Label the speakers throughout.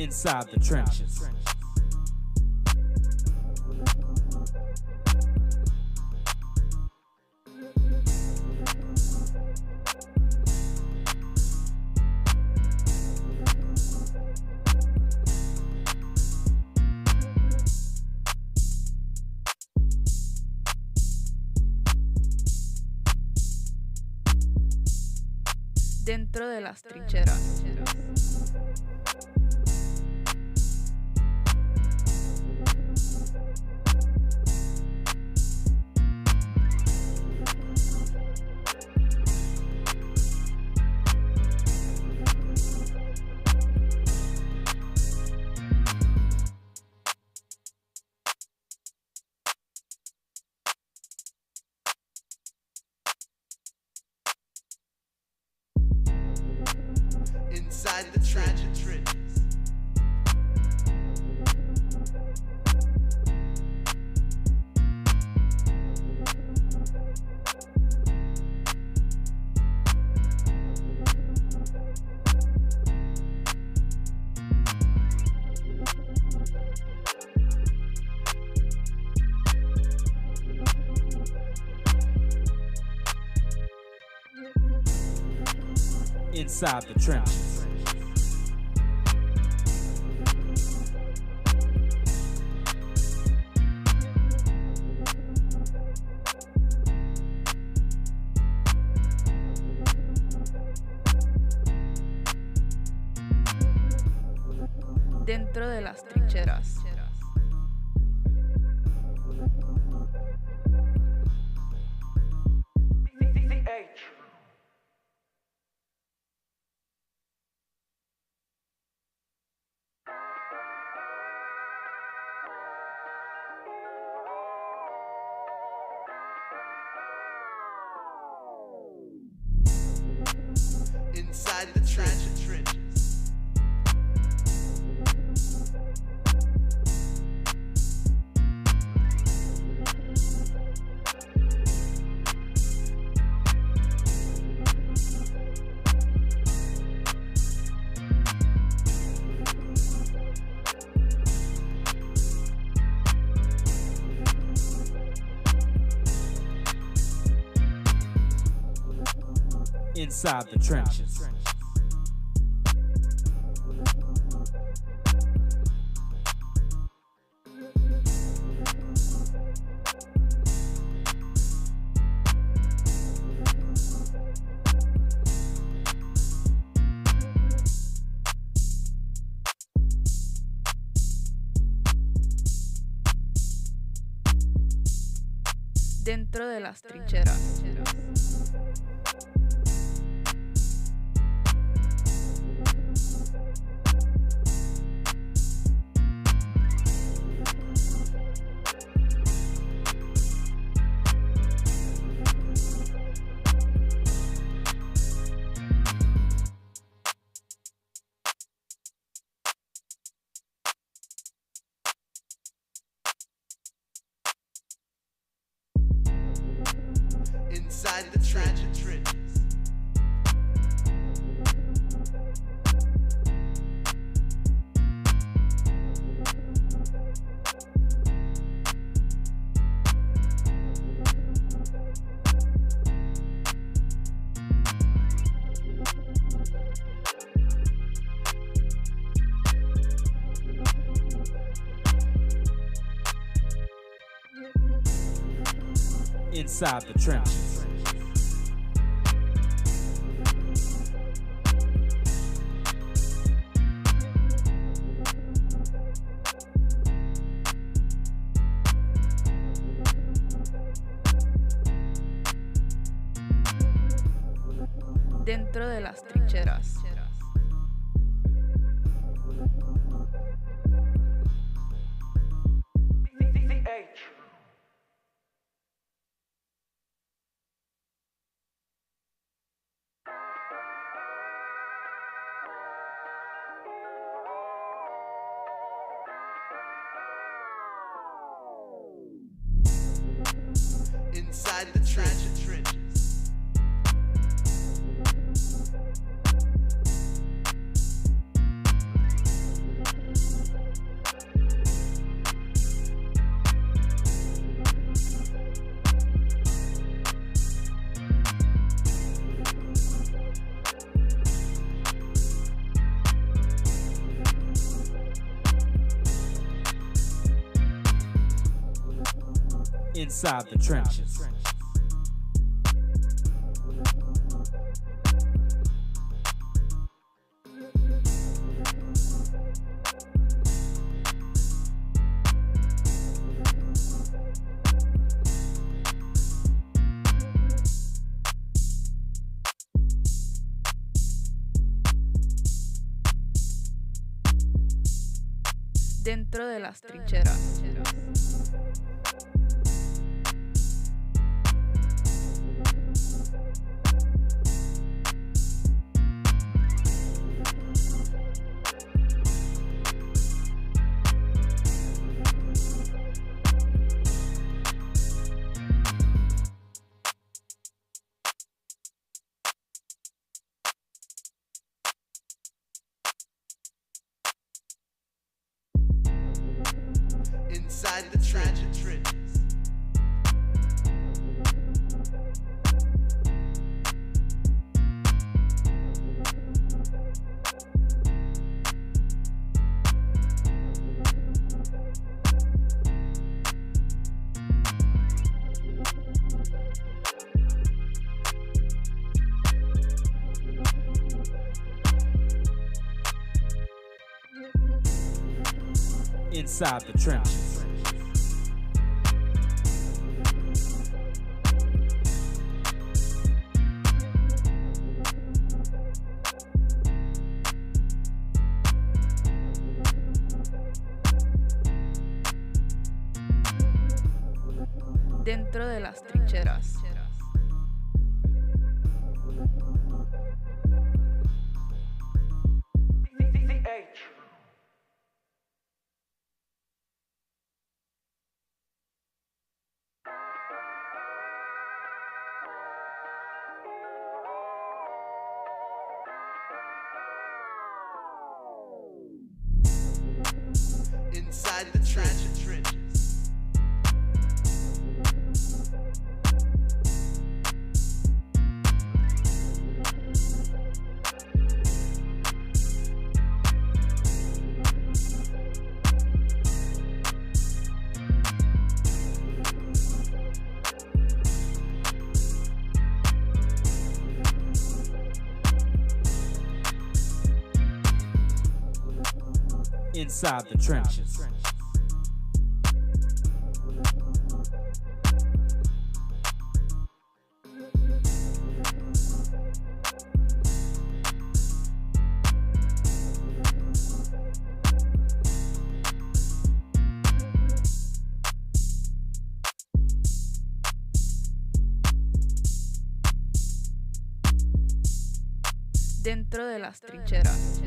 Speaker 1: Inside the trenches.
Speaker 2: Dentro de las trincheras.
Speaker 3: Inside the trenches.
Speaker 1: Inside the trenches.
Speaker 2: Dentro de las trincheras.
Speaker 3: Inside the trenches.
Speaker 1: Inside the trenches.
Speaker 2: Dentro de las trincheras.
Speaker 3: Inside the trenches.
Speaker 1: Inside the trenches.
Speaker 2: Dentro de las trincheras.
Speaker 3: Inside the trenches.
Speaker 1: Inside the trenches.
Speaker 2: Dentro de las trincheras.
Speaker 3: Inside the trenches.
Speaker 1: Inside the trenches.
Speaker 2: Dentro de las trincheras.
Speaker 3: Inside the trenches.
Speaker 1: Inside the trenches.
Speaker 2: Dentro de las trincheras.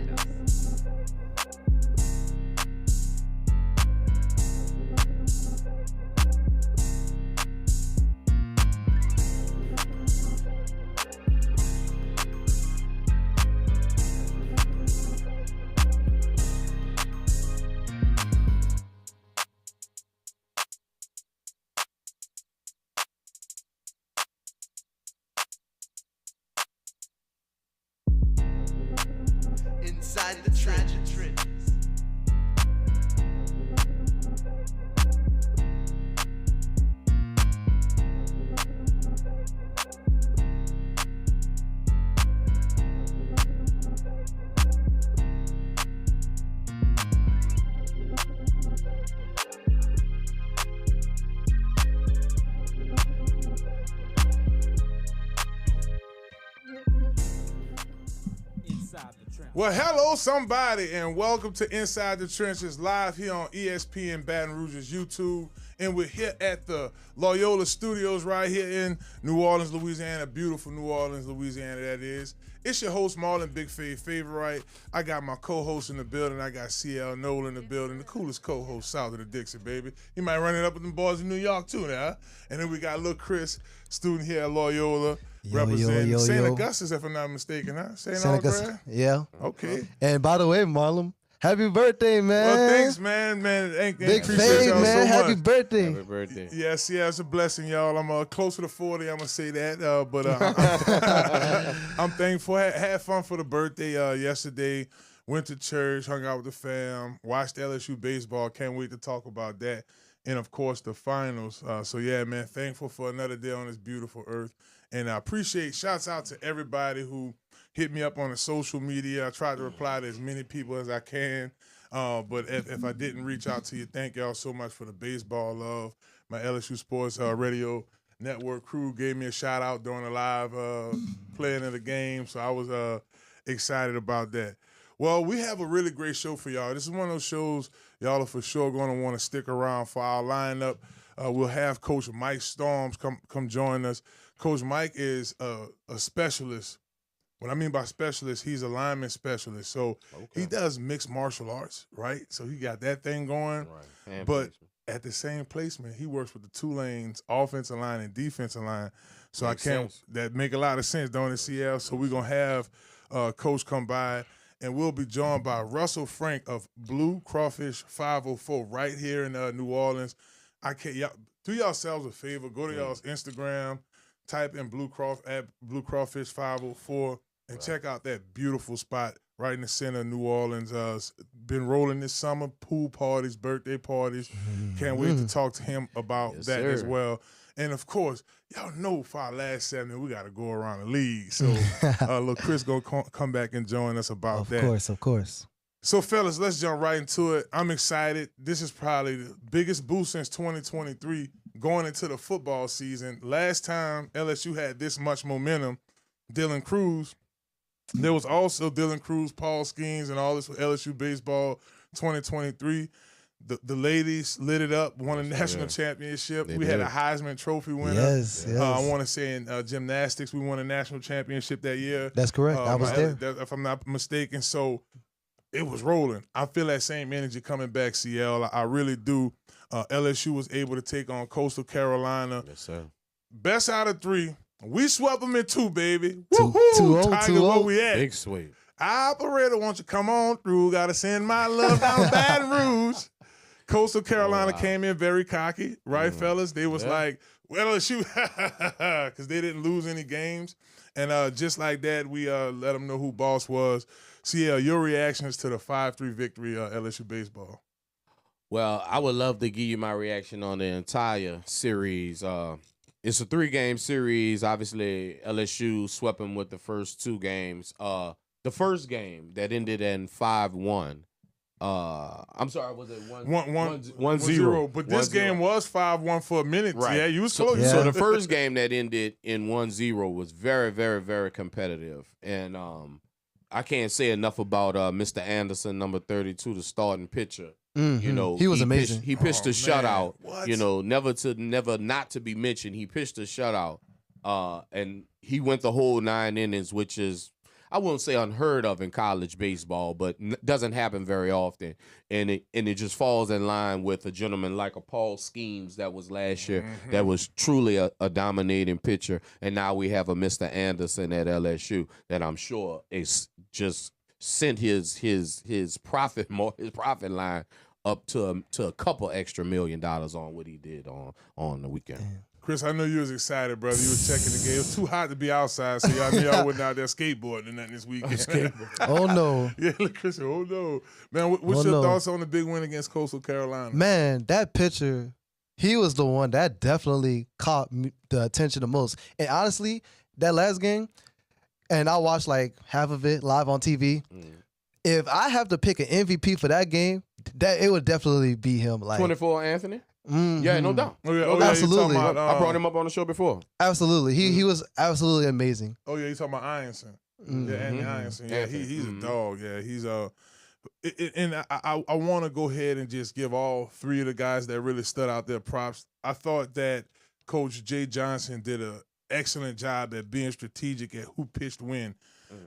Speaker 3: Inside the trenches.
Speaker 4: Well, hello, somebody, and welcome to Inside the Trenches, live here on ESPN Baton Rouge's YouTube. And we're here at the Loyola Studios right here in New Orleans, Louisiana. Beautiful New Orleans, Louisiana, that is. It's your host, Marlon, Big Favorite. I got my co-host in the building. I got CL NOLA in the building, the coolest co-host south of the Dixie, baby. He might run it up with them boys in New York, too, now. And then we got little Chris, student here at Loyola. Representing St. Augustus, if I'm not mistaken, huh? St. Augustus,
Speaker 5: yeah.
Speaker 4: Okay.
Speaker 5: And by the way, Marlon, happy birthday, man.
Speaker 4: Well, thanks, man.
Speaker 5: Big
Speaker 4: appreciate
Speaker 5: fade,
Speaker 4: y'all
Speaker 5: man.
Speaker 4: so
Speaker 5: Happy
Speaker 4: much.
Speaker 5: birthday.
Speaker 6: Happy birthday.
Speaker 4: Yes, it's a blessing, y'all. I'm closer to 40, I'm going to say that. But I'm thankful. Had fun for the birthday yesterday. Went to church, hung out with the fam, watched LSU baseball. Can't wait to talk about that. and, of course, the finals. So, yeah, man, thankful for another day on this beautiful earth. And I appreciate, shouts out to everybody who hit me up on the social media. I tried to reply to as many people as I can. But if I didn't reach out to you, thank y'all so much for the baseball love. My LSU Sports Radio Network crew gave me a shout out during the live playing of the game. So I was excited about that. Well, we have a really great show for y'all. This is one of those shows y'all are for sure going to want to stick around for our lineup. We'll have Coach Mike Storms come join us. Coach Mike is a specialist. What I mean by specialist, he's a lineman specialist. So he does mixed martial arts, right? So he got that thing going.
Speaker 6: Right.
Speaker 4: But at the same placement, he works with the two lanes, offensive line and defensive line. So
Speaker 6: Makes
Speaker 4: I can't
Speaker 6: sense.
Speaker 4: that make a lot of sense, don't it, CL? So we're gonna have Coach come by, and we'll be joined by Russell Frank of Blue Crawfish 504 right here in New Orleans. Do yourselves a favor, go to y'all's Instagram, type in Blue Crawfish 504, and check out that beautiful spot right in the center of New Orleans. Been rolling this summer, pool parties, birthday parties. Can't wait to talk to him about that as well. And, of course, y'all know for our last segment, we got to go around the league. So, little Chris going to come back and join us about that.
Speaker 5: Of course.
Speaker 4: So, fellas, let's jump right into it. I'm excited. This is probably the biggest boost since 2023 going into the football season. Last time LSU had this much momentum, Dylan Cruz. There was also Dylan Cruz, Paul Skeens, and all this for LSU baseball 2023. The ladies lit it up, won a national championship. We had a Heisman Trophy winner.
Speaker 5: Yes.
Speaker 4: I want to say in gymnastics, we won a national championship that year.
Speaker 5: That's correct. I was there.
Speaker 4: If I'm not mistaken. So it was rolling. I feel that same energy coming back, CL. I really do. LSU was able to take on Coastal Carolina.
Speaker 6: Yes, sir.
Speaker 4: Best out of 3. We swept them in 2, baby.
Speaker 5: 2-0,
Speaker 4: Woohoo! Tiger,
Speaker 5: 2-0.
Speaker 4: where we at?
Speaker 6: Big sweep.
Speaker 4: Operator, won't you come on through? Got to send my love down Baton Rouge. Coastal Carolina came in very cocky, right, fellas? They was like, well, LSU, because they didn't lose any games. And just like that, we let them know who boss was. CL, your reactions to the 5-3 victory LSU baseball.
Speaker 6: Well, I would love to give you my reaction on the entire series. It's a 3-game series. Obviously, LSU swept them with the first 2 games. The first game that ended in 5-1. I'm sorry, was it 1-0?
Speaker 4: But this game was 5-1 for a minute.
Speaker 6: Right.
Speaker 4: Yeah, you was close.
Speaker 6: So the first game that ended in 1-0 was very, very, very competitive. And I can't say enough about Mr. Anderson, number 32, the starting pitcher. You know,
Speaker 5: he was amazing.
Speaker 6: He pitched a shutout.
Speaker 4: What?
Speaker 6: You know, never not to be mentioned. He pitched a shutout, and he went the whole 9 innings, which is, I wouldn't say unheard of in college baseball, but doesn't happen very often. And it just falls in line with a gentleman like a Paul Skeens that was last year, that was truly a dominating pitcher. And now we have a Mr. Anderson at LSU that I'm sure is just sent his profit line up to a couple extra $1 million on what he did on the weekend.
Speaker 4: Chris, I know you was excited, brother. You was checking the game. It was too hot to be outside, so y'all knew y'all wasn't out there skateboarding or nothing this weekend.
Speaker 5: Oh, no.
Speaker 4: Yeah, look, Chris, oh, no. Man, what's your thoughts on the big win against Coastal Carolina?
Speaker 5: Man, that pitcher, he was the one that definitely caught the attention the most. And honestly, that last game, and I watched like half of it live on TV. If I have to pick an MVP for that game, that it would definitely be him. Like
Speaker 6: 24 Anthony? Yeah, no doubt.
Speaker 5: Absolutely.
Speaker 4: About,
Speaker 6: I brought him up on the show before.
Speaker 5: Absolutely. He was absolutely amazing.
Speaker 4: Oh, yeah, you talking about Ironson. Yeah, Andy Ironson. Yeah, he's a dog. Yeah, he's and I want to go ahead and just give all 3 of the guys that really stood out there props. I thought that Coach Jay Johnson did an excellent job at being strategic at who pitched when.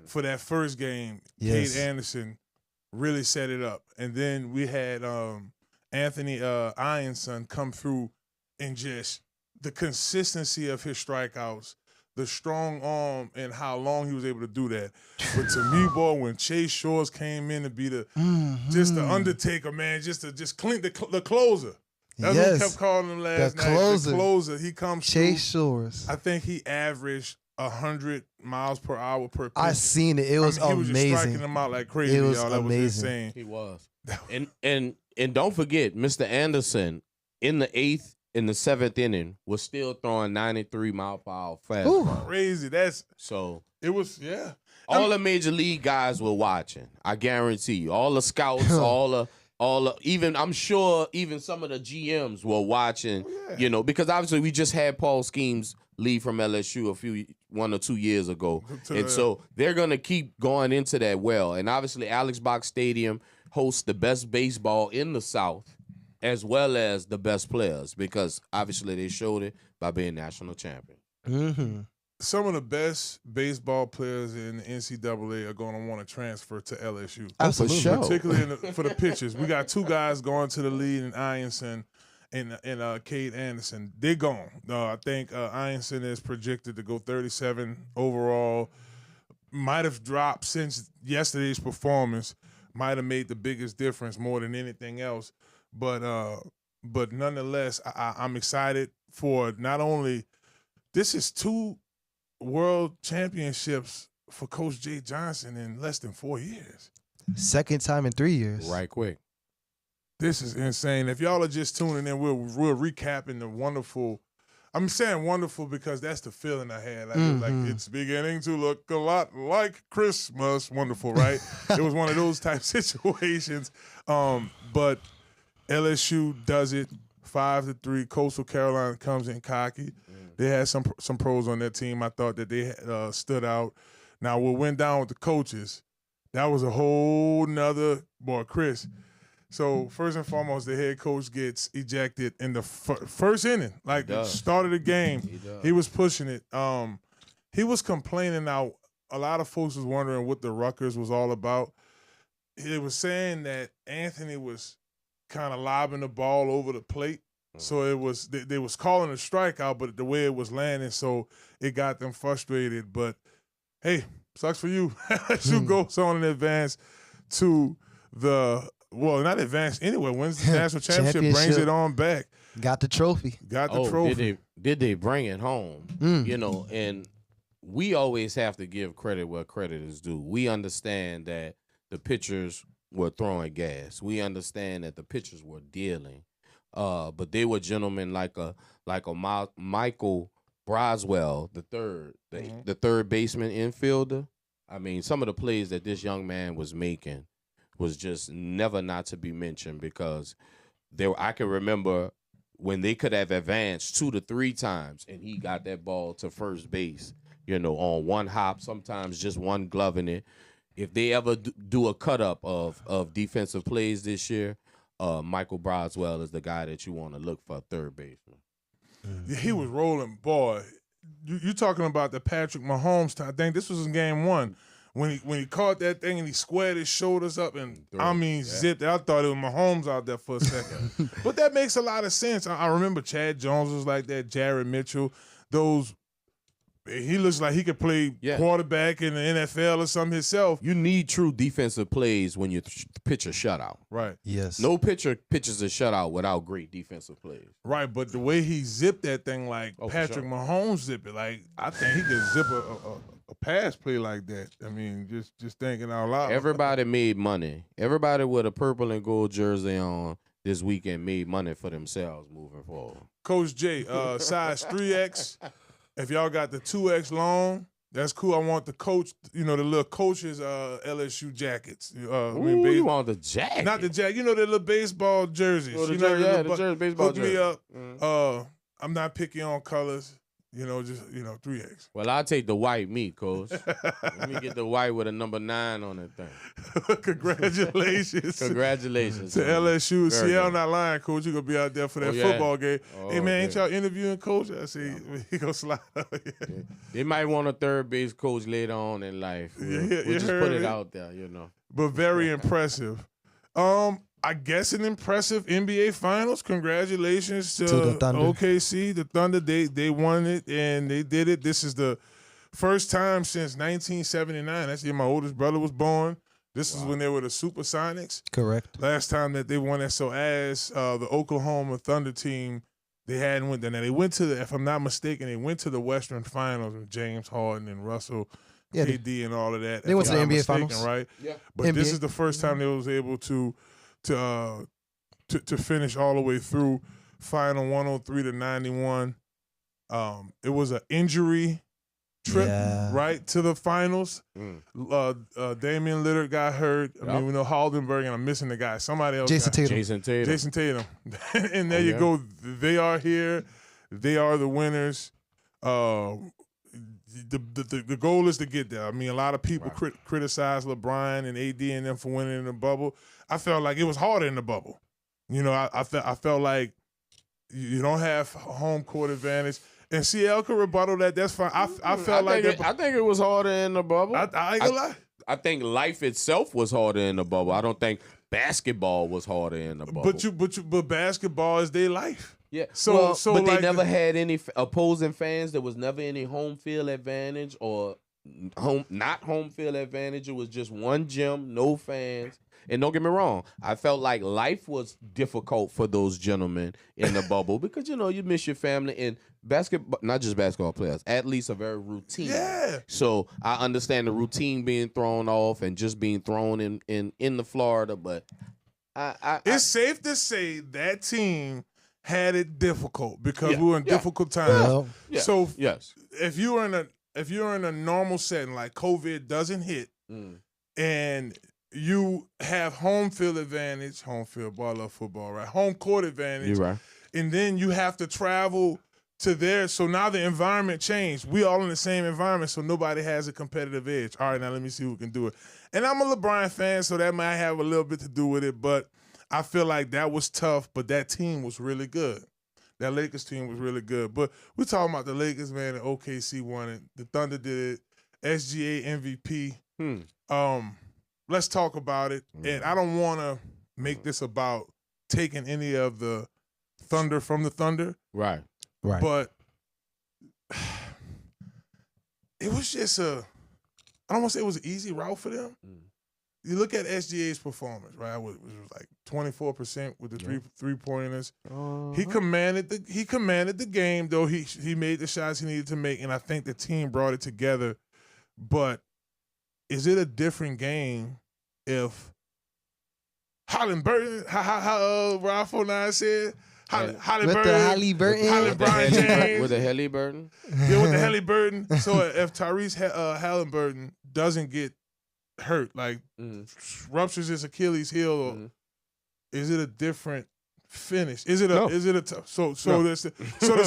Speaker 4: For that first game,
Speaker 5: Yes.
Speaker 4: Cade Anderson really set it up. And then we had Anthony Ironson come through and just the consistency of his strikeouts, the strong arm, and how long he was able to do that. But to me, boy, when Chase Shores came in to be just the Undertaker, man, just clean the closer. That's what we kept calling him last night. The closer. He comes
Speaker 5: Chase
Speaker 4: through.
Speaker 5: Shores.
Speaker 4: I think he averaged 100 miles per hour per pitch.
Speaker 5: I seen it. It was
Speaker 4: He was just
Speaker 5: amazing.
Speaker 4: striking them out like crazy,
Speaker 5: It was
Speaker 4: y'all. That was
Speaker 5: amazing.
Speaker 4: insane.
Speaker 6: He was. And don't forget, Mr. Anderson in the 8th, in the 7th inning, was still throwing 93-mile-per-hour fastball.
Speaker 4: Crazy. That's
Speaker 6: So
Speaker 4: it was. Yeah.
Speaker 6: all the major league guys were watching. I guarantee you. All the scouts, all the even I'm sure even some of the GMs were watching. You know, because obviously we just had Paul Schemes leave from LSU 1 or 2 years ago, and so they're gonna keep going into that well. And obviously, Alex Box Stadium hosts the best baseball in the South, as well as the best players, because obviously they showed it by being national champion.
Speaker 5: Mm-hmm.
Speaker 4: Some of the best baseball players in the NCAA are going to want to transfer to LSU.
Speaker 5: Absolutely.
Speaker 6: For sure.
Speaker 4: Particularly for the pitchers. We got 2 guys going to the lead in Ianson and Cade Anderson. They're gone. I think Ianson is projected to go 37 overall. Might have dropped since yesterday's performance. Might have made the biggest difference more than anything else. But nonetheless, I'm excited for not only this is 2 world championships for Coach Jay Johnson in less than 4 years.
Speaker 5: Second time in 3 years.
Speaker 6: Right quick.
Speaker 4: This is insane. If y'all are just tuning in, we're recapping the wonderful. I'm saying wonderful because that's the feeling I had. Like it's beginning to look a lot like Christmas. Wonderful, right? It was one of those type situations. But LSU does it 5-3. Coastal Carolina comes in cocky. They had some pros on their team. I thought that they stood out. Now, what went down with the coaches, that was a whole nother boy, Chris. So first and foremost, the head coach gets ejected in the first inning, like the start of the game. He was pushing it. He was complaining. Now, a lot of folks was wondering what the ruckus was all about. He was saying that Anthony was kind of lobbing the ball over the plate. So it was they was calling a strikeout, but the way it was landing, so it got them frustrated. But hey, sucks for you. LSU goes on in advance to not advance anyway. Wins the national championship, brings it on back.
Speaker 5: Got the trophy.
Speaker 4: Got the trophy.
Speaker 6: Did they bring it home? You know, and we always have to give credit where credit is due. We understand that the pitchers were throwing gas. We understand that the pitchers were dealing. But they were gentlemen like a Michael Broswell, the third baseman infielder. I mean, some of the plays that this young man was making was just never not to be mentioned, because I can remember when they could have advanced 2 to 3 times and he got that ball to first base, you know, on one hop, sometimes just one glove in it. If they ever do a cut up of defensive plays this year, Michael Broswell is the guy that you want to look for, third baseman.
Speaker 4: Yeah, he was rolling, boy. You talking about the Patrick Mahomes time? I think this was in game 1 when he caught that thing and he squared his shoulders up and zipped it. I thought it was Mahomes out there for a second, but that makes a lot of sense. I remember Chad Jones was like that, Jared Mitchell, those. He looks like he could play quarterback in the NFL or something himself.
Speaker 6: You need true defensive plays when you pitch a shutout.
Speaker 4: Right.
Speaker 5: Yes.
Speaker 6: No pitcher pitches a shutout without great defensive plays.
Speaker 4: Right, but the way he zipped that thing like Patrick Mahomes zipped it, like I think he could zip a pass play like that. I mean, just thinking out loud.
Speaker 6: Everybody made money. Everybody with a purple and gold jersey on this weekend made money for themselves moving forward.
Speaker 4: Coach J, size 3X. If y'all got the 2X long, that's cool. I want the coach, the little coach's LSU jackets.
Speaker 6: You want the jacket?
Speaker 4: Not the jacket. The little baseball jerseys.
Speaker 6: The jersey, baseball jersey.
Speaker 4: Hook me up. I'm not picky on colors. Just 3X.
Speaker 6: Well, I'll take the white meat, Coach. Let me get the white with a number 9 on that thing.
Speaker 4: Congratulations.
Speaker 6: Congratulations.
Speaker 4: To LSU.
Speaker 6: Very
Speaker 4: See, I'm
Speaker 6: good.
Speaker 4: not lying, Coach. You're going to be out there for that football game. Hey, man, ain't
Speaker 6: yeah.
Speaker 4: y'all interviewing Coach? I see he going to slide up.
Speaker 6: They might want a third base coach later on in life. We'll just put it out there,
Speaker 4: But very impressive. I guess an impressive NBA Finals. Congratulations to
Speaker 5: the Thunder.
Speaker 4: OKC, the Thunder. They won it and they did it. This is the first time since 1979. That's the year my oldest brother was born. This is when they were the Supersonics.
Speaker 5: Correct.
Speaker 4: Last time that they won that. So as the Oklahoma Thunder team, they hadn't went there. Now they went to if I'm not mistaken, they went to the Western Finals with James Harden and Russell, KD, and all of that.
Speaker 5: They went to the NBA Finals,
Speaker 4: right?
Speaker 6: Yeah.
Speaker 4: But
Speaker 5: NBA.
Speaker 4: this is the first time they was able to finish all the way through. final 103-91. It was an injury trip,
Speaker 5: Yeah.
Speaker 4: right, to the finals. Damian Lillard got hurt. I mean, we know Haldenberg, and I'm missing the guy. Somebody else.
Speaker 5: Jason Tatum.
Speaker 6: Jason Tatum.
Speaker 4: And there you go. They are here. They are the winners. The goal is to get there. I mean, a lot of people criticize LeBron and AD and them for winning in the bubble. I felt like it was harder in the bubble. You know, I felt like you don't have home court advantage. And CL could rebuttal that. That's fine. I felt like that.
Speaker 6: I think it was harder in the bubble.
Speaker 4: I ain't gonna lie.
Speaker 6: I think life itself was harder in the bubble. I don't think basketball was harder in the bubble.
Speaker 4: But basketball is their life.
Speaker 6: Yeah.
Speaker 4: So
Speaker 6: but they
Speaker 4: like
Speaker 6: never had any opposing fans. There was never any home field advantage or not home field advantage. It was just one gym, no fans. And don't get me wrong, I felt like life was difficult for those gentlemen in the bubble because, you know, you miss your family and basketball, not just basketball players, athletes are very routine.
Speaker 4: Yeah.
Speaker 6: So I understand the routine being thrown off and just being thrown in the Florida, but
Speaker 4: it's safe to say that team had it difficult because we were in difficult times.
Speaker 5: Yeah.
Speaker 4: So
Speaker 6: yes,
Speaker 4: if you're in a normal setting like COVID doesn't hit and you have home field advantage, home field, ball, I love football, right? Home court advantage.
Speaker 6: you're right.
Speaker 4: And then you have to travel to there. So now the environment changed. We all in the same environment, so nobody has a competitive edge. All right, now let me see who can do it. And I'm a LeBron fan, so that might have a little bit to do with it, but I feel like that was tough, but that team was really good. That Lakers team was really good. But we're talking about the Lakers, man, and OKC won it. The Thunder did it. SGA MVP. Let's talk about it. And I don't want to make this about taking any of the thunder from the Thunder.
Speaker 6: Right.
Speaker 4: But it was just I don't want to say it was an easy route for them. You look at SGA's performance, right? It was like 24% with the three-pointers. He commanded the game, though he made the shots he needed to make, and I think the team brought it together. But is it a different game if Halliburton, how Ralph 09 said, Halliburton,
Speaker 5: with the Halliburton,
Speaker 4: James,
Speaker 6: with the Halliburton,
Speaker 4: with the Halliburton. So if Tyrese Halliburton doesn't get hurt, like ruptures his Achilles heel, or is it a different finish? Is it a tough? So the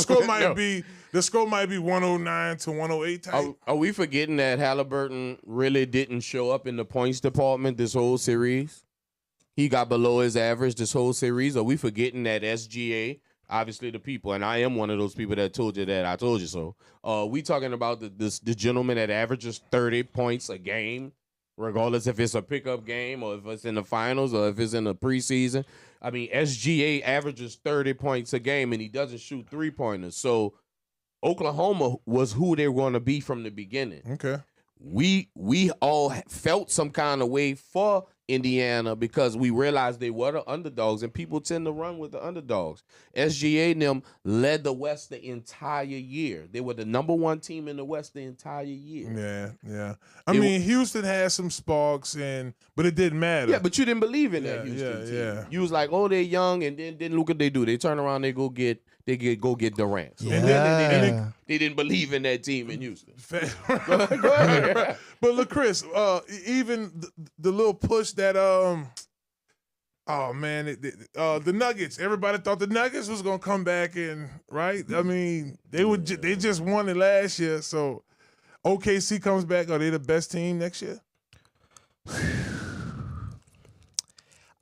Speaker 4: score might be 109 to 108 type.
Speaker 6: Are we forgetting that Halliburton really didn't show up in the points department this whole series? He got below his average this whole series. Are we forgetting that SGA, obviously the people, and I am one of those people that told you that I told you so. We talking about the gentleman that averages 30 points a game, regardless if it's a pickup game or if it's in the finals or if it's in the preseason. I mean, SGA averages 30 points a game, and he doesn't shoot three-pointers. So Oklahoma was who they were going to be from the beginning.
Speaker 4: Okay.
Speaker 6: We all felt some kind of way for Indiana because we realized they were the underdogs, and people tend to run with the underdogs. SGA and them led the West the entire year. They were the number one team in the West the entire year.
Speaker 4: Yeah. I mean, Houston had some sparks, but it didn't matter.
Speaker 6: Yeah, but you didn't believe in that Houston team.
Speaker 4: Yeah.
Speaker 6: You was like, oh, they're young, and then look what they do. They turn around, they go get Durant. So
Speaker 4: And then
Speaker 6: they didn't believe in that team in Houston.
Speaker 4: Go ahead. But look, Chris, even the little push that the Nuggets. Everybody thought the Nuggets was gonna come back and right. I mean, they just won it last year. So OKC comes back. Are they the best team next year?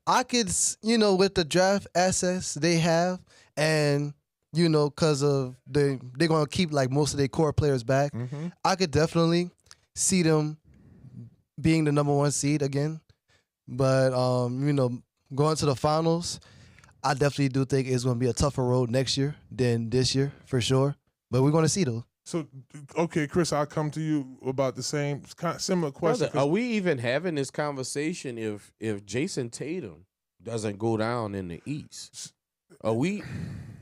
Speaker 5: I could, with the draft assets they have, and because of they're gonna keep like most of their core players back, I could definitely see them being the number one seed again. But going to the finals, I definitely do think it's gonna be a tougher road next year than this year for sure. But we're gonna see though.
Speaker 4: So, okay, Chris, I'll come to you about the similar question.
Speaker 6: Brother, are we even having this conversation if Jason Tatum doesn't go down in the East?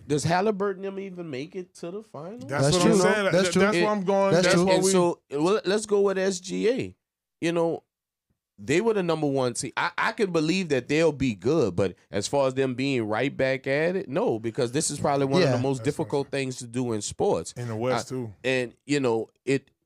Speaker 6: Does Halliburton them even make it to the finals?
Speaker 4: That's what I'm saying.
Speaker 5: That's true.
Speaker 4: That's where I'm going.
Speaker 5: That's true.
Speaker 6: So let's go with SGA. they were the number one team. I can believe that they'll be good, but as far as them being right back at it, no, because this is probably one of the most difficult things to do in sports.
Speaker 4: In the West, too.
Speaker 6: And,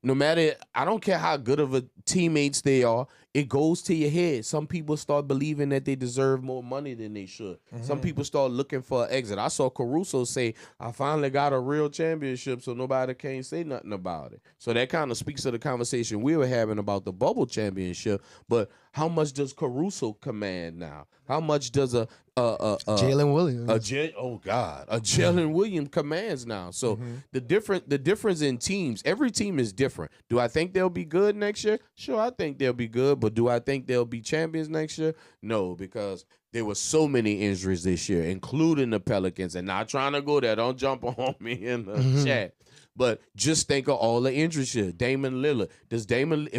Speaker 6: no matter, I don't care how good of a teammates they are, it goes to your head. Some people start believing that they deserve more money than they should. Some people start looking for an exit. I saw Caruso say, I finally got a real championship, so nobody can't say nothing about it. So that kind of speaks to the conversation we were having about the bubble championship. But how much does Caruso command now? How much does a
Speaker 5: Jalen Williams?
Speaker 6: a Jalen Williams commands now. So the difference in teams, every team is different. Do I think they'll be good next year? Sure, I think they'll be good. But do I think they'll be champions next year? No, because there were so many injuries this year, including the Pelicans. And not trying to go there. Don't jump on me in the chat. But just think of all the injuries here. Damian Lillard. If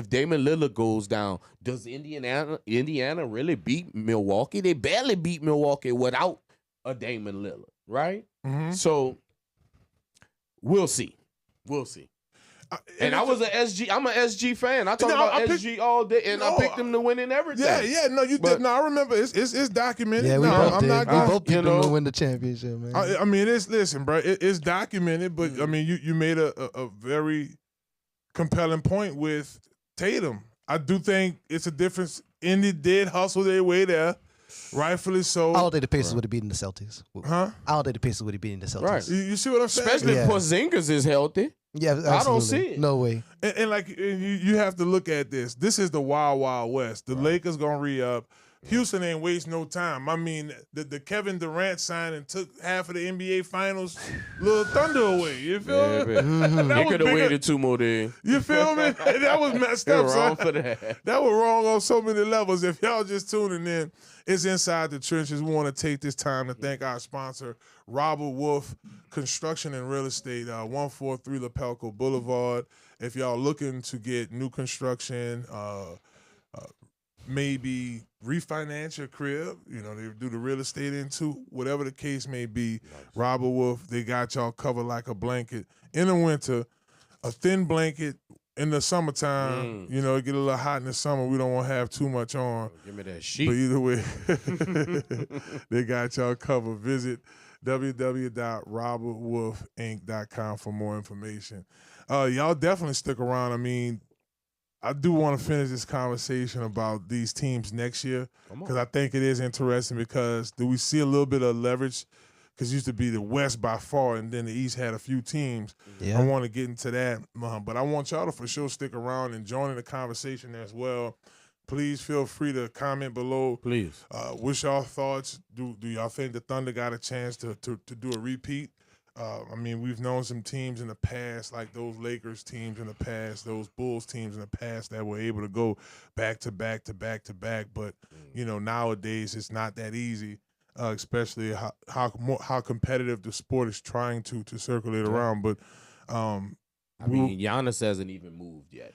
Speaker 6: Damian Lillard goes down, does Indiana really beat Milwaukee? They barely beat Milwaukee without a Damian Lillard, right? So we'll see. We'll see. And I'm an SG fan. I talk about SG all day, and I picked them to win in everything.
Speaker 4: Yeah. No, you did. No, I remember. It's documented.
Speaker 5: Yeah, we
Speaker 4: no,
Speaker 5: both
Speaker 4: I'm
Speaker 5: did.
Speaker 4: not
Speaker 5: We
Speaker 4: going.
Speaker 5: both picked them to win the championship, man.
Speaker 4: I mean, listen, bro. It's documented, but I mean, you made a very compelling point with Tatum. I do think it's a difference. Indy did hustle their way there, rightfully so.
Speaker 5: I don't think the Pacers would have beaten the Celtics.
Speaker 4: Huh?
Speaker 5: I don't think the Pacers would have beaten the Celtics.
Speaker 6: Right.
Speaker 4: You see what I'm saying?
Speaker 6: Especially if Porzingis is healthy.
Speaker 5: Yeah, absolutely.
Speaker 6: I don't see it.
Speaker 5: No way.
Speaker 4: And you have to look at this. This is the Wild Wild West. The Lakers gonna re-up. Houston ain't waste no time. I mean, the Kevin Durant signing took half of the NBA Finals little thunder away. You feel me?
Speaker 6: They could have waited 2 more days.
Speaker 4: You feel me? That was messed
Speaker 6: They
Speaker 4: up.
Speaker 6: were wrong
Speaker 4: son.
Speaker 6: for that.
Speaker 4: That was wrong on so many levels. If y'all just tuning in, it's Inside the Trenches. We want to take this time to thank our sponsor, Robert Wolf Construction and Real Estate, 143 LaPelco Boulevard. If y'all looking to get new construction, maybe refinance your crib, they do the real estate into, whatever the case may be, Robert Wolf, they got y'all covered like a blanket. In the winter, a thin blanket. In the summertime, it get a little hot in the summer. We don't want to have too much on.
Speaker 6: Give me that sheet.
Speaker 4: But either way, they got y'all covered. Visit www.robertwolfinc.com for more information. Y'all definitely stick around. I mean, I do want to finish this conversation about these teams next year because I think it is interesting because do we see a little bit of leverage? Because it used to be the West by far, and then the East had a few teams.
Speaker 5: Yeah.
Speaker 4: I want to get into that, but I want y'all to for sure stick around and join in the conversation as well. Please feel free to comment below.
Speaker 6: Please.
Speaker 4: What's y'all thoughts? Do y'all think the Thunder got a chance to do a repeat? I mean, we've known some teams in the past, like those Lakers teams in the past, those Bulls teams in the past that were able to go back to back to back to back. But, nowadays it's not that easy. Especially how competitive the sport is trying to circulate around. But
Speaker 6: Giannis hasn't even moved yet.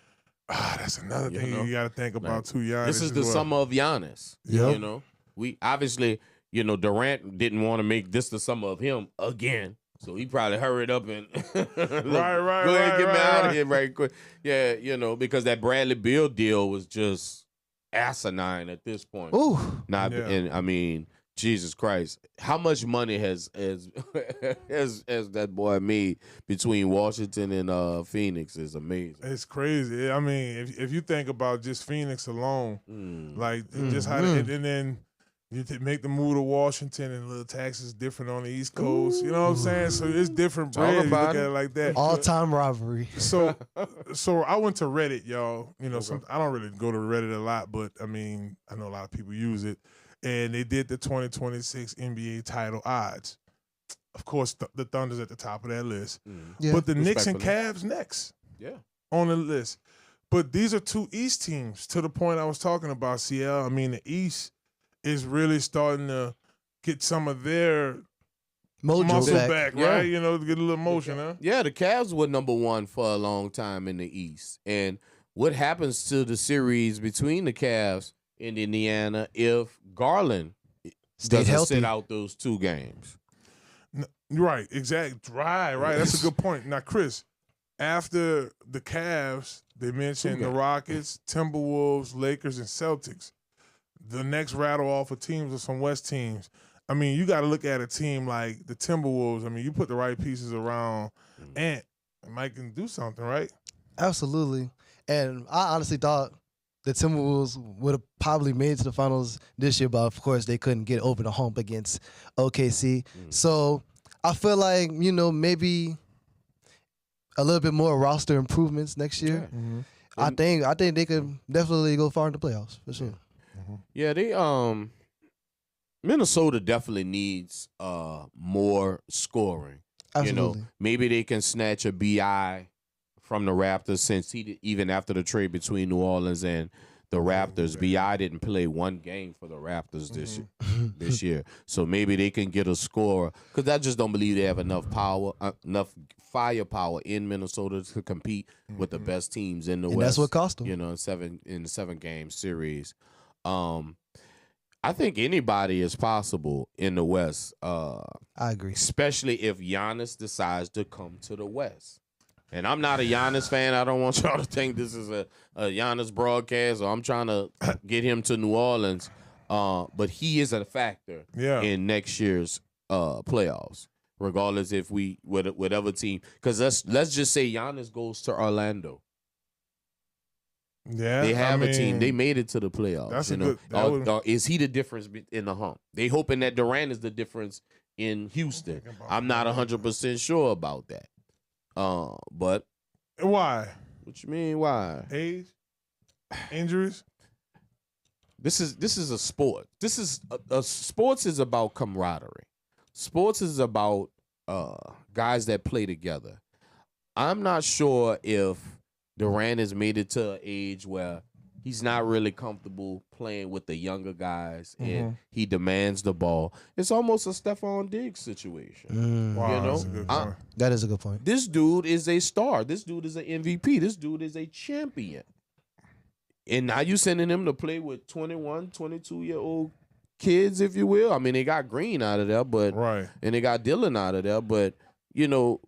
Speaker 4: That's another thing you got to think about too. Giannis.
Speaker 6: This is the summer of Giannis.
Speaker 4: Yep.
Speaker 6: We obviously, Durant didn't want to make this the summer of him again. So he probably hurried up and go ahead and get me out of here right quick. Yeah, because that Bradley Beal deal was just asinine at this point.
Speaker 5: Ooh.
Speaker 6: And I mean, Jesus Christ, how much money has that boy made between Washington and Phoenix is amazing.
Speaker 4: It's crazy. I mean, if you think about just Phoenix alone, just how and then you make the move to Washington and little taxes different on the East Coast. You know what I'm saying? So it's different bread. You look at it like that.
Speaker 5: All-time rivalry.
Speaker 4: So I went to Reddit, y'all. I don't really go to Reddit a lot, but I mean, I know a lot of people use it. And they did the 2026 NBA title odds. Of course, the Thunder's at the top of that list.
Speaker 5: Yeah.
Speaker 4: But the Knicks and Cavs next on the list. But these are 2 East teams to the point I was talking about, CL. I mean, the East is really starting to get some of their muscle back, right? Get a little motion, huh?
Speaker 6: Yeah, the Cavs were number 1 for a long time in the East. And what happens to the series between the Cavs in Indiana if Garland doesn't sit out those 2 games?
Speaker 4: Right, exactly. Right. That's a good point. Now, Chris, after the Cavs, they mentioned the Rockets, Timberwolves, Lakers, and Celtics. The next rattle off of teams are some West teams. I mean, you got to look at a team like the Timberwolves. I mean, you put the right pieces around Ant, Mike can do something, right?
Speaker 5: Absolutely. And I honestly thought the Timberwolves would have probably made it to the finals this year, but of course they couldn't get over the hump against OKC. So I feel like, maybe a little bit more roster improvements next year. I think they could definitely go far in the playoffs for sure.
Speaker 6: Yeah, they Minnesota definitely needs more scoring.
Speaker 5: Absolutely.
Speaker 6: Maybe they can snatch a BI from the Raptors since even after the trade between New Orleans and the Raptors, BI didn't play one game for the Raptors this year. So maybe they can get a scorer because I just don't believe they have enough firepower in Minnesota to compete with the best teams in the West.
Speaker 5: That's what cost them.
Speaker 6: In the 7-game series. I think anybody is possible in the West.
Speaker 5: I agree.
Speaker 6: Especially if Giannis decides to come to the West. And I'm not a Giannis fan. I don't want y'all to think this is a Giannis broadcast or I'm trying to get him to New Orleans. But he is a factor in next year's playoffs, regardless if we whatever team. Because let's just say Giannis goes to Orlando.
Speaker 4: Yeah,
Speaker 6: they have a team. They made it to the playoffs.
Speaker 4: That's
Speaker 6: or is he the difference in the hump? They hoping that Durant is the difference in Houston. I'm not 100% sure about that. But
Speaker 4: why?
Speaker 6: What you mean? Why?
Speaker 4: Age, injuries.
Speaker 6: This is a sport. This is sports is about camaraderie. Sports is about guys that play together. I'm not sure if Durant has made it to an age where he's not really comfortable playing with the younger guys, and he demands the ball. It's almost a Stephon Diggs situation.
Speaker 4: Wow, that's a good point.
Speaker 5: That is a good point.
Speaker 6: This dude is a star. This dude is an MVP. This dude is a champion. And now you sending him to play with 21, 22-year-old kids, if you will. I mean, they got Green out of there, and they got Dillon out of there, but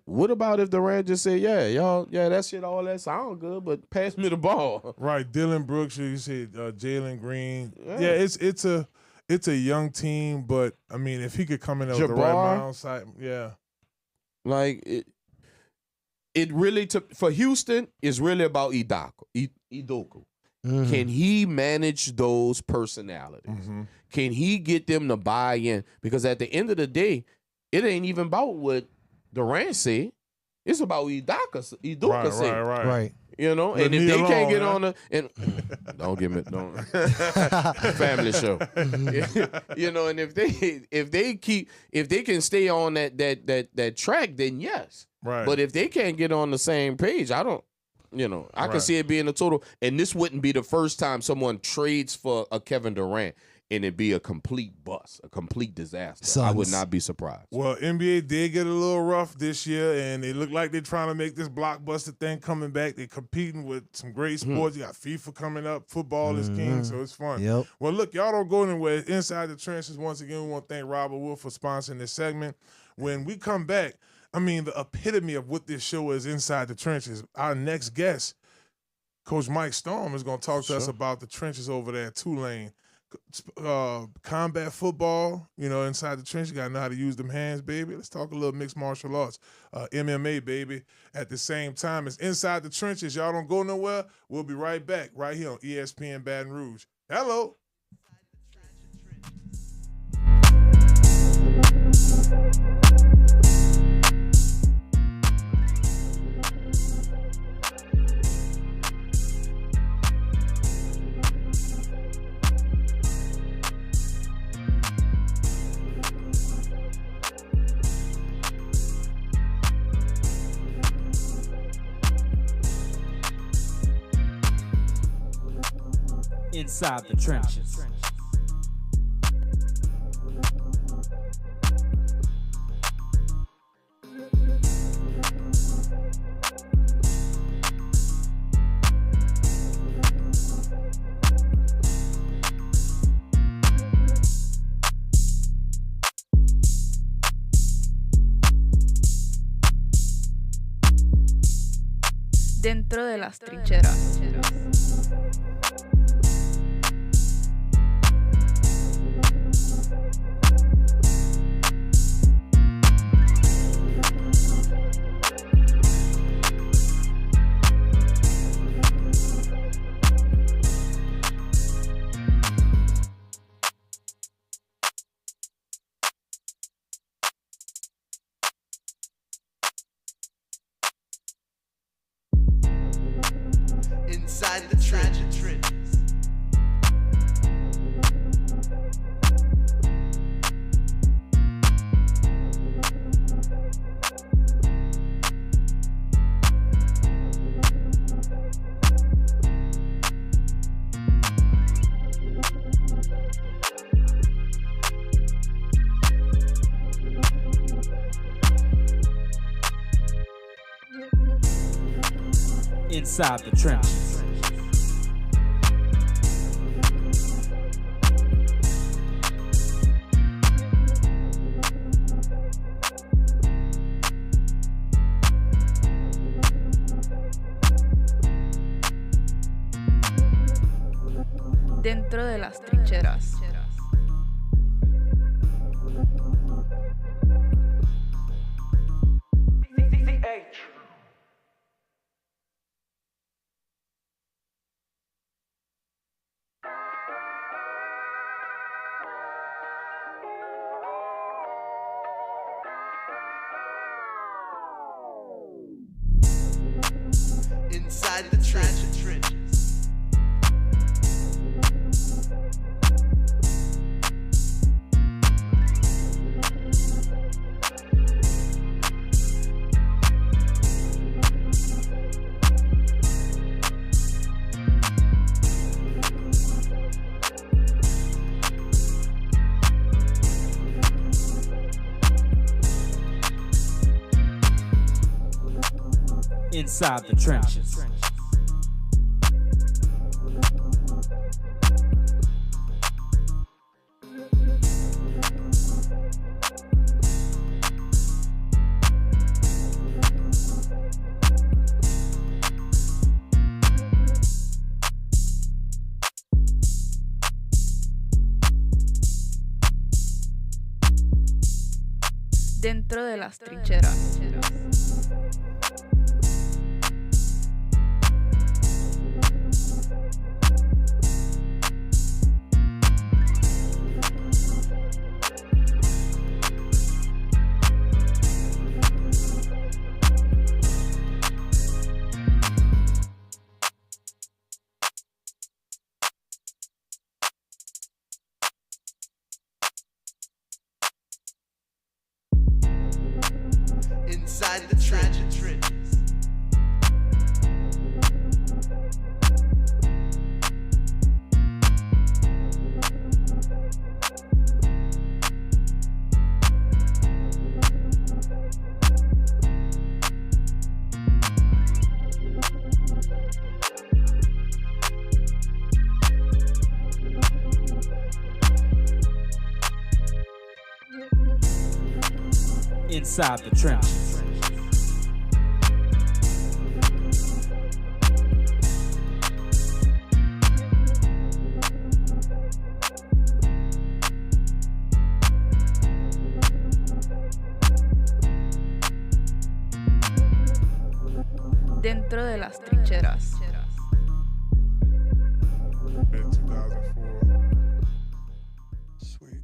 Speaker 6: what about if Durant just said, that shit, all that sound good, but pass me the ball.
Speaker 4: Right, Dylan Brooks, you said Jalen Green. Yeah, it's a young team, but I mean, if he could come in with the right mindset,
Speaker 6: like it really for Houston is really about Idoku. Can he manage those personalities? Can he get them to buy in? Because at the end of the day, it ain't even about what Durant said. It's about Idoka said.
Speaker 5: Right.
Speaker 6: And if they can't get on don't give me family show. And if they can stay on that track, then yes.
Speaker 4: Right.
Speaker 6: But if they can't get on the same page, I don't. I can see it being a total. And this wouldn't be the first time someone trades for a Kevin Durant and it'd be a complete bust, a complete disaster. I would not be surprised.
Speaker 4: Well, NBA did get a little rough this year, and they look like they're trying to make this blockbuster thing coming back. They're competing with some great sports. You got FIFA coming up. Football is king, so it's fun.
Speaker 5: Yep.
Speaker 4: Well, look, y'all don't go anywhere. Inside the Trenches, once again, we want to thank Robert Wolf for sponsoring this segment. When we come back, I mean, the epitome of what this show is, Inside the Trenches. Our next guest, Coach Mike Storm, is going to talk to us about the trenches over there at Tulane. Combat football, inside the trench, you got to know how to use them hands, baby. Let's talk a little mixed martial arts, MMA, baby. At the same time, it's Inside the Trenches. Y'all don't go nowhere. We'll be right back right here on ESPN Baton Rouge. Hello.
Speaker 1: Inside the Trenches.
Speaker 2: Dentro de las trincheras.
Speaker 3: Inside the trenches.
Speaker 1: Inside the trenches.
Speaker 2: Dentro de las trincheras.
Speaker 3: Inside the trenches.
Speaker 1: Inside the trenches.
Speaker 2: Dentro de las trincheras.
Speaker 3: Inside the trenches.
Speaker 1: Inside the trenches.
Speaker 2: Dentro de las trincheras.
Speaker 4: In 2004. Sweet.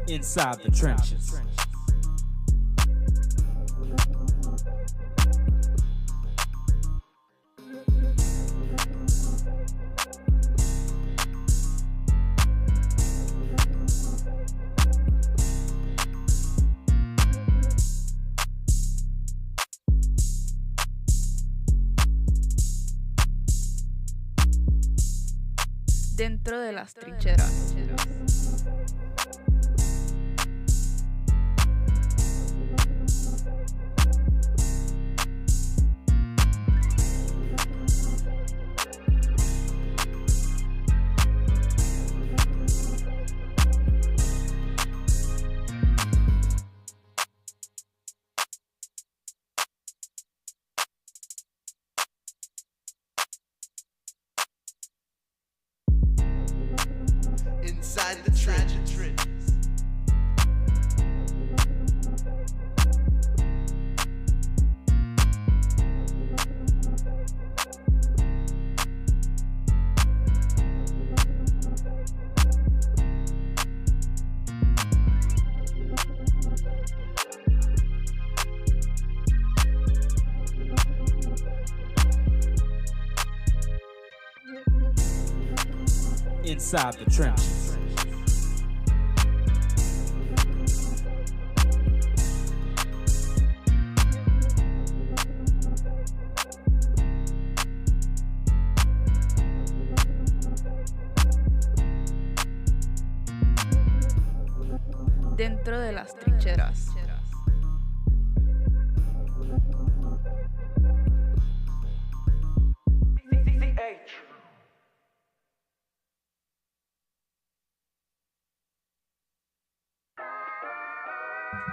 Speaker 1: Inside the trenches.
Speaker 2: Dentro de las trincheras.
Speaker 3: Inside the trenches.
Speaker 1: Inside the trenches.
Speaker 2: Dentro de las trincheras.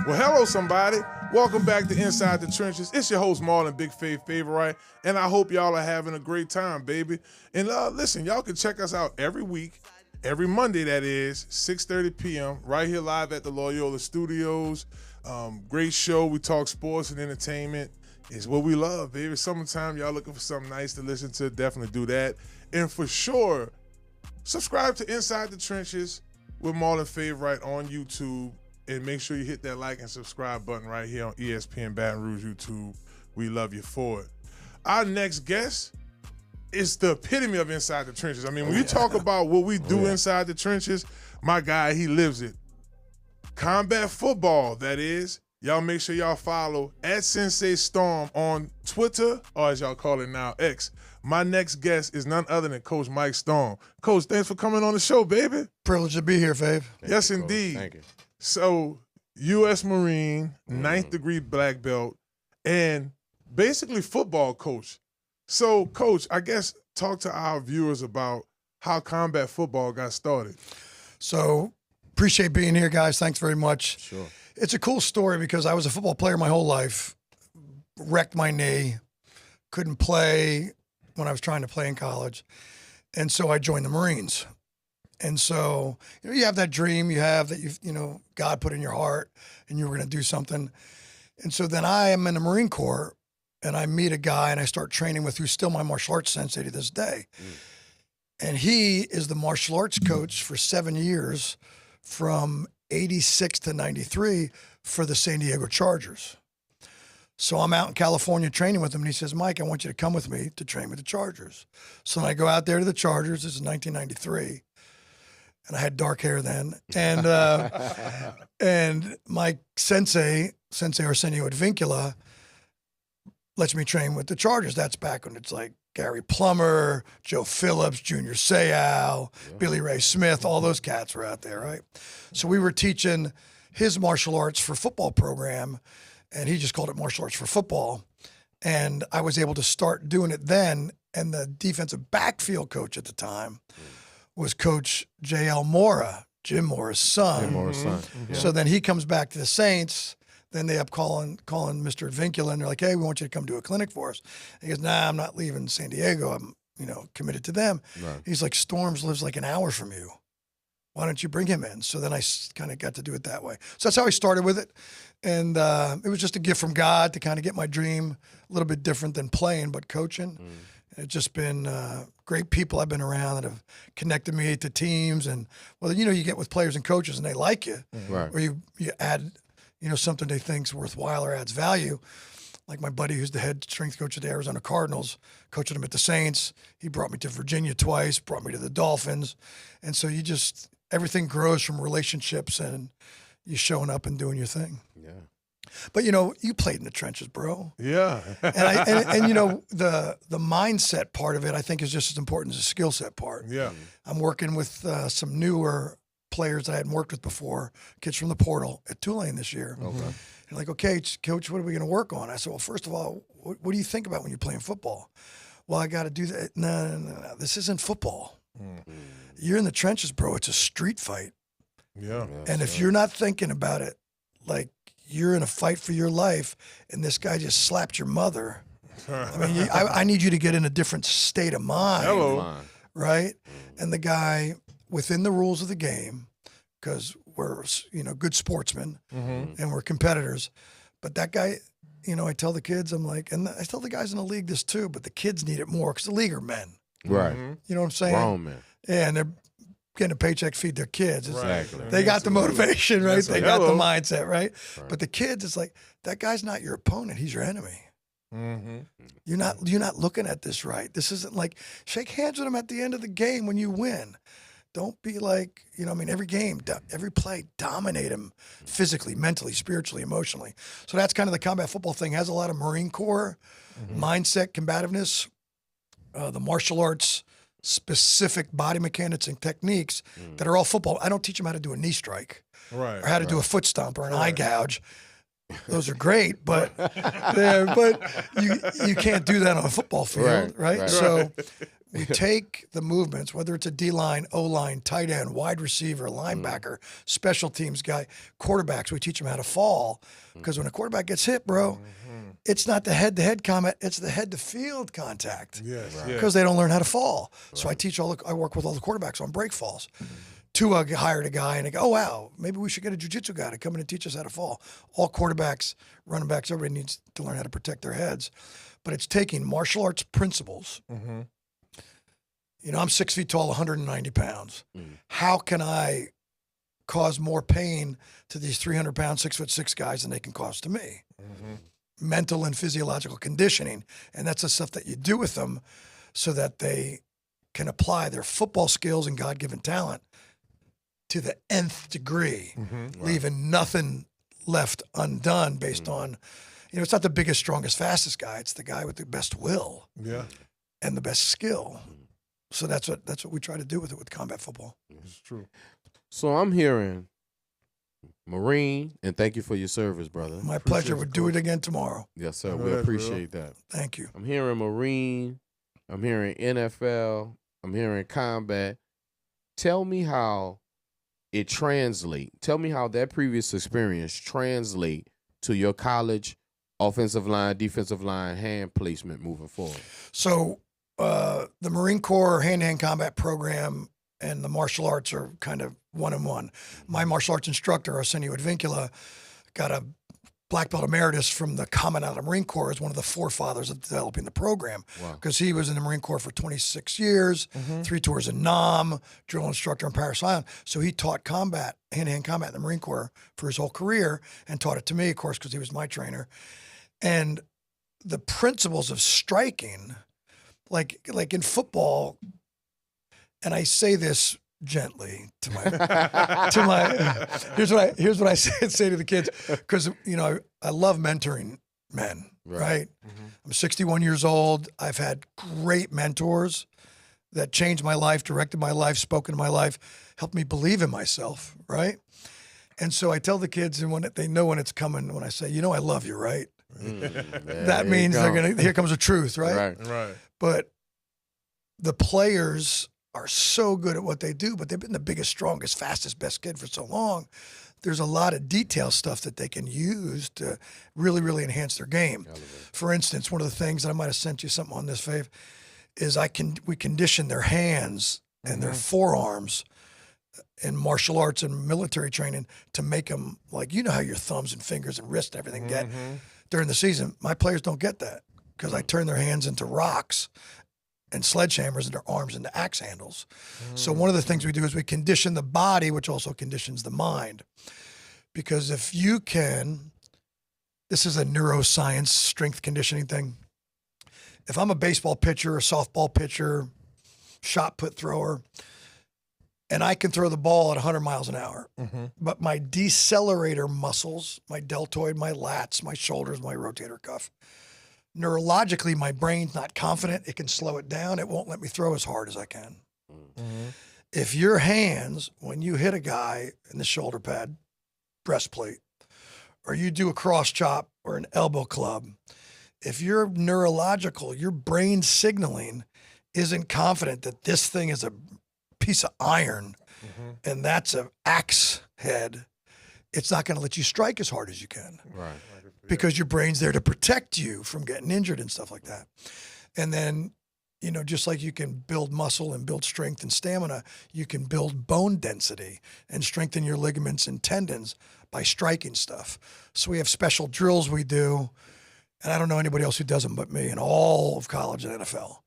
Speaker 4: Well, hello, somebody. Welcome back to Inside the Trenches. It's your host, Marlon, Big Faith Favorite, and I hope y'all are having a great time, baby. And listen, y'all can check us out every week, every Monday, that is, 6:30 p.m., right here live at the Loyola Studios. Great show. We talk sports and entertainment. It's what we love, baby. Summertime, y'all looking for something nice to listen to, definitely do that. And for sure, subscribe to Inside the Trenches with Marlon Favorite on YouTube. And make sure you hit that like and subscribe button right here on ESPN Baton Rouge YouTube. We love you for it. Our next guest is the epitome of Inside the Trenches. I mean, when you talk about what we do inside the trenches, my guy, he lives it. Combat football, that is. Y'all make sure y'all follow @Sensei Storm on Twitter, or as y'all call it now, X. My next guest is none other than Coach Mike Storm. Coach, thanks for coming on the show, baby.
Speaker 7: Privilege to be here, Fave.
Speaker 4: Yes, indeed.
Speaker 6: Thank you.
Speaker 4: So, U.S. Marine, 9th degree black belt, and basically football coach. So, Coach, I guess talk to our viewers about how combat football got started.
Speaker 7: So, appreciate being here, guys. Thanks very much.
Speaker 6: Sure.
Speaker 7: It's a cool story because I was a football player my whole life, wrecked my knee, couldn't play when I was trying to play in college, and so I joined the Marines. And so, you have that dream you have that God put in your heart and you were going to do something. And so then I am in the Marine Corps and I meet a guy and I start training with who's still my martial arts sensei to this day. And he is the martial arts coach for 7 years from 86 to 93 for the San Diego Chargers. So I'm out in California training with him and he says, Mike, I want you to come with me to train with the Chargers. So then I go out there to the Chargers. This is 1993. And I had dark hair then. And and my sensei Arsenio Advincula, lets me train with the Chargers. That's back when it's like Gary Plummer, Joe Phillips, Junior Seau, Billy Ray Smith, all those cats were out there, right? So we were teaching his martial arts for football program, and he just called it martial arts for football. And I was able to start doing it then, and the defensive backfield coach at the time was Coach J.L. Mora, Jim Mora's son.
Speaker 6: Yeah.
Speaker 7: So then he comes back to the Saints. Then they up calling Mr. Advincula, and they're like, hey, we want you to come do a clinic for us. And he goes, nah, I'm not leaving San Diego. I'm, committed to them. Right. He's like, Storms lives like an hour from you. Why don't you bring him in? So then I kind of got to do it that way. So that's how I started with it. And it was just a gift from God to kind of get my dream a little bit different than playing, but coaching. It's just been great people I've been around that have connected me to teams. And, well, you get with players and coaches and they like you.
Speaker 6: Right.
Speaker 7: Or you add, something they think's worthwhile or adds value. Like my buddy who's the head strength coach of the Arizona Cardinals, coaching them at the Saints. He brought me to Virginia twice, brought me to the Dolphins. And so everything grows from relationships and you showing up and doing your thing.
Speaker 6: Yeah.
Speaker 7: But you played in the trenches, bro.
Speaker 4: Yeah.
Speaker 7: And the mindset part of it, I think, is just as important as the skill set part.
Speaker 4: Yeah.
Speaker 7: I'm working with some newer players that I hadn't worked with before, kids from the portal at Tulane this year.
Speaker 6: Okay.
Speaker 7: And like, okay, coach, what are we going to work on? I said, well, first of all, what do you think about when you're playing football? Well, I got to do that. No. This isn't football. You're in the trenches, bro. It's a street fight.
Speaker 4: Yeah.
Speaker 7: And if you're not thinking about it like you're in a fight for your life and this guy just slapped your mother, I mean, I need you to get in a different state of mind.
Speaker 4: Hello.
Speaker 7: Right? And the guy, within the rules of the game, because we're, good sportsmen and we're competitors, but that guy, I tell the kids, I'm like, and I tell the guys in the league this too, but the kids need it more because the league are men.
Speaker 6: Right.
Speaker 7: You know what I'm saying?
Speaker 6: Grown men.
Speaker 7: Yeah, and they're getting a paycheck to feed their kids.
Speaker 6: Exactly.
Speaker 7: They got the motivation, right?
Speaker 4: That's
Speaker 7: They
Speaker 4: like,
Speaker 7: got the
Speaker 4: hello.
Speaker 7: mindset, right? But the kids, it's like, that guy's not your opponent. He's your enemy. You're not looking at this right. This isn't like, shake hands with him at the end of the game when you win. Don't be like, every game, every play, dominate him physically, mentally, spiritually, emotionally. So that's kind of the combat football thing. Has a lot of Marine Corps mindset, combativeness, the martial arts, specific body mechanics and techniques that are all football. I don't teach them how to do a knee strike
Speaker 4: Right.
Speaker 7: or how to do a foot stomp or an eye gouge. Those are great, but you can't do that on a football field, right? So we take the movements, whether it's a D-line, O-line, tight end, wide receiver, linebacker, special teams guy, quarterbacks, we teach them how to fall. Because when a quarterback gets hit, bro, it's not the head-to-head combat, it's the head-to-field contact.
Speaker 4: Yes.
Speaker 7: Because they don't learn how to fall. So I work with all the quarterbacks on break falls. Tua hired a guy, and I go, oh, wow, maybe we should get a jiu-jitsu guy to come in and teach us how to fall. All quarterbacks, running backs, everybody needs to learn how to protect their heads. But it's taking martial arts principles. I'm 6 feet tall, 190 pounds. How can I cause more pain to these 300-pound, 6'6" guys than they can cause to me? Mental and physiological conditioning. And that's the stuff that you do with them so that they can apply their football skills and God-given talent to the nth degree, leaving nothing left undone based on, it's not the biggest, strongest, fastest guy. It's the guy with the best will and the best skill. So that's what we try to do with it with combat football.
Speaker 4: It's true.
Speaker 6: So I'm hearing Marine, and thank you for your service, brother.
Speaker 7: My pleasure. We'll do it again tomorrow.
Speaker 6: Yes, sir.
Speaker 4: I know
Speaker 6: We
Speaker 4: that,
Speaker 6: appreciate that.
Speaker 7: Thank you.
Speaker 6: I'm hearing Marine. I'm hearing NFL. I'm hearing combat. Tell me how it translate. Tell me how that previous experience translate to your college offensive line, defensive line, hand placement moving forward.
Speaker 7: So the Marine Corps hand-to-hand combat program and the martial arts are kind of one-on-one. My martial arts instructor, Arsenio Advincula, got a black belt emeritus from the Commandant of the Marine Corps as one of the forefathers of developing the program. Because he was in the Marine Corps for 26 years, 3 tours in Nam, drill instructor in Paris Island. So he taught combat, hand-to-hand combat in the Marine Corps for his whole career and taught it to me, of course, because he was my trainer. And the principles of striking, like in football, and I say this gently to my here's what I say to the kids, because I love mentoring men, right? I'm 61 years old. I've had great mentors that changed my life, directed my life, spoken to my life, helped me believe in myself, right? And so I tell the kids, and when they know when it's coming, when I say, I love you, right? That means here comes the truth, right?
Speaker 4: Right.
Speaker 7: But the players are so good at what they do, but they've been the biggest, strongest, fastest, best kid for so long. There's a lot of detail stuff that they can use to really, really enhance their game. For instance, one of the things that I might have sent you something on this, Fave, is we condition their hands and their forearms in martial arts and military training to make them like, how your thumbs and fingers and wrists and everything get during the season. My players don't get that because I turn their hands into rocks and sledgehammers and their arms into axe handles. So one of the things we do is we condition the body, which also conditions the mind. Because if you can, this is a neuroscience strength conditioning thing. If I'm a baseball pitcher, a softball pitcher, shot put thrower, and I can throw the ball at 100 miles an hour. But my decelerator muscles, my deltoid, my lats, my shoulders, my rotator cuff, neurologically, my brain's not confident. It can slow it down. It won't let me throw as hard as I can. If your hands, when you hit a guy in the shoulder pad, breastplate, or you do a cross chop or an elbow club, if your neurological, your brain signaling isn't confident that this thing is a piece of iron and that's an axe head, it's not going to let you strike as hard as you can.
Speaker 6: Right.
Speaker 7: Because your brain's there to protect you from getting injured and stuff like that. And then, you know, just like you can build muscle and build strength and stamina, you can build bone density and strengthen your ligaments and tendons by striking stuff. So we have special drills we do, and I don't know anybody else who does them but me in all of college and NFL.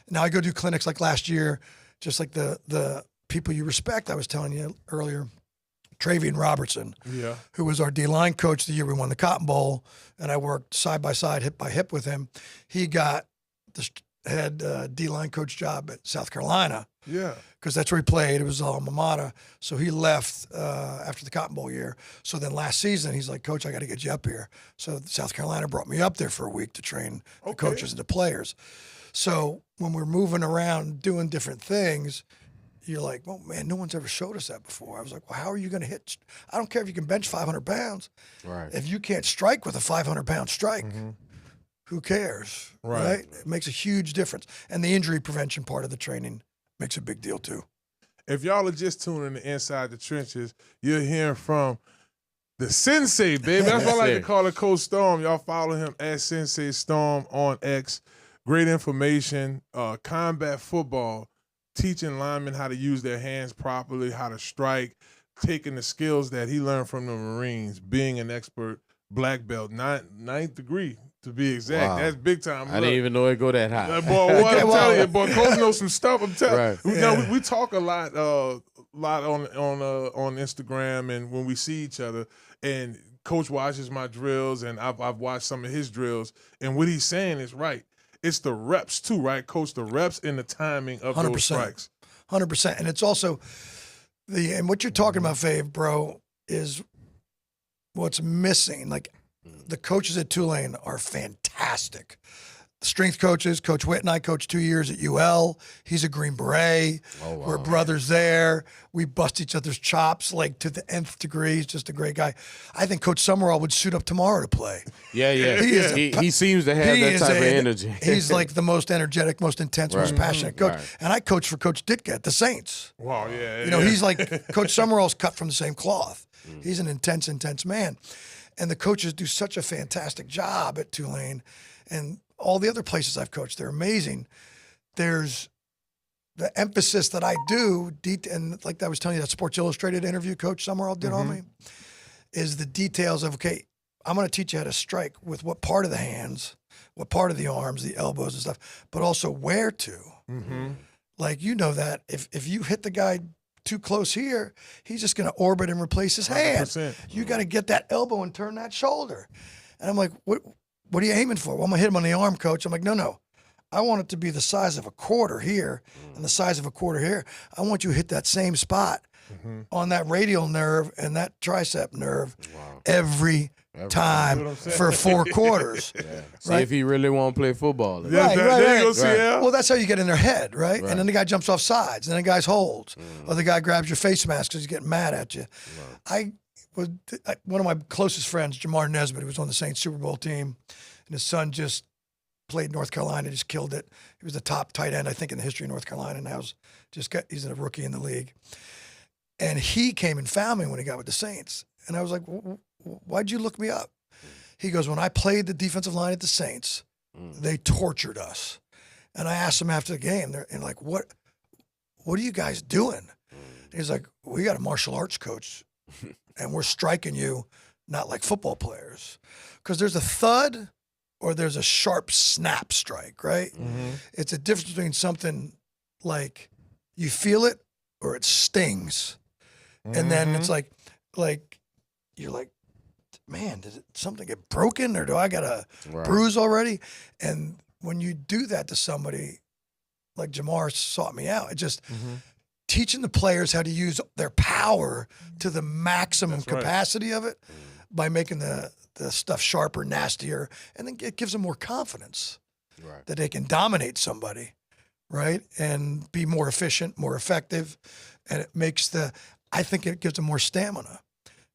Speaker 7: Now I go do clinics like last year, just like the people you respect. I was telling you earlier, Travian Robertson, who was our D-line coach the year we won the Cotton Bowl, and I worked side by side, hip by hip with him. He got the head D-line coach job at South Carolina.
Speaker 4: Yeah.
Speaker 7: Because that's where he played. It was alma mater. So he left after the Cotton Bowl year. So then last season, he's like, Coach, I got to get you up here. So South Carolina brought me up there for a week to train the coaches and the players. So when we're moving around doing different things, you're like, well, man, no one's ever showed us that before. I was like, well, how are you going to hit? I don't care if you can bench 500 pounds.
Speaker 6: Right.
Speaker 7: If you can't strike with a 500-pound strike, who cares? Right. It makes a huge difference. And the injury prevention part of the training makes a big deal too.
Speaker 4: If y'all are just tuning in Inside the Trenches, you're hearing from the Sensei, baby. That's what I like to call it, Coach Storm. Y'all follow him at Sensei Storm on X. Great information, combat football, teaching linemen how to use their hands properly, how to strike, taking the skills that he learned from the Marines, being an expert black belt, ninth degree to be exact.
Speaker 6: Wow.
Speaker 4: That's big time.
Speaker 6: I didn't even know it go that high.
Speaker 4: Boy, what I'm telling you, boy, Coach knows some stuff. I'm telling you.
Speaker 6: Right.
Speaker 4: We talk a lot on Instagram and when we see each other. And Coach watches my drills, and I've watched some of his drills. And what he's saying is right. It's the reps too, right, Coach? The reps and the timing of
Speaker 7: 100%.
Speaker 4: those strikes.
Speaker 7: 100%. And it's also and what you're talking about, Fave, bro, is what's missing. Like the coaches at Tulane are fantastic. The strength coaches, Coach Witt and I coached 2 years at UL. He's a Green Beret.
Speaker 6: Oh, wow.
Speaker 7: We're brothers there. We bust each other's chops like to the nth degree. He's just a great guy. I think Coach Summerall would suit up tomorrow to play.
Speaker 6: Yeah. He seems to have
Speaker 7: He
Speaker 6: that
Speaker 7: is
Speaker 6: type of energy.
Speaker 7: He's like the most energetic, most intense, most passionate coach.
Speaker 6: Right.
Speaker 7: And I coached for Coach Ditka at the Saints.
Speaker 4: Wow, yeah.
Speaker 7: You know, he's like, Coach Summerall's cut from the same cloth. He's an intense man. And the coaches do such a fantastic job at Tulane. And all the other places I've coached, they're amazing. There's the emphasis that I do, and like I was telling you, that Sports Illustrated interview Coach Summerall did on me, is the details of, okay, I'm going to teach you how to strike with what part of the hands, what part of the arms, the elbows and stuff, but also where to. Like, you know that if you hit the guy too close here, he's just going to orbit and replace his hand.
Speaker 4: 100%.
Speaker 7: You got to get that elbow and turn that shoulder. And I'm like, what are you aiming for? Well, I'm going to hit him on the arm, Coach. I'm like, no. I want it to be the size of a quarter here and the size of a quarter here. I want you to hit that same spot on that radial nerve and that tricep nerve every time for 4 quarters.
Speaker 6: See if he really want to play football.
Speaker 7: Right.
Speaker 4: Yeah.
Speaker 7: Well, that's how you get in their head, right? And then the guy jumps off sides, and then the guy holds, or the guy grabs your face mask because he's getting mad at you. One of my closest friends, Jamal Nesbitt, who was on the Saints Super Bowl team, and his son just played North Carolina, just killed it. He was the top tight end, I think, in the history of North Carolina. Now he's a rookie in the league. And he came and found me when he got with the Saints. And I was like, why'd you look me up? He goes, when I played the defensive line at the Saints, they tortured us. And I asked him after the game, and like, what are you guys doing? And he's like, we got a martial arts coach, and we're striking you not like football players. Because there's a thud or there's a sharp snap strike, right? It's a difference between something like you feel it or it stings. And then it's like you're like, man, did something get broken or do I got a bruise already? And when you do that to somebody, like Jamar sought me out, it just teaching the players how to use their power to the maximum
Speaker 4: That's right.
Speaker 7: capacity of it by making the stuff sharper, nastier, and then it gives them more confidence
Speaker 6: Right.
Speaker 7: that they can dominate somebody, right? And be more efficient, more effective. And it makes I think it gives them more stamina,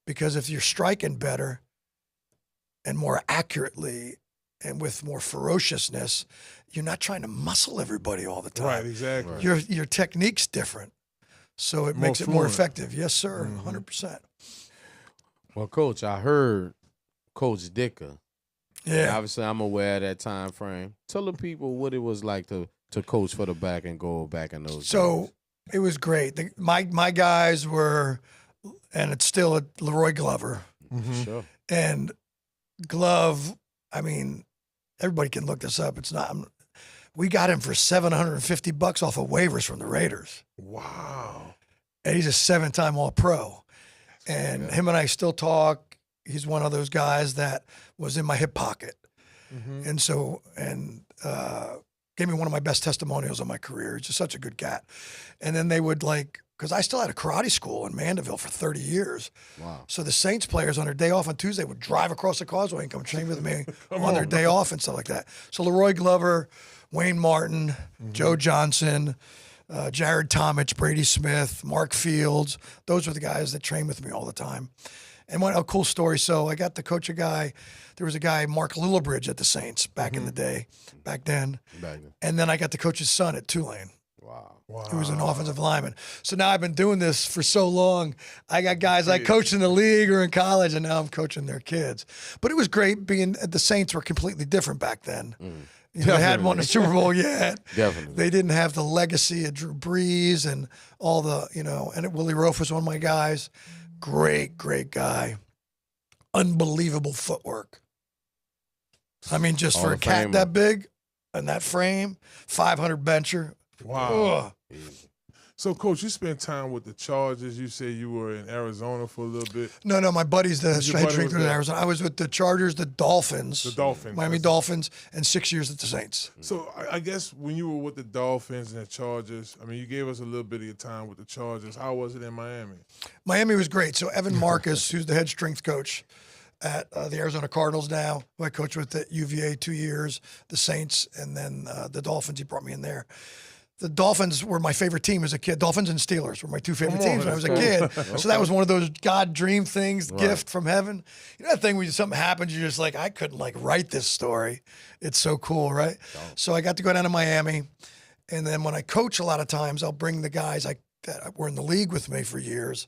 Speaker 7: because if you're striking better and more accurately and with more ferociousness, you're not trying to muscle everybody all the time.
Speaker 4: Right, exactly.
Speaker 6: Right.
Speaker 7: Your technique's different. So it
Speaker 4: More
Speaker 7: makes it more
Speaker 4: fluent.
Speaker 7: effective. Yes, sir.
Speaker 4: Mhm.
Speaker 7: 100%.
Speaker 6: Well, Coach, I heard Coach Dicker.
Speaker 7: Yeah.
Speaker 6: Obviously, I'm aware of that time frame. Tell the people what it was like to coach for the back and go back in those
Speaker 7: So
Speaker 6: days.
Speaker 7: it was great. My guys were, and it's still Leroy Glover.
Speaker 6: Sure.
Speaker 7: And Glove, I mean, everybody can look this up. It's not. We got him for $750 off of waivers from the Raiders,
Speaker 4: Wow.
Speaker 7: and he's a 7-time All-Pro. And him and I still talk. He's one of those guys that was in my hip pocket, and so gave me one of my best testimonials of my career. He's just such a good cat. And then they would because I still had a karate school in Mandeville for 30 years.
Speaker 6: Wow.
Speaker 7: So the Saints players on their day off on Tuesday would drive across the causeway and come train with me on their day off and stuff like that. So Leroy Glover, Wayne Martin, Joe Johnson, Jared Tomich, Brady Smith, Mark Fields. Those were the guys that trained with me all the time. And a cool story. So I got to coach a guy. There was a guy, Mark Lillibridge, at the Saints back in the day, back then.
Speaker 6: Back then.
Speaker 7: And then I got to coach his son at Tulane,
Speaker 6: Wow.
Speaker 7: who was an offensive lineman. So now I've been doing this for so long. I got guys I coached in the league or in college, and now I'm coaching their kids. But it was great being the Saints were completely different back then. You know, they hadn't won the Super Bowl yet.
Speaker 6: Definitely.
Speaker 7: They didn't have the legacy of Drew Brees and all the, and Willie Rofe was one of my guys. Great, great guy. Unbelievable footwork. I mean, just
Speaker 6: Hall
Speaker 7: for a
Speaker 6: of
Speaker 7: cat
Speaker 6: Famer.
Speaker 7: that big and that frame, 500 bencher.
Speaker 4: Wow.
Speaker 7: Ugh.
Speaker 4: So, Coach, you spent time with the Chargers. You said you were in Arizona for a little bit.
Speaker 7: No, my buddy's the
Speaker 4: Your
Speaker 7: head
Speaker 4: buddy
Speaker 7: strength
Speaker 4: was
Speaker 7: in
Speaker 4: there?
Speaker 7: Arizona. I was with the Chargers, the Dolphins.
Speaker 4: The Dolphins.
Speaker 7: Miami Dolphins, and 6 years at the Saints.
Speaker 4: So, I guess when you were with the Dolphins and the Chargers, I mean, you gave us a little bit of your time with the Chargers. How was it in Miami?
Speaker 7: Miami was great. So Evan Marcus, who's the head strength coach at the Arizona Cardinals now, who I coached with at UVA 2 years, the Saints, and then the Dolphins, he brought me in there. The Dolphins were my favorite team as a kid. Dolphins and Steelers were my two favorite
Speaker 4: Come on,
Speaker 7: teams when I was a
Speaker 4: that's
Speaker 7: kid. So that was one of those God dream things, gift from heaven. You know that thing when something happens, you're just like, I couldn't write this story. It's so cool, right? So I got to go down to Miami. And then when I coach a lot of times, I'll bring the guys that were in the league with me for years.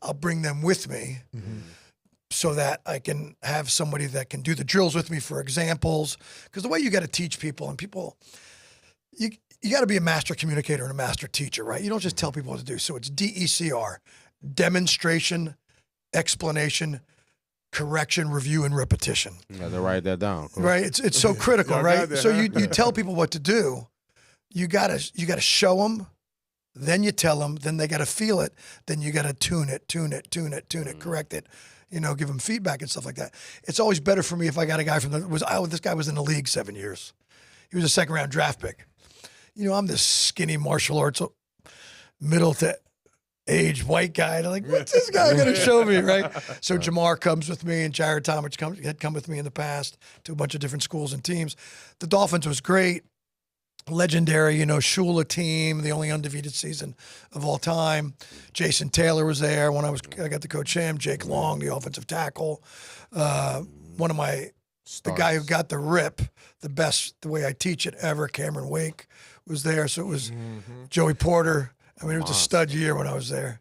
Speaker 7: I'll bring them with me so that I can have somebody that can do the drills with me for examples. Because the way you got to teach people, and people, you got to be a master communicator and a master teacher, right? You don't just tell people what to do. So it's DECR, demonstration, explanation, correction, review, and repetition.
Speaker 6: You got to write that down. Coach.
Speaker 7: Right? It's so critical,
Speaker 4: Y'all
Speaker 7: right?
Speaker 4: got that,
Speaker 7: So
Speaker 4: huh?
Speaker 7: you tell people what to do. You gotta show them, then you tell them, then they got to feel it, then you got to tune it, correct it, give them feedback and stuff like that. It's always better for me if I got a guy this guy was in the league 7 years. He was a second round draft pick. I'm this skinny martial arts, middle to age white guy. And I'm like, what's this guy going to show me, right? So Jamal comes with me, and Jared Tomich had come with me in the past to a bunch of different schools and teams. The Dolphins was great. Legendary, Shula team, the only undefeated season of all time. Jason Taylor was there when I got to coach him. Jake Long, the offensive tackle. One of the guy who got the rip, the way I teach it ever, Cameron Wake, was there. So it was Joey Porter. I mean, it was a stud year when I was there.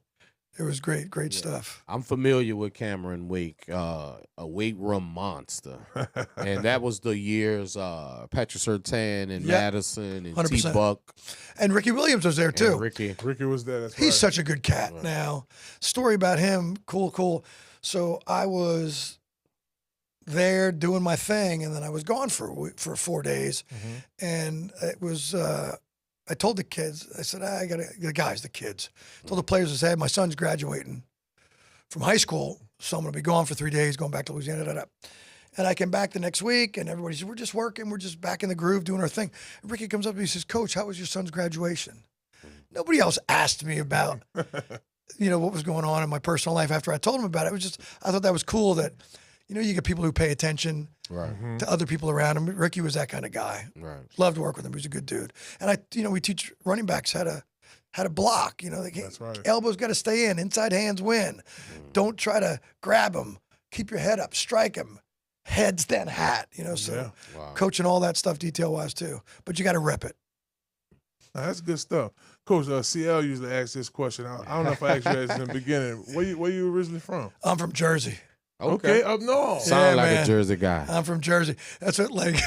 Speaker 7: It was great stuff.
Speaker 6: I'm familiar with Cameron Wake, a weight room monster. And that was the years Patrick Surtain and Madison and
Speaker 7: 100%.
Speaker 6: T-Buck.
Speaker 7: And Ricky Williams was there too.
Speaker 6: And Ricky.
Speaker 4: Ricky was there. That's
Speaker 7: He's
Speaker 4: right.
Speaker 7: such a good cat now. Story about him, cool. So I was there doing my thing, and then I was gone for 4 days. And it was, I told the kids, I said, the kids, told the players, I said, my son's graduating from high school, so I'm going to be gone for 3 days, going back to Louisiana. And I came back the next week, and everybody said, we're just working, we're just back in the groove doing our thing. And Ricky comes up to me and says, Coach, how was your son's graduation? Nobody else asked me about, what was going on in my personal life after I told them about it. It was just, I thought that was cool that, you get people who pay attention to other people around him. Ricky was that kind of guy.
Speaker 6: Right.
Speaker 7: Loved to work with him. He was a good dude. And we teach running backs how to block.
Speaker 4: That's right.
Speaker 7: Elbows got to stay in. Inside hands win. Don't try to grab them. Keep your head up. Strike him. Heads then hat. So coaching all that stuff detail-wise too. But you got to rep it.
Speaker 4: That's good stuff. Coach, CL usually asks this question. I don't know if I asked you this in the beginning. Where you originally from?
Speaker 7: I'm from Jersey.
Speaker 4: Okay, up north.
Speaker 6: Sound like
Speaker 7: man.
Speaker 6: a Jersey guy.
Speaker 7: I'm from Jersey. That's what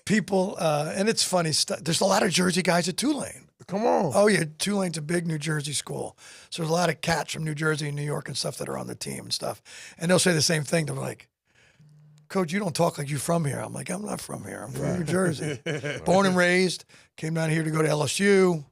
Speaker 7: people, and it's funny stuff. There's a lot of Jersey guys at Tulane.
Speaker 4: Come on.
Speaker 7: Oh yeah, Tulane's a big New Jersey school. So there's a lot of cats from New Jersey and New York and stuff that are on the team and stuff. And they'll say the same thing. They're like, Coach, you don't talk like you're from here. I'm like, I'm not from here. I'm from New Jersey. Born and raised. Came down here to go to LSU.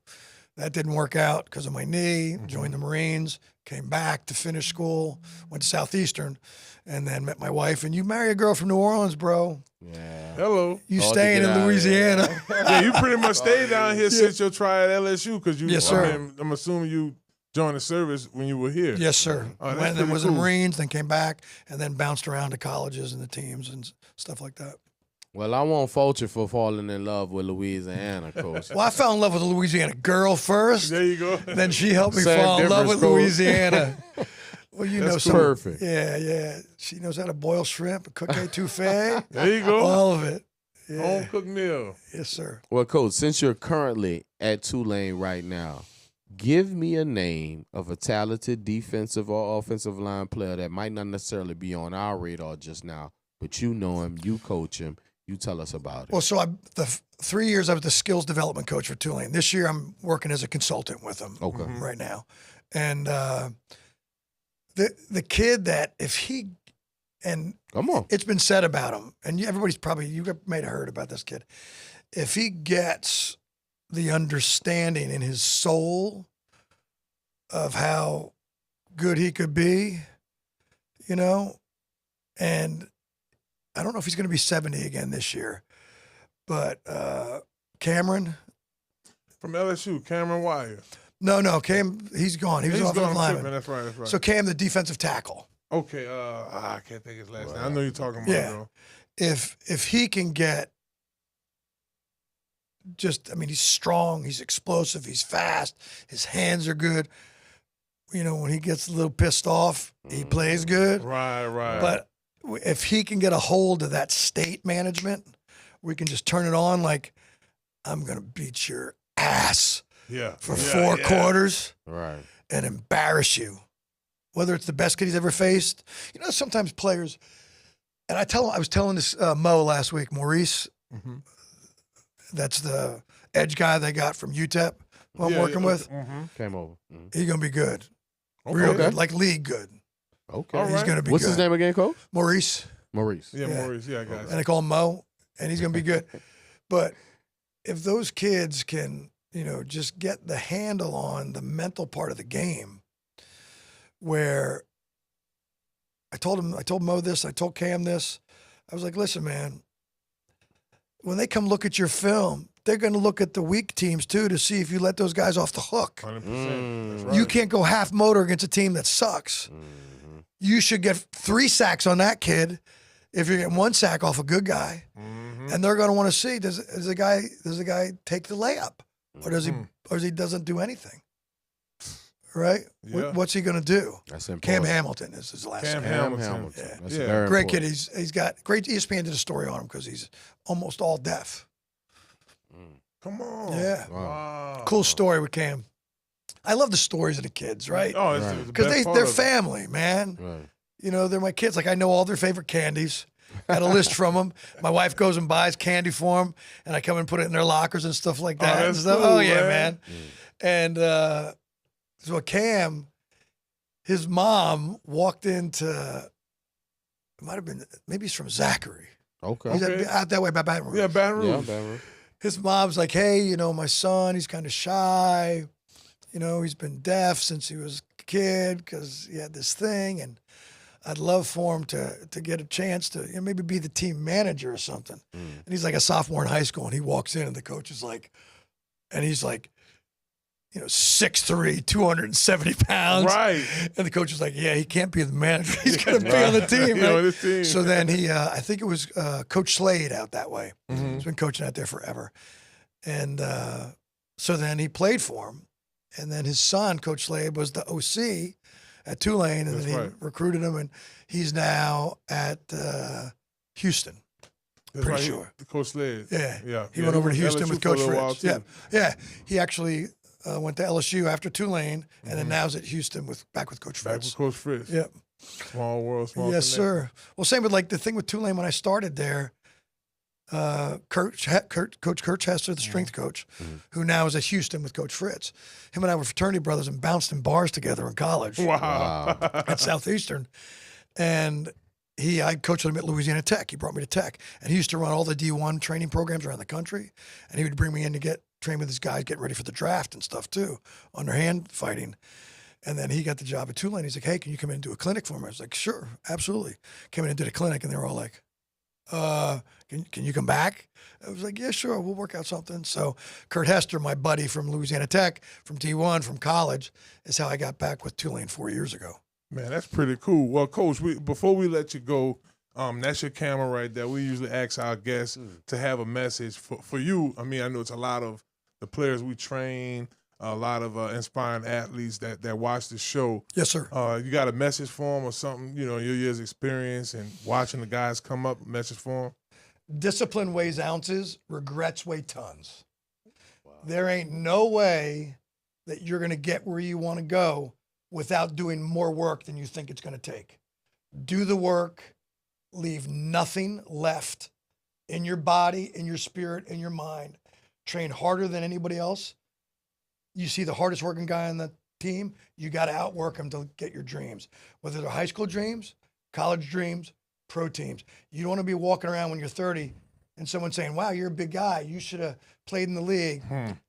Speaker 7: That didn't work out because of my knee. Joined the Marines. Came back to finish school. Went to Southeastern. And then met my wife. And you marry a girl from New Orleans, bro.
Speaker 6: Yeah.
Speaker 4: Hello.
Speaker 7: You
Speaker 6: Hard to
Speaker 7: staying
Speaker 6: get
Speaker 7: in
Speaker 6: out of
Speaker 7: Louisiana.
Speaker 4: Yeah, you pretty much stayed down here since your try at LSU because you.
Speaker 7: Yes, sir.
Speaker 4: I'm assuming you joined the service when you were here.
Speaker 7: Yes, sir.
Speaker 4: Oh, that's
Speaker 7: Went and
Speaker 4: pretty
Speaker 7: was in
Speaker 4: cool.
Speaker 7: the Marines, then came back, and then bounced around to colleges and the teams and stuff like that.
Speaker 6: Well, I won't fault you for falling in love with Louisiana, Coach.
Speaker 7: Well, I fell in love with a Louisiana girl first.
Speaker 4: There you go.
Speaker 7: Then she helped me
Speaker 6: Same
Speaker 7: fall in love with
Speaker 6: difference, Coach.
Speaker 7: Louisiana. Well,
Speaker 4: That's
Speaker 7: some
Speaker 6: perfect.
Speaker 7: Yeah. She knows how to boil shrimp, cook etouffee,
Speaker 4: There you go.
Speaker 7: all of it.
Speaker 4: Home
Speaker 7: Yeah.
Speaker 4: cooked meal.
Speaker 7: Yes, sir.
Speaker 6: Well, Coach, since you're currently at Tulane right now, give me a name of a talented defensive or offensive line player that might not necessarily be on our radar just now, but you know him, you coach him, you tell us about it.
Speaker 7: Well, so the 3 years I was the skills development coach for Tulane. This year I'm working as a consultant with them
Speaker 6: Okay.
Speaker 7: right now. And the kid that if he, and
Speaker 6: Come on.
Speaker 7: it's been said about him, and everybody's probably, you may have heard about this kid. If he gets the understanding in his soul of how good he could be, and I don't know if he's going to be 70 again this year, but Cameron.
Speaker 4: From LSU, Cameron Wire.
Speaker 7: No, Cam, he's gone. He was
Speaker 4: He's
Speaker 7: offensive
Speaker 4: gone
Speaker 7: lineman.
Speaker 4: tripping. That's right. That's right.
Speaker 7: So Cam, the defensive tackle.
Speaker 4: Okay, I can't think his last name. I know you're talking about
Speaker 7: Yeah.
Speaker 4: though.
Speaker 7: If he can get he's strong, he's explosive, he's fast, his hands are good. When he gets a little pissed off, he plays good.
Speaker 4: Right.
Speaker 7: But if he can get a hold of that state management, we can just turn it on like, I'm going to beat your ass
Speaker 4: yeah,
Speaker 7: for
Speaker 4: yeah,
Speaker 7: 4 quarters
Speaker 6: Right.
Speaker 7: and embarrass you. Whether it's the best kid he's ever faced. Sometimes players, and I was telling this Mo last week, Maurice, that's the edge guy they got from UTEP, who I'm working with.
Speaker 6: Came over. Mhm.
Speaker 7: He's going to be good.
Speaker 4: Okay.
Speaker 7: Real good, like league good.
Speaker 6: Okay.
Speaker 4: All
Speaker 7: He's
Speaker 4: right.
Speaker 7: going to be
Speaker 6: What's
Speaker 7: good.
Speaker 6: his name again, Coach?
Speaker 7: Maurice.
Speaker 6: Maurice.
Speaker 4: Yeah,
Speaker 7: Yeah.
Speaker 4: Maurice. Yeah, I got
Speaker 7: And
Speaker 4: you.
Speaker 7: they call him Mo, and he's going to be good. But if those kids can, just get the handle on the mental part of the game, where I told Mo this, I told Cam this. I was like, listen, man, when they come look at your film, they're going to look at the weak teams too to see if you let those guys off the hook.
Speaker 4: 100%. That's right.
Speaker 7: You can't go half motor against a team that sucks. You should get 3 sacks on that kid if you're getting 1 sack off a good guy. And they're going to want to see, does the guy take the layup, or does he doesn't do anything? Right?
Speaker 4: Yeah.
Speaker 7: What's he going to do?
Speaker 6: That's important.
Speaker 7: Cam Hamilton is his last
Speaker 4: Cam
Speaker 7: name.
Speaker 4: Hamilton.
Speaker 7: Yeah.
Speaker 6: That's
Speaker 4: Yeah.
Speaker 6: very
Speaker 7: Great kid.
Speaker 6: important.
Speaker 7: He's got great. ESPN did a story on him because he's almost all deaf.
Speaker 4: Come on.
Speaker 7: Yeah.
Speaker 4: Wow.
Speaker 7: Cool story with Cam. I love the stories of the kids, right?
Speaker 4: Oh, it's
Speaker 6: Right.
Speaker 4: the
Speaker 7: Because
Speaker 4: best part
Speaker 7: they're
Speaker 4: of it.
Speaker 7: family, man.
Speaker 6: Right.
Speaker 7: They're my kids. Like I know all their favorite candies. Got a list from them. My wife goes and buys candy for them, and I come and put it in their lockers and stuff like that.
Speaker 4: that's
Speaker 7: and stuff.
Speaker 4: cool,
Speaker 7: Oh yeah,
Speaker 4: man.
Speaker 7: And so Cam, his mom walked into. It might have been maybe he's from Zachary.
Speaker 6: Okay.
Speaker 7: He's
Speaker 4: Okay.
Speaker 7: out that way by Baton Rouge.
Speaker 4: Yeah, Baton Rouge.
Speaker 6: Yeah, Baton Rouge.
Speaker 7: His mom's like, hey, my son, he's kind of shy. He's been deaf since he was a kid because he had this thing, and I'd love for him to get a chance to maybe be the team manager or something. And he's like a sophomore in high school, and he walks in, and the coach is like, and he's like, 6'3", 270 pounds.
Speaker 4: Right.
Speaker 7: And the coach was like, yeah, he can't be the manager. He's going to be on the team. Right?
Speaker 4: This team.
Speaker 7: So then I think it was Coach Slade out that way.
Speaker 4: Mm-hmm.
Speaker 7: He's been coaching out there forever. And so then he played for him. And then his son, Coach Slade, was the OC at Tulane. And then he recruited him. And he's now at Houston.
Speaker 4: That's
Speaker 7: pretty
Speaker 4: right.
Speaker 7: sure.
Speaker 4: Coach Slade.
Speaker 7: Yeah. He went over to Houston
Speaker 4: LSU
Speaker 7: with Coach
Speaker 4: for a little while,
Speaker 7: Fritz.
Speaker 4: too.
Speaker 7: Yeah. He actually went to LSU after Tulane, and then now's at Houston back with Coach Fritz.
Speaker 4: Back with Coach Fritz.
Speaker 7: Yep.
Speaker 4: Small world, small
Speaker 7: Yes,
Speaker 4: connection.
Speaker 7: sir. Well, same with the thing with Tulane when I started there. Coach Kurt Hester, the strength coach, who now is at Houston with Coach Fritz. Him and I were fraternity brothers and bounced in bars together in college.
Speaker 4: Wow.
Speaker 7: At Southeastern. And I coached him at Louisiana Tech. He brought me to Tech. And he used to run all the D1 training programs around the country. And he would bring me in to train with his guys, getting ready for the draft and stuff too, underhand fighting. And then he got the job at Tulane. He's like, hey, can you come in and do a clinic for me? I was like, sure, absolutely. Came in and did a clinic, and they were all like, can you come back? I was like, yeah, sure, we'll work out something. So Kurt Hester, my buddy from Louisiana Tech, from D1, from college, is how I got back with Tulane 4 years ago.
Speaker 4: Man, that's pretty cool. Well, Coach, before we let you go, that's your camera right there. We usually ask our guests to have a message for you. I mean, I know it's a lot of the players we train, a lot of inspiring athletes that watch the show.
Speaker 7: Yes, sir.
Speaker 4: You got a message for them or something, your years' experience and watching the guys come up, a message for them?
Speaker 7: Discipline weighs ounces, regrets weigh tons. Wow. There ain't no way that you're going to get where you want to go without doing more work than you think it's going to take. Do the work, leave nothing left in your body, in your spirit, in your mind. Train harder than anybody else. You see the hardest working guy on the team, you got to outwork him to get your dreams. Whether they're high school dreams, college dreams, pro teams. You don't want to be walking around when you're 30 and someone saying, wow, you're a big guy. You should have played in the league.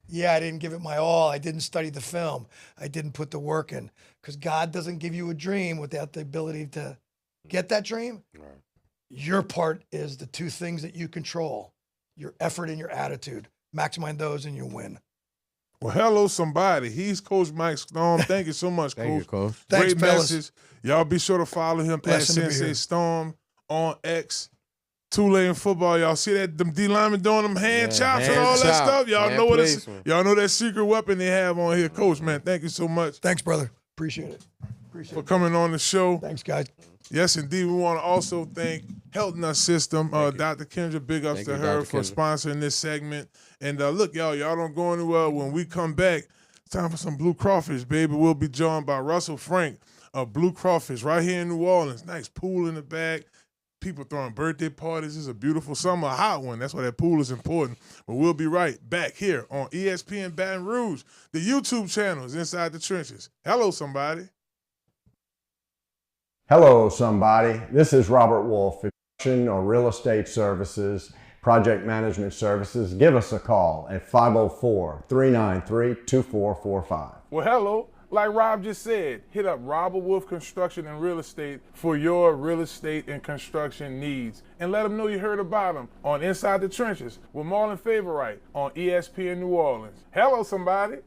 Speaker 7: Yeah, I didn't give it my all. I didn't study the film. I didn't put the work in. Because God doesn't give you a dream without the ability to get that dream. Right. Your part is the two things that you control, your effort and your attitude. Maximize those and you win.
Speaker 4: Well, hello, somebody. He's Coach Mike Storm. Thank you so much, Coach.
Speaker 6: Thank you, Coach.
Speaker 7: Thanks,
Speaker 4: Great
Speaker 7: fellas.
Speaker 4: message. Y'all be sure to follow him
Speaker 7: Blessing to
Speaker 4: at
Speaker 7: be
Speaker 4: Sensei
Speaker 7: here.
Speaker 4: Storm on X. Tulane football. Y'all see that them D linemen doing them hand chops and
Speaker 6: hand
Speaker 4: all that
Speaker 6: chop,
Speaker 4: stuff. Y'all
Speaker 6: hand
Speaker 4: know what
Speaker 6: placement.
Speaker 4: y'all know that secret weapon they have on here, Coach. Man, thank you so much
Speaker 7: Thanks, brother. Appreciate it.
Speaker 4: for coming on the show.
Speaker 7: Thanks, guys.
Speaker 4: Yes, indeed. We want to also thank Health Nut System, Dr. Kendra. Big ups
Speaker 6: Thank
Speaker 4: to
Speaker 6: you,
Speaker 4: her
Speaker 6: Dr.
Speaker 4: for
Speaker 6: Kendra.
Speaker 4: sponsoring this segment. And look, y'all don't go anywhere. When we come back, it's time for some Blue Crawfish, baby. We'll be joined by Russell Frank of Blue Crawfish right here in New Orleans. Nice pool in the back. People throwing birthday parties. It's a beautiful summer, a hot one. That's why that pool is important. But we'll be right back here on ESPN Baton Rouge. The YouTube channel is Inside the Trenches. Hello, somebody.
Speaker 8: Hello, somebody. This is Robert Wolf, construction or real estate services, project management services. Give us a call at 504-393-2445.
Speaker 4: Well, hello. Like Rob just said, hit up Robert Wolf Construction and Real Estate for your real estate and construction needs. And let them know you heard about them on Inside the Trenches with Marlon Favorite on ESPN New Orleans. Hello, somebody.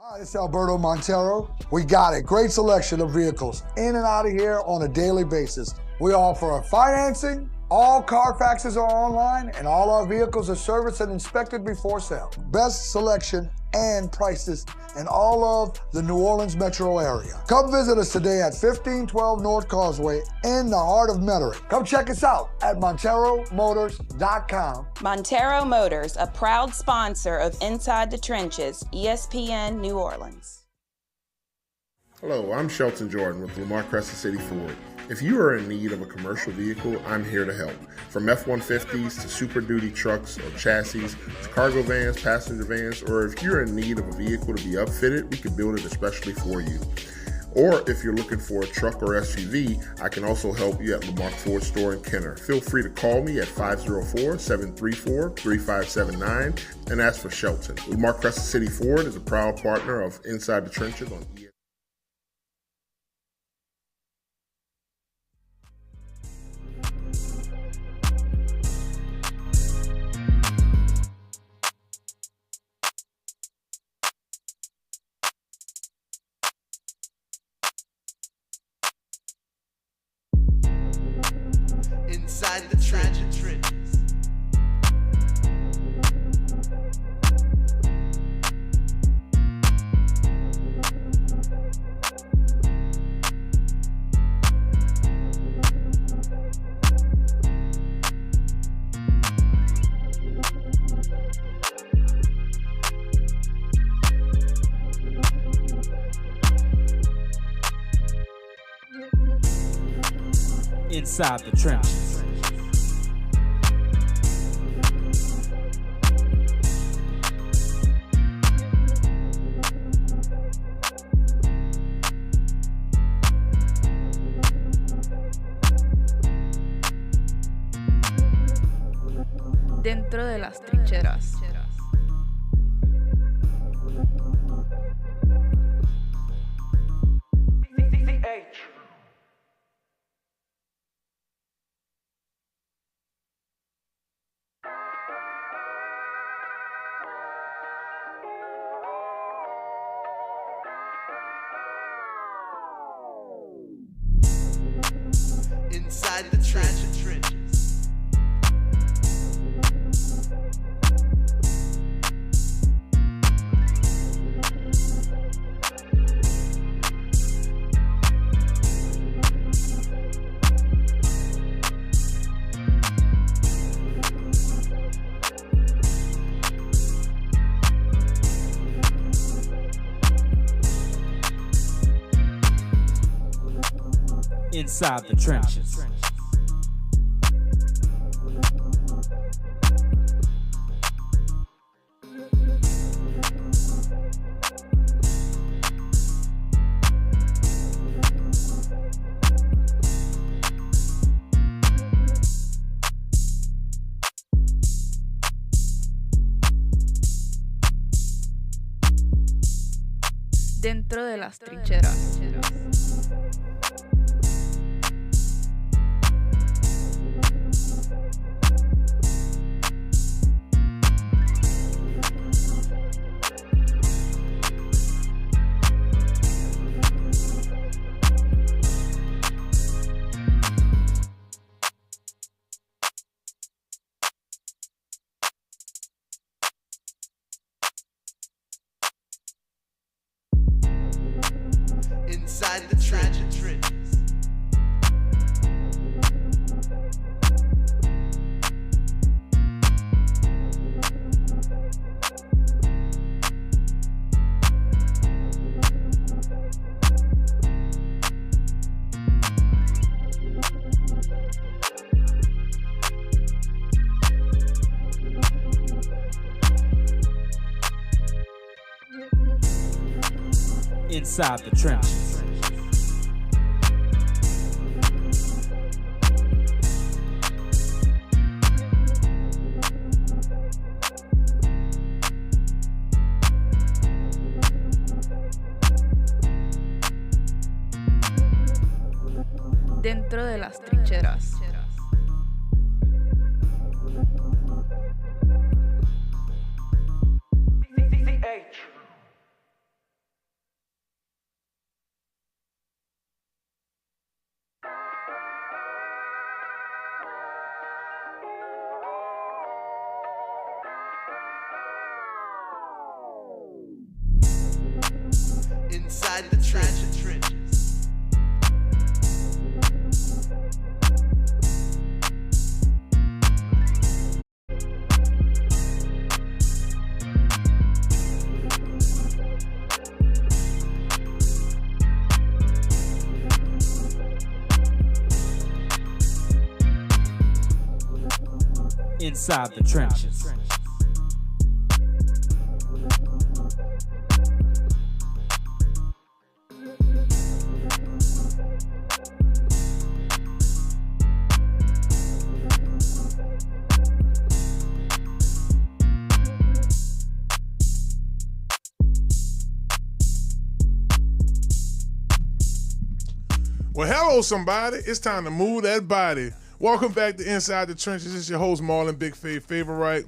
Speaker 9: Hi, it's Alberto Montero. We got a great selection of vehicles in and out of here on a daily basis. We offer financing, all Carfaxes are online, and all our vehicles are serviced and inspected before sale. Best selection and prices in all of the New Orleans metro area. Come visit us today at 1512 North Causeway in the heart of Metairie. Come check us out at MonteroMotors.com.
Speaker 10: Montero Motors, a proud sponsor of Inside the Trenches, ESPN New Orleans.
Speaker 11: Hello, I'm Shelton Jordan with Lamar Crescent City Ford. If you are in need of a commercial vehicle, I'm here to help. From F-150s to Super Duty trucks or chassis to cargo vans, passenger vans, or if you're in need of a vehicle to be upfitted, we can build it especially for you. Or if you're looking for a truck or SUV, I can also help you at Lamar Ford Store in Kenner. Feel free to call me at 504-734-3579 and ask for Shelton. Lamar Crescent City Ford is a proud partner of Inside the Trenches on ESPN.
Speaker 3: Inside the trenches.
Speaker 1: Inside the trenches.
Speaker 2: Dentro de las trincheras.
Speaker 3: Inside the trenches.
Speaker 1: Inside the trenches.
Speaker 2: Dentro de las trincheras.
Speaker 3: Inside the trenches.
Speaker 1: Inside the trenches.
Speaker 2: Dentro de las trincheras.
Speaker 3: Inside the trenches.
Speaker 1: Inside the trenches.
Speaker 4: Well, hello, somebody. It's time to move that body. Welcome back to Inside the Trenches. It's your host, Marlon Big Favorite.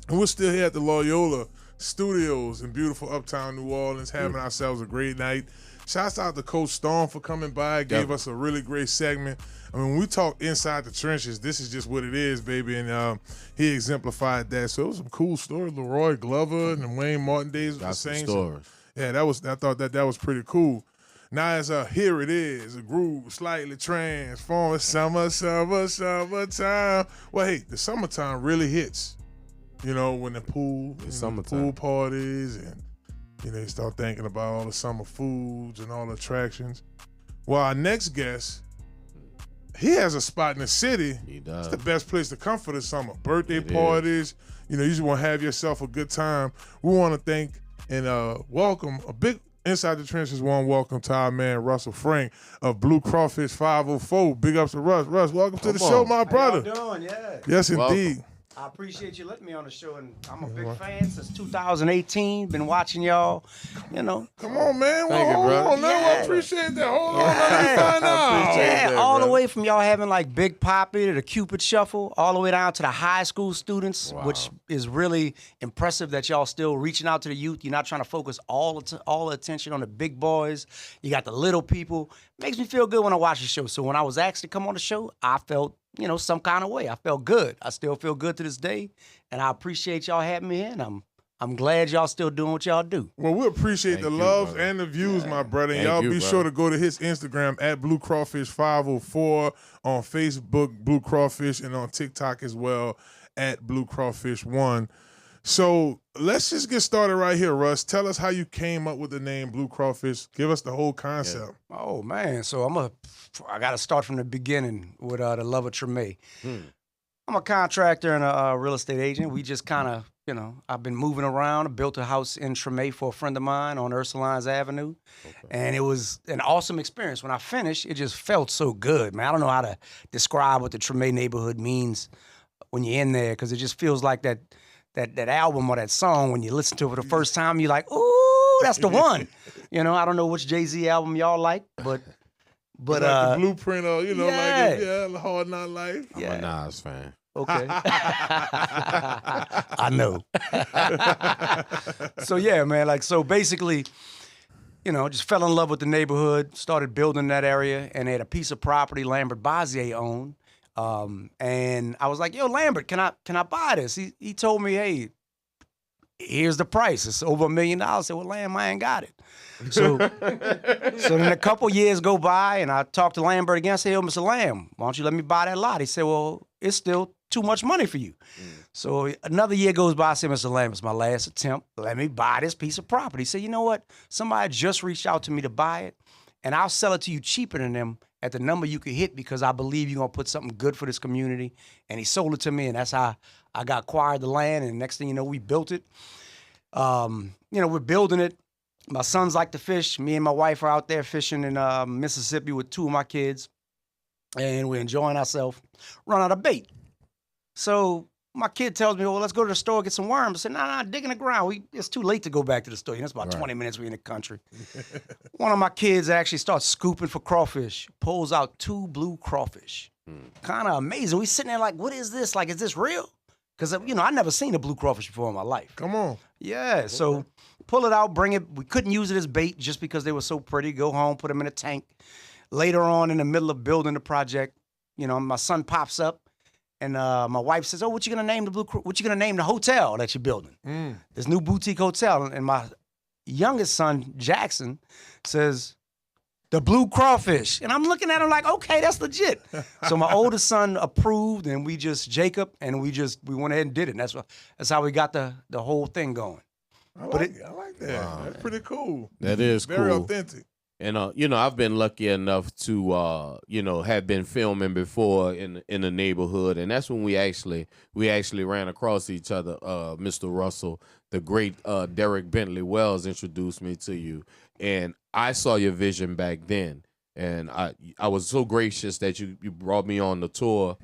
Speaker 4: And we're still here at the Loyola Studios in beautiful uptown New Orleans, having ourselves a great night. Shouts out to Coach Storm for coming by, gave us a really great segment. I mean, when we talk inside the trenches, this is just what it is, baby, and he exemplified that. So it was some cool stories. Leroy Glover and the Wayne Martin days with the Saints.
Speaker 6: Stories.
Speaker 4: Yeah, I thought that was pretty cool. Now it's here it is, a groove slightly transformed. Summertime. Well, hey, the summertime really hits. You know, when the pool parties and you start thinking about all the summer foods and all the attractions. Well, our next guest, he has a spot in the city.
Speaker 6: He does.
Speaker 4: It's the best place to come for the summer. Birthday parties. You just want to have yourself a good time. We want to thank and welcome a big Inside the Trenches warm welcome to our man Russell Frank of Blue Crawfish 504. Big ups to Russ. Russ, welcome to the show, my brother.
Speaker 12: How y'all doing? Yeah.
Speaker 4: Yes,
Speaker 6: Welcome.
Speaker 4: indeed.
Speaker 12: I appreciate you letting me on the show, and I'm a big fan since 2018. Been watching y'all,
Speaker 4: Come on, man.
Speaker 6: Thank you,
Speaker 4: hold
Speaker 6: brother.
Speaker 4: on now. I appreciate that. Hold on. Let me find out.
Speaker 12: Yeah,
Speaker 6: that,
Speaker 12: all the
Speaker 6: brother.
Speaker 12: way from y'all having like Big Poppy to the Cupid Shuffle, all the way down to the high school students, which is really impressive that y'all still reaching out to the youth. You're not trying to focus all the attention on the big boys. You got the little people. Makes me feel good when I watch the show. So when I was asked to come on the show, I felt some kind of way. I felt good. I still feel good to this day, and I appreciate y'all having me in. I'm glad y'all still doing what y'all do.
Speaker 4: Well, we appreciate the loves and the views, my brother. And y'all be sure to go to his Instagram at Blue Crawfish 504, on Facebook, Blue Crawfish, and on TikTok as well at Blue Crawfish 1. So let's just get started right here, Russ. Tell us how you came up with the name Blue Crawfish. Give us the whole concept.
Speaker 12: Oh man, so I got to start from the beginning with the love of Treme. I'm a contractor and a real estate agent. We just kind of, I've been moving around. I built a house in Treme for a friend of mine on Ursulines Avenue, and it was an awesome experience. When I finished, it just felt so good, man. I don't know how to describe what the Treme neighborhood means when you're in there, because it just feels like that album or that song, when you listen to it for the first time, you're like, ooh, that's the one. I don't know which Jay-Z album y'all like, but
Speaker 4: like the Blueprint or, like the Hard Knock Life.
Speaker 6: I'm a Nas fan.
Speaker 12: Okay. I know. So yeah, man, so basically, just fell in love with the neighborhood, started building that area, and they had a piece of property Lambert Bazier owned. And I was like, yo, Lambert, can I buy this? He told me, hey, here's the price. It's over $1 million. I said, well, Lamb, I ain't got it. So then a couple years go by, and I talked to Lambert again. I said, yo, Mr. Lamb, why don't you let me buy that lot? He said, well, it's still too much money for you. So another year goes by. I said, Mr. Lamb, it's my last attempt. Let me buy this piece of property. He said, you know what? Somebody just reached out to me to buy it, and I'll sell it to you cheaper than them at the number you could hit, because I believe you're going to put something good for this community. And he sold it to me, and that's how I got acquired the land. And next thing you know, we built it. We're building it. My sons like to fish. Me and my wife are out there fishing in Mississippi with 2 of my kids. And we're enjoying ourselves. Run out of bait. So my kid tells me, well, let's go to the store, get some worms. I said, nah, dig in the ground. It's too late to go back to the store. It's about 20 minutes we in the country. One of my kids actually starts scooping for crawfish, pulls out 2 blue crawfish. Kind of amazing. We sitting there like, what is this? Like, is this real? Because, I never seen a blue crawfish before in my life.
Speaker 4: Come on.
Speaker 12: Yeah, so pull it out, bring it. We couldn't use it as bait just because they were so pretty. Go home, put them in a tank. Later on, in the middle of building the project, my son pops up. And my wife says, "Oh, what you gonna name the hotel that you're building? This new boutique hotel." And my youngest son, Jackson, says, "The Blue Crawfish." And I'm looking at him like, "Okay, that's legit." So my oldest son approved, and we went ahead and did it. And that's how we got the whole thing going.
Speaker 4: I like that. Wow. That's pretty cool.
Speaker 6: That is
Speaker 4: very
Speaker 6: cool.
Speaker 4: authentic.
Speaker 6: And I've been lucky enough to have been filming before in the neighborhood, and that's when we actually ran across each other. Mr. Russell, the great Derek Bentley Wells introduced me to you, and I saw your vision back then, and I was so gracious that you brought me on the tour.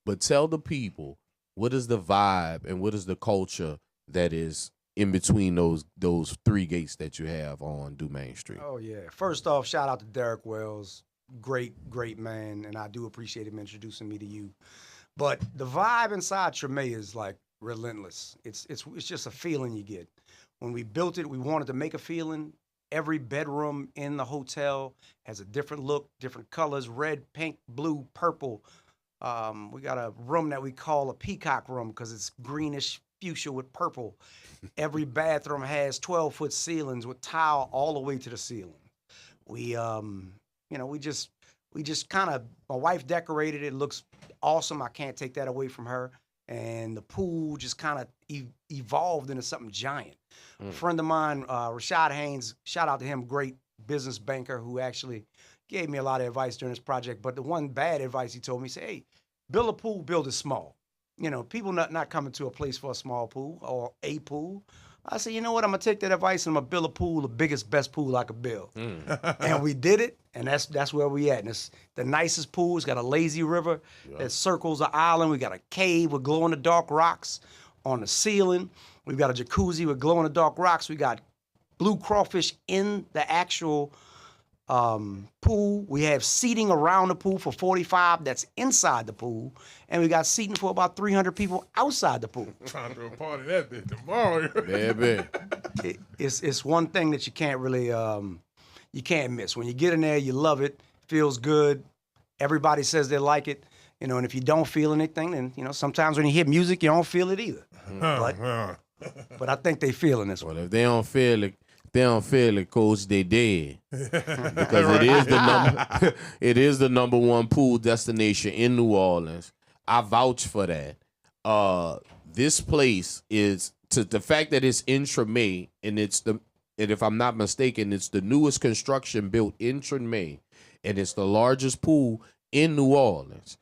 Speaker 6: But tell the people, what is the vibe and what is the culture that is in between those 3 gates that you have on Dumaine Street?
Speaker 12: Oh, yeah. First off, shout out to Derek Wells. Great man, and I do appreciate him introducing me to you. But the vibe inside Treme is, like, relentless. It's just a feeling you get. When we built it, we wanted to make a feeling. Every bedroom in the hotel has a different look, different colors: red, pink, blue, purple. We got a room that we call a peacock room because it's greenish fuchsia with purple. Every bathroom has 12-foot ceilings with tile all the way to the ceiling. We just kind of, my wife decorated it. It looks awesome. I can't take that away from her. And the pool just kind of evolved into something giant. A friend of mine, Rashad Haynes, shout out to him, great business banker who actually gave me a lot of advice during this project. But the one bad advice he told me, he said, hey, build a pool, build it small. You know, people not coming to a place for a small pool or a pool. I said, you know what, I'm going to take that advice and I'm going to build a pool, the biggest, best pool I could build. And we did it, and that's where we at. And it's the nicest pool. It's got a lazy river that circles the island. We got a cave with glow-in-the-dark rocks on the ceiling. We've got a jacuzzi with glow-in-the-dark rocks. We got blue crawfish in the actual pool. We have seating around the pool for 45 that's inside the pool, and we got seating for about 300 people outside the pool.
Speaker 4: Trying to do a party that bit tomorrow.
Speaker 6: Baby.
Speaker 12: It's one thing that you can't really you can't miss. When you get in there, you love it. Feels good. Everybody says they like it. You know, and if you don't feel anything, then you know sometimes when you hear music, you don't feel it either. But I think they feeling this one.
Speaker 6: Well, if they don't feel it, coach, they dead. Because it is the number one pool destination in New Orleans. I vouch for that. This place is, to the fact that it's in Treme, and if I'm not mistaken, it's the newest construction built in Treme, and it's the largest pool in New Orleans.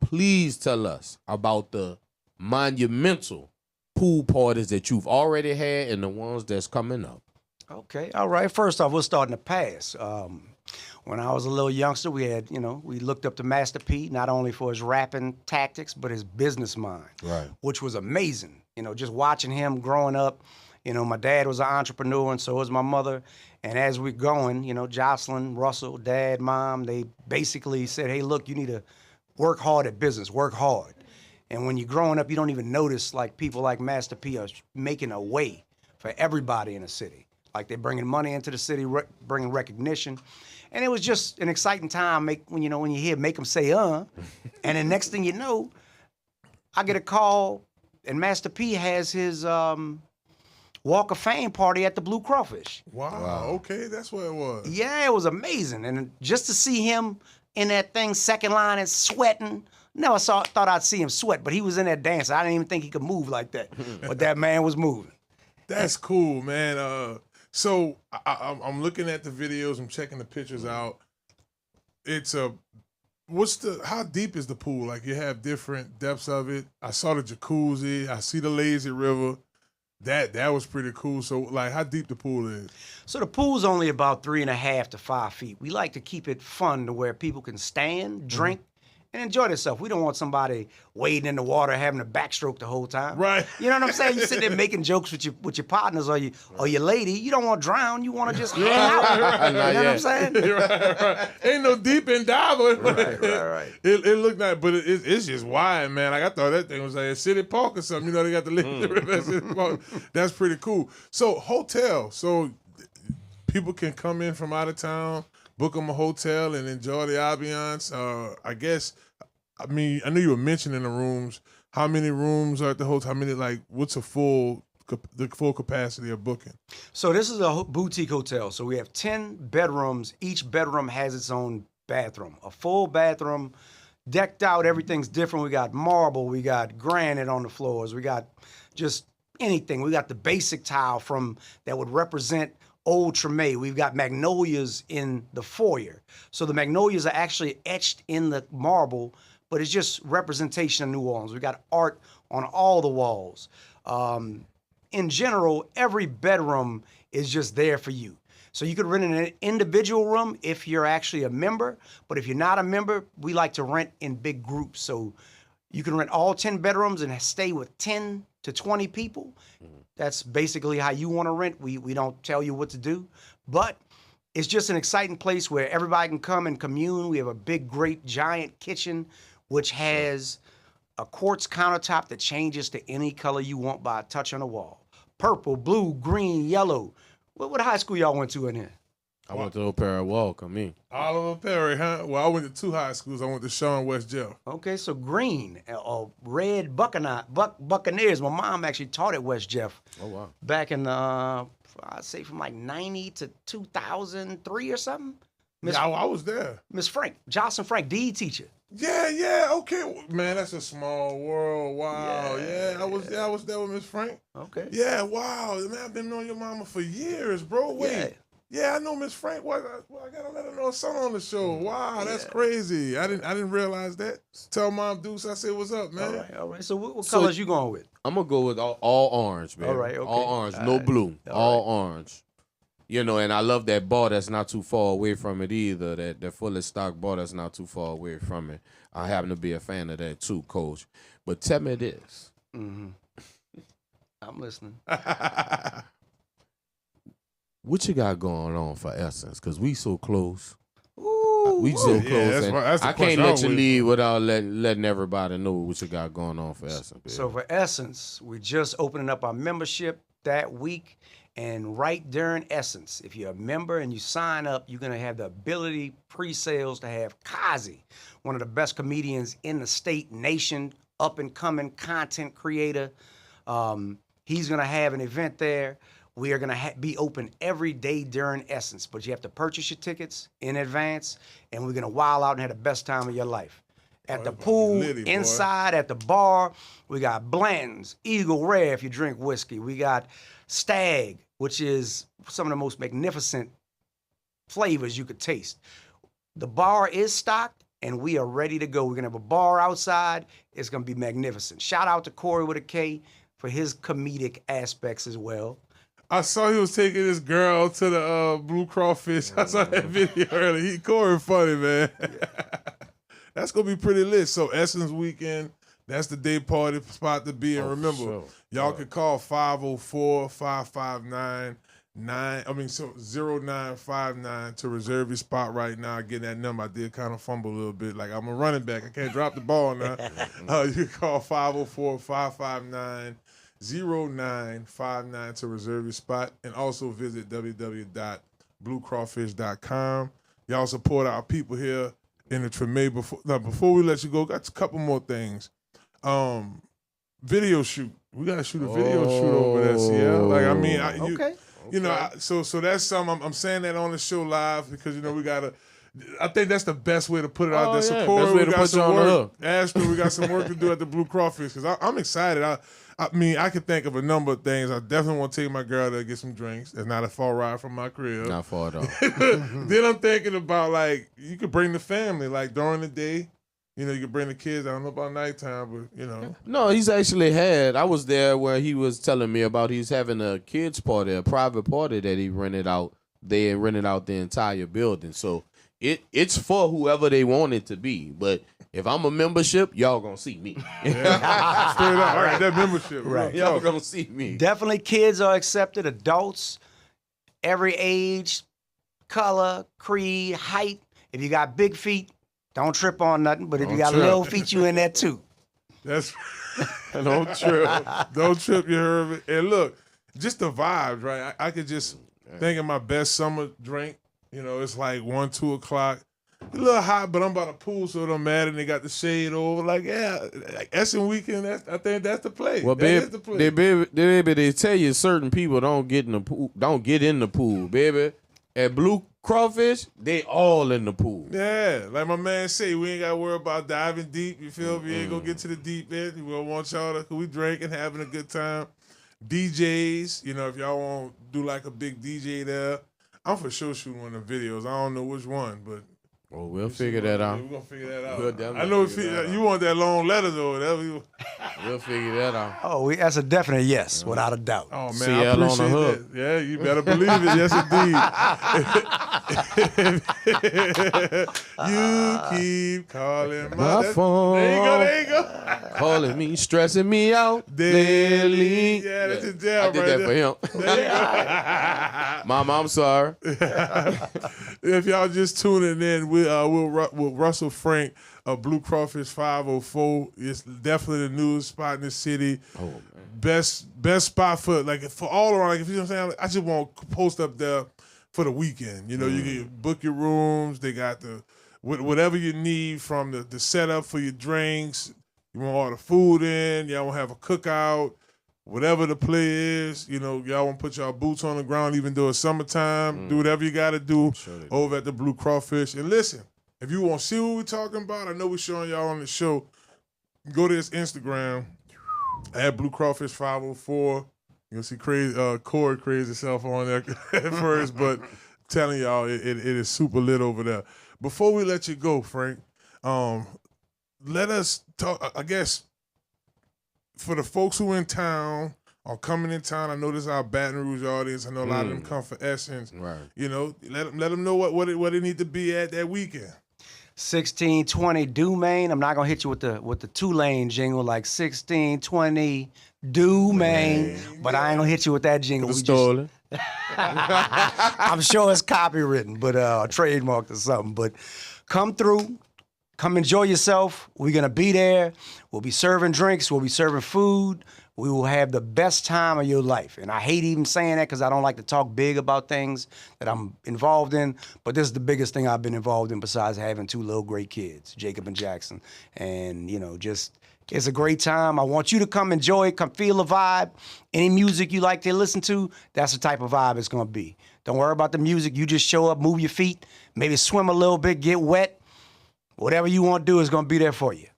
Speaker 6: Please tell us about the monumental pool parties that you've already had and the ones that's coming up.
Speaker 12: Okay, all right. First off, we'll start in the past. When I was a little youngster, we looked up to Master P, not only for his rapping tactics, but his business mind,
Speaker 6: right?
Speaker 12: Which was amazing. You know, just watching him growing up. You know, my dad was an entrepreneur, and so was my mother. And as we're going, you know, Jocelyn, Russell, Dad, Mom, they basically said, hey, look, you need to work hard at business, work hard. And when you're growing up, you don't even notice, like, people like Master P are making a way for everybody in the city. Like, they're bringing money into the city, bringing recognition. And it was just an exciting time when you hear Make 'Em Say, And then next thing you know, I get a call, and Master P has his Walk of Fame party at the Blue Crawfish.
Speaker 4: Wow. Okay, that's what it was.
Speaker 12: Yeah, it was amazing. And just to see him in that thing, second line, and sweating. Never thought I'd see him sweat, but he was in there dancing. I didn't even think he could move like that. But that man was moving.
Speaker 4: That's cool, man. So I'm looking at the videos. I'm checking the pictures out. How deep is the pool? Like, you have different depths of it. I saw the jacuzzi. I see the lazy river. That was pretty cool. So, like, how deep the pool is?
Speaker 12: So the pool's only about 3.5 to 5 feet. We like to keep it fun to where people can stand, drink, and enjoy themselves. We don't want somebody wading in the water having a backstroke the whole time.
Speaker 4: Right.
Speaker 12: You know what I'm saying? You sit there making jokes with your partners or your lady. You don't want to drown. You want to just hang out. You know what I'm saying?
Speaker 4: Right. Ain't no deep end diver.
Speaker 12: Right.
Speaker 4: It looked nice, but it's just wide, man. Like, I thought that thing was like a city park or something. You know, they got the river. That's pretty cool. So, hotel. So, people can come in from out of town, book them a hotel, and enjoy the ambiance. I knew you were mentioning the rooms. How many rooms are at the hotel? How many, what's the full capacity of booking?
Speaker 12: So this is a boutique hotel. So we have 10 bedrooms. Each bedroom has its own bathroom. A full bathroom, decked out. Everything's different. We got marble. We got granite on the floors. We got just anything. We got the basic tile that would represent old Treme. We've got magnolias in the foyer. So the magnolias are actually etched in the marble, but it's just representation of New Orleans. We've got art on all the walls. In general, every bedroom is just there for you. So you could rent an individual room if you're actually a member, but if you're not a member, we like to rent in big groups. So you can rent all 10 bedrooms and stay with 10 to 20 people. That's basically how you want to rent. We don't tell you what to do, but it's just an exciting place where everybody can come and commune. We have a big, great, giant kitchen, which has a quartz countertop that changes to any color you want by a touch on the wall. Purple, blue, green, yellow. What high school y'all went to in here?
Speaker 6: I went to O'Perry Walk. I mean,
Speaker 4: Oliver Perry, huh? Well, I went to 2 high schools. I went to Shaw and West Jeff.
Speaker 12: Okay, so green or red Buccaneers. My mom actually taught at West Jeff.
Speaker 6: Oh wow!
Speaker 12: Back in I'd say from like 90 to 2003 or something.
Speaker 4: Yeah, I was there.
Speaker 12: Miss Frank, Jocelyn Frank, DE teacher.
Speaker 4: Yeah, okay. Man, that's a small world. Wow. Yeah, I was there with Miss Frank.
Speaker 12: Okay.
Speaker 4: Yeah, wow. Man, I've been knowing your mama for years, bro. Wait. Yeah, I know Miss Frank. Well, I gotta let her know a son on the show. Wow, that's crazy. I didn't realize that. Tell Mom Deuce I said what's up, man.
Speaker 12: All right. So what colors you going with?
Speaker 6: I'm gonna go with all orange, man.
Speaker 12: All right, okay.
Speaker 6: All orange, no blue, all orange. You know, and I love that bar that's not too far away from it either. That fully stocked bar that's not too far away from it. I happen to be a fan of that too, Coach. But tell me this.
Speaker 12: Mm-hmm. I'm listening.
Speaker 6: What you got going on for Essence? Because we so close.
Speaker 12: Ooh,
Speaker 6: we so close.
Speaker 4: That's the
Speaker 6: I can't
Speaker 4: question
Speaker 6: let you leave without letting everybody know what you got going on for Essence. Baby.
Speaker 12: So for Essence, we're just opening up our membership that week. And right during Essence, if you're a member and you sign up, you're going to have the ability pre-sales to have Kazi, one of the best comedians in the state, nation, up-and-coming content creator. He's going to have an event there. We are going to be open every day during Essence, but you have to purchase your tickets in advance, and we're going to wild out and have the best time of your life. At the pool,
Speaker 4: litty,
Speaker 12: inside, at the bar, we got Blanton's, Eagle Rare if you drink whiskey. We got Stag, which is some of the most magnificent flavors you could taste. The bar is stocked, and we are ready to go. We're going to have a bar outside. It's going to be magnificent. Shout out to Corey with a K for his comedic aspects as well.
Speaker 4: I saw he was taking this girl to the Blue Crawfish. I saw that video earlier. Corey funny, man. That's going to be pretty lit. So Essence Weekend, that's the day party spot to be. And remember, y'all can call 504-559-0959 to reserve your spot right now. Getting that number, I did kind of fumble a little bit. Like I'm a running back. I can't drop the ball now. You can call 504-559-0959 to reserve your spot. And also visit www.bluecrawfish.com. Y'all support our people here in the Treme. Before we let you go, got a couple more things. Video shoot. We gotta shoot a video shoot over there, Sierra. Like I mean, you know, so that's something. I'm saying that on the show live because you know we gotta. I think that's the best way to put it out there. So Corey, we got some work. Ashton, we got some work to do at the Blue Crawfish because I'm excited. I mean, I can think of a number of things. I definitely want to take my girl to get some drinks. It's not a far ride from my crib.
Speaker 6: Not far at all.
Speaker 4: Then I'm thinking about like you could bring the family like during the day. You know, you could bring the kids. I don't know about nighttime, but you know.
Speaker 6: No, he's actually had. I was there where he was telling me about he's having a kids party, a private party that he rented out. They rented out the entire building, so it's for whoever they want it to be. But if I'm a membership, y'all gonna see me.
Speaker 4: Straight up, all right, that membership,
Speaker 12: right?
Speaker 6: Y'all gonna see me.
Speaker 12: Definitely, kids are accepted. Adults, every age, color, creed, height. If you got big feet, don't trip on nothing. But if you got little feet, you in there too.
Speaker 4: That's don't trip. Don't trip, you heard me. And look, just the vibes, right? I could just think of my best summer drink. You know, it's like 1, 2 o'clock. A little hot, but I'm by the pool, so it don't matter. And they got the shade over. Like, yeah, like Essence Weekend, I think that's the play.
Speaker 6: Well, baby, they tell you certain people don't get in the pool, baby. At Blue Crawfish, they all in the pool.
Speaker 4: Yeah, like my man say, we ain't got to worry about diving deep. You feel me? We ain't going to get to the deep end. We don't want y'all to, we drinking, having a good time. DJs, you know, if y'all want to do like a big DJ there, I'm for sure shooting one of the videos. I don't know which one, but
Speaker 6: well, we'll figure that out.
Speaker 4: We're going to figure that out.
Speaker 6: We'll
Speaker 4: I know if you want that long letter, though.
Speaker 6: We'll figure that out.
Speaker 12: Oh, that's a definite yes, without a doubt.
Speaker 4: Oh, man,
Speaker 6: CL
Speaker 4: I appreciate
Speaker 6: on the hook.
Speaker 4: That. Yeah, you better believe it. Yes, indeed. You keep calling my
Speaker 6: phone.
Speaker 4: There you go.
Speaker 6: Calling me, stressing me out daily.
Speaker 4: Yeah, that's his jam
Speaker 6: I did
Speaker 4: right
Speaker 6: that for him. Mama, I'm sorry.
Speaker 4: If y'all just tuning in, with Russell Frank of Blue Crawfish 504. It's definitely the newest spot in the city.
Speaker 6: Oh, man.
Speaker 4: Best spot for all around. Like, if you know what I'm saying, I just want to post up there for the weekend. You know, you can book your rooms. They got whatever you need from the setup for your drinks. You want all the food in. Y'all want to have a cookout. Whatever the play is, you know, y'all want to put y'all boots on the ground even though it's summertime. Do whatever you got to do over at the Blue Crawfish. And listen, if you want to see what we're talking about, I know we're showing y'all on the show. Go to his Instagram at Blue Crawfish 504. You'll see Corey crazy self on there at first, but I'm telling y'all, it is super lit over there. Before we let you go, Frank, let us talk, I guess, for the folks who in town or coming in town. I know this is our Baton Rouge audience. I know a lot of them come for Essence.
Speaker 6: Right.
Speaker 4: You know, let them know what it need to be at that weekend.
Speaker 12: 1620 Dumaine. I'm not gonna hit you with the 2-lane jingle like 1620 Dumaine, but I ain't gonna hit you with that jingle.
Speaker 6: Stolen.
Speaker 12: I'm sure it's copywritten, but trademarked or something. But come through, come enjoy yourself. We're gonna be there. We'll be serving drinks. We'll be serving food. We will have the best time of your life. And I hate even saying that because I don't like to talk big about things that I'm involved in. But this is the biggest thing I've been involved in besides having 2 little great kids, Jacob and Jackson. And, you know, just it's a great time. I want you to come enjoy it, come feel the vibe. Any music you like to listen to, that's the type of vibe it's going to be. Don't worry about the music. You just show up, move your feet, maybe swim a little bit, get wet. Whatever you want to do is going to be there for you.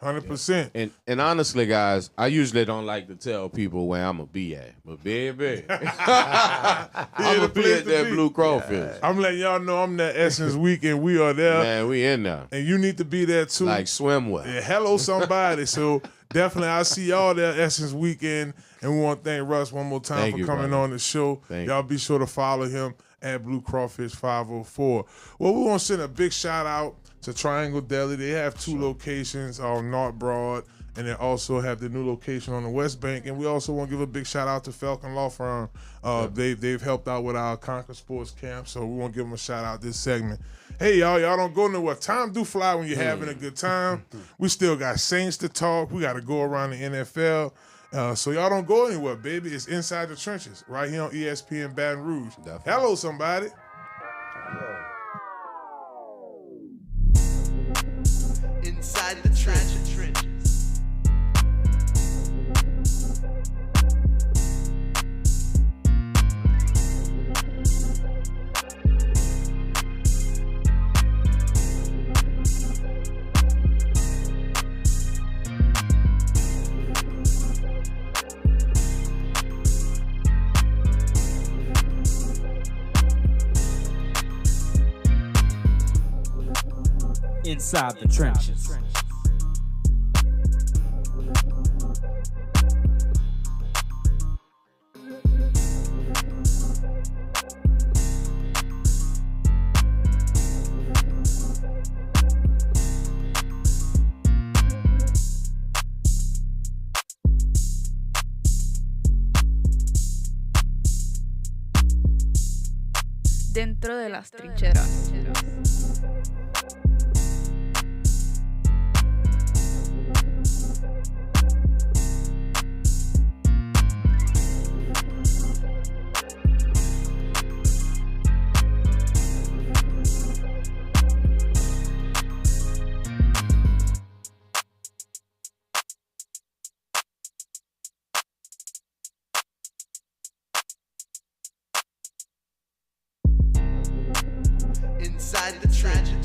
Speaker 4: 100%.
Speaker 6: And honestly, guys, I usually don't like to tell people where I'm going to be at. But, baby, I'm going to be at that Blue Crawfish.
Speaker 4: Yeah. I'm letting y'all know I'm that Essence weekend. We are there.
Speaker 6: Man, we in there.
Speaker 4: And you need to be there, too.
Speaker 6: Like swimwear.
Speaker 4: Yeah, hello, somebody. So, definitely, I'll see y'all there Essence weekend. And we want to thank Russ one more time for coming on the show. Y'all be sure to follow him at Blue Crawfish 504. Well, we want to send a big shout-out to Triangle Deli. They have 2 locations on North Broad, and they also have the new location on the West Bank. And we also want to give a big shout out to Falcon Law Firm. They've helped out with our Conquer Sports Camp, so we want to give them a shout out this segment. Hey, y'all don't go nowhere. Time do fly when you're having a good time. We still got Saints to talk. We got to go around the NFL. So y'all don't go anywhere, baby. It's Inside the Trenches right here on ESPN Baton Rouge. Definitely. Hello, somebody.
Speaker 3: Inside the trenches.
Speaker 1: Inside the trenches.
Speaker 2: Dentro de las trincheras.
Speaker 3: Inside the trenches.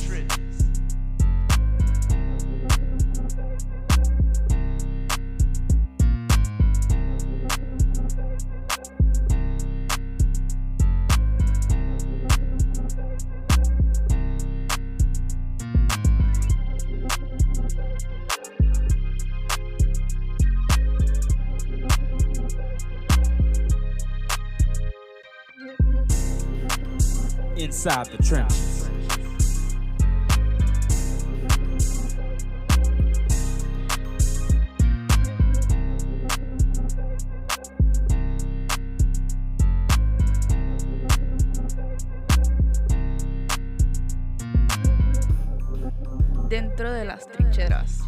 Speaker 1: Inside the trenches.
Speaker 2: de las trincheras.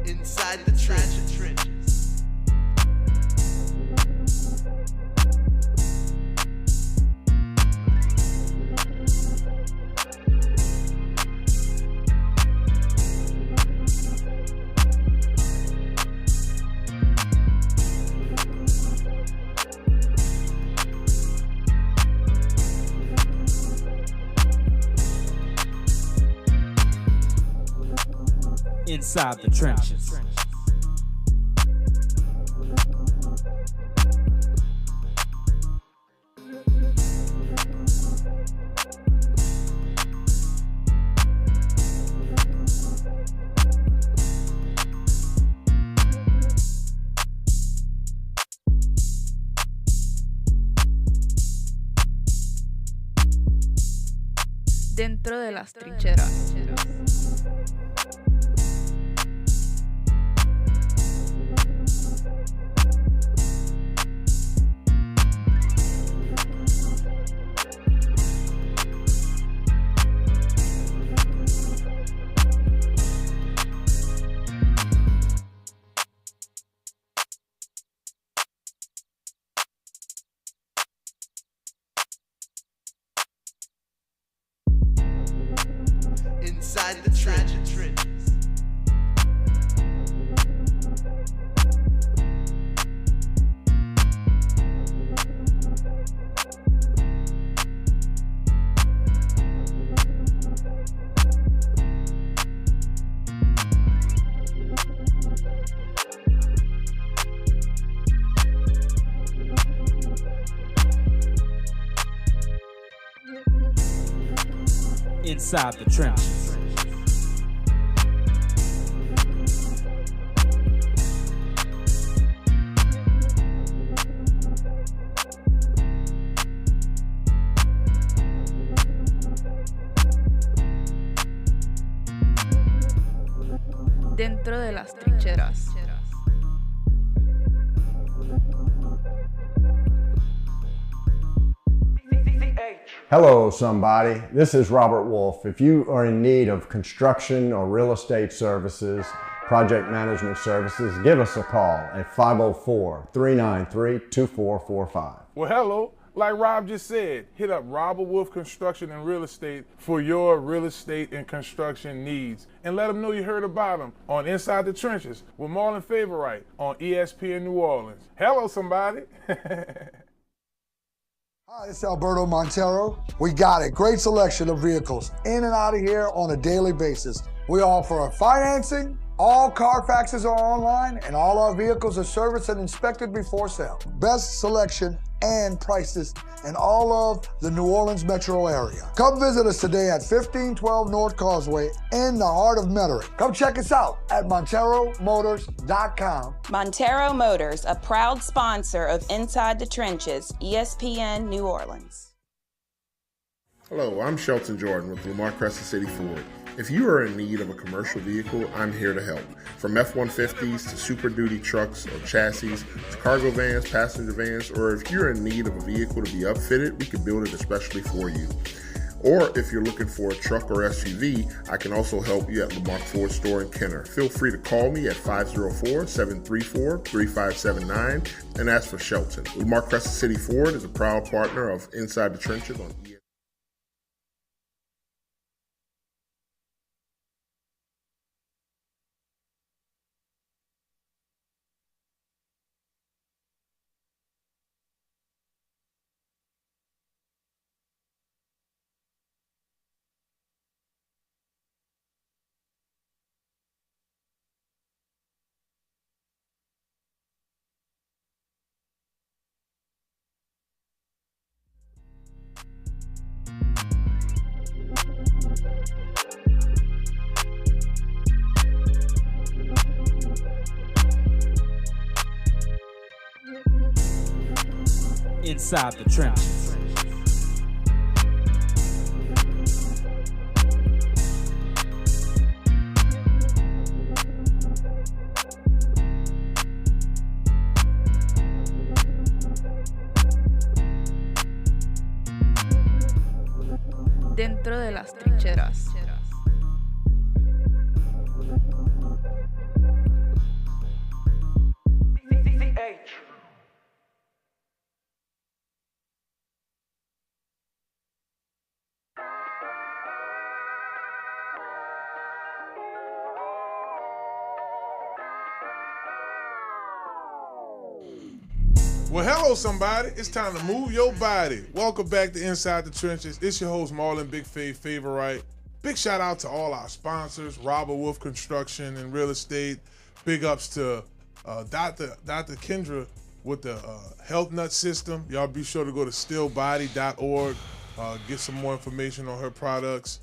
Speaker 3: Inside the trenches.
Speaker 1: Inside the trenches.
Speaker 2: Dentro de las trincheras.
Speaker 3: Inside the trenches.
Speaker 1: Inside the trenches.
Speaker 2: Dentro de las trincheras.
Speaker 8: Hello, somebody. This is Robert Wolf. If you are in need of construction or real estate services, project management services, give us a call at 504-393-2445.
Speaker 4: Well, hello. Like Rob just said, hit up Robert Wolf Construction and Real Estate for your real estate and construction needs. And let them know you heard about them on Inside the Trenches with Marlon Favorite on ESPN New Orleans. Hello, somebody.
Speaker 9: Hi, it's Alberto Montero. We got a great selection of vehicles in and out of here on a daily basis. We offer financing. All Carfaxes are online, and all our vehicles are serviced and inspected before sale. Best selection and prices in all of the New Orleans metro area. Come visit us today at 1512 North Causeway in the heart of Metairie. Come check us out at MonteroMotors.com.
Speaker 10: Montero Motors, a proud sponsor of Inside the Trenches, ESPN New Orleans.
Speaker 11: Hello, I'm Shelton Jordan with Lamar Crescent City Ford. If you are in need of a commercial vehicle, I'm here to help. From F-150s to Super Duty trucks or chassis to cargo vans, passenger vans, or if you're in need of a vehicle to be upfitted, we can build it especially for you. Or if you're looking for a truck or SUV, I can also help you at Lamar Ford Store in Kenner. Feel free to call me at 504-734-3579 and ask for Shelton. Lamar Crescent City Ford is a proud partner of Inside the Trenches on ESPN.
Speaker 1: Inside the trenches.
Speaker 2: Dentro de las trincheras.
Speaker 4: Well, hello, somebody. It's time to move your body. Welcome back to Inside the Trenches. It's your host, Marlon, Big Favorite. Big shout out to all our sponsors, Robert Wolf Construction and Real Estate. Big ups to Dr. Kendra with the Health Nut System. Y'all be sure to go to stillbody.org, get some more information on her products.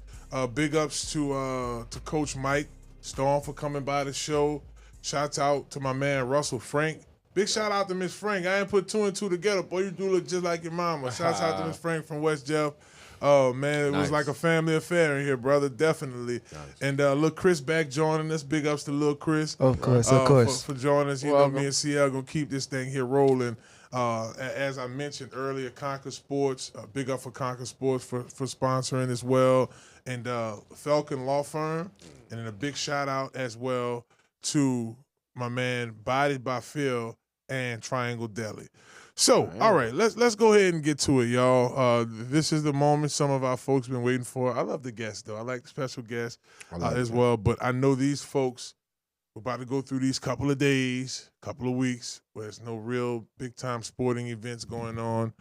Speaker 4: Big ups to Coach Mike Storm for coming by the show. Shouts out to my man, Russell Frank. Big shout out to Miss Frank. I ain't put 2 and 2 together. Boy, you do look just like your mama. Shouts out to Miss Frank from West Jeff. Oh, man, it was like a family affair in here, brother, definitely. Nice. And Lil Chris back joining us. Big ups to Lil Chris.
Speaker 5: Of course.
Speaker 4: For joining us. You know, me and CL going to keep this thing here rolling. As I mentioned earlier, Conquer Sports, big up for Conquer Sports for sponsoring as well. And Falcon Law Firm. And then a big shout out as well to my man Bodied by Phil and Triangle Deli. So, all right, let's go ahead and get to it, y'all. This is the moment some of our folks been waiting for. I love the guests, though. I like the special guests as well. But I know these folks are about to go through these couple of days, couple of weeks, where there's no real big-time sporting events going on.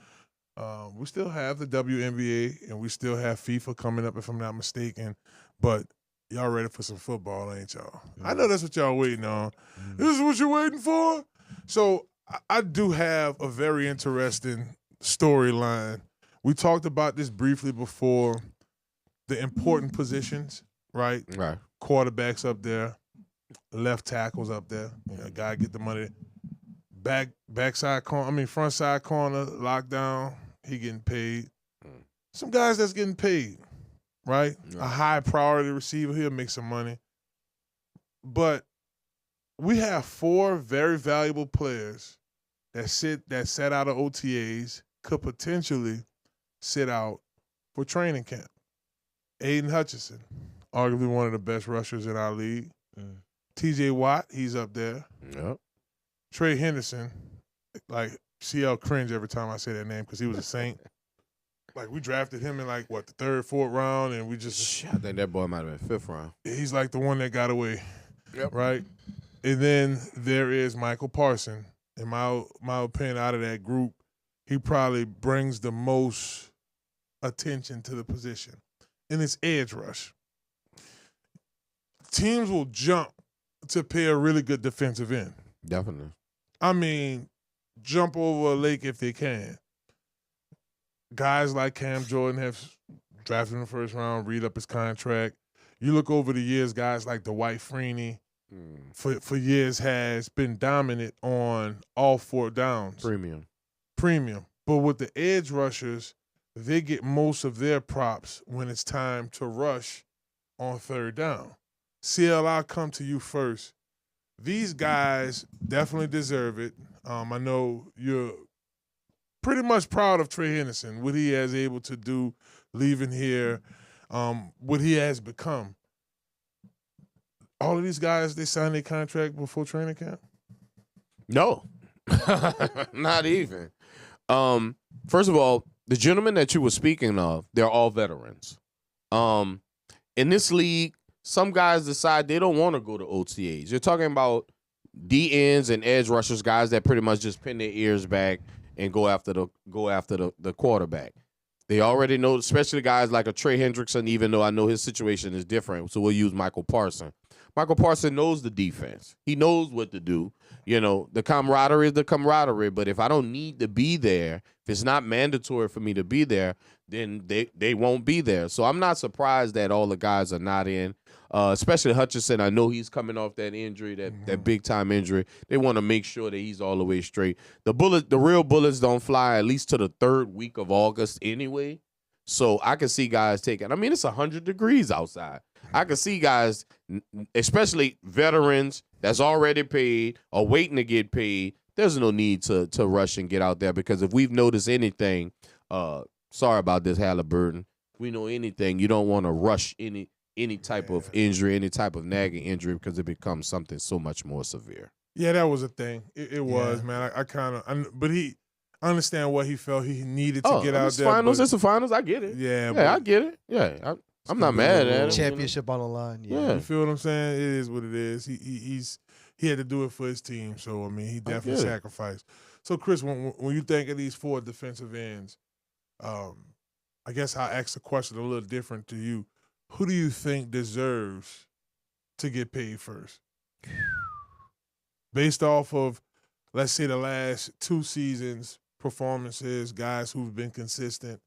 Speaker 4: We still have the WNBA, and we still have FIFA coming up, if I'm not mistaken. But y'all ready for some football, ain't y'all? I know that's what y'all waiting on. This is what you're waiting for? So I do have a very interesting storyline. We talked about this briefly before. The important positions, right?
Speaker 6: Right.
Speaker 4: Quarterbacks up there, left tackles up there. You know, gotta get the money. Backside corner, front side corner, lockdown. He getting paid. Some guys that's getting paid, right? A high priority receiver, he'll make some money. But we have 4 very valuable players that sat out of OTAs, could potentially sit out for training camp. Aiden Hutchinson, arguably one of the best rushers in our league. TJ Watt, he's up there.
Speaker 6: Yep.
Speaker 4: Trey Henderson, like CL cringe every time I say that name because he was a Saint. Like we drafted him in the 3rd, 4th round, and we just.
Speaker 6: I think that boy might have been 5th round.
Speaker 4: He's like the one that got away. Yep. Right? And then there is Michael Parson. In my opinion, out of that group, he probably brings the most attention to the position. And it's edge rush. Teams will jump to pay a really good defensive end.
Speaker 6: Definitely.
Speaker 4: Jump over a lake if they can. Guys like Cam Jordan have drafted in the 1st round, read up his contract. You look over the years, guys like Dwight Freeney, for years has been dominant on all 4 downs. Premium. But with the edge rushers, they get most of their props when it's time to rush on 3rd down. CL, I'll come to you first. These guys definitely deserve it. I know you're pretty much proud of Trey Henderson, what he has able to do leaving here, what he has become. All of these guys, they signed their contract before training camp?
Speaker 6: No, not even. First of all, the gentlemen that you were speaking of, they're all veterans. In this league, some guys decide they don't want to go to OTAs. You're talking about D-ends and edge rushers, guys that pretty much just pin their ears back and go after the quarterback. They already know, especially guys like a Trey Hendrickson, even though I know his situation is different, so we'll use Michael Parson. Michael Parsons knows the defense. He knows what to do. You know, the camaraderie is the camaraderie, but if I don't need to be there, if it's not mandatory for me to be there, then they won't be there. So I'm not surprised that all the guys are not in, especially Hutchinson. I know he's coming off that injury, that big-time injury. They want to make sure that he's all the way straight. The real bullets don't fly at least to the 3rd week of August anyway. So I can see guys taking. I mean, it's 100 degrees outside. I can see guys, especially veterans that's already paid or waiting to get paid. There's no need to rush and get out there, because if we've noticed anything, sorry about this, Halliburton. If we know anything, you don't want to rush any type of injury, any type of nagging injury, because it becomes something so much more severe.
Speaker 4: Yeah, that was a thing. It was, man. But I understand what he felt he needed to get out there.
Speaker 6: Finals, it's the finals. I get it.
Speaker 4: Yeah,
Speaker 6: I get it. Yeah, I'm not mad at him.
Speaker 5: Championship on the line. Yeah.
Speaker 4: You feel what I'm saying? It is what it is. He had to do it for his team. So I mean, he definitely sacrificed. So Chris, when you think of these 4 defensive ends, I guess I'll ask the question a little different to you. Who do you think deserves to get paid first? Based off of, let's say, the last 2 seasons performances, guys who've been consistent,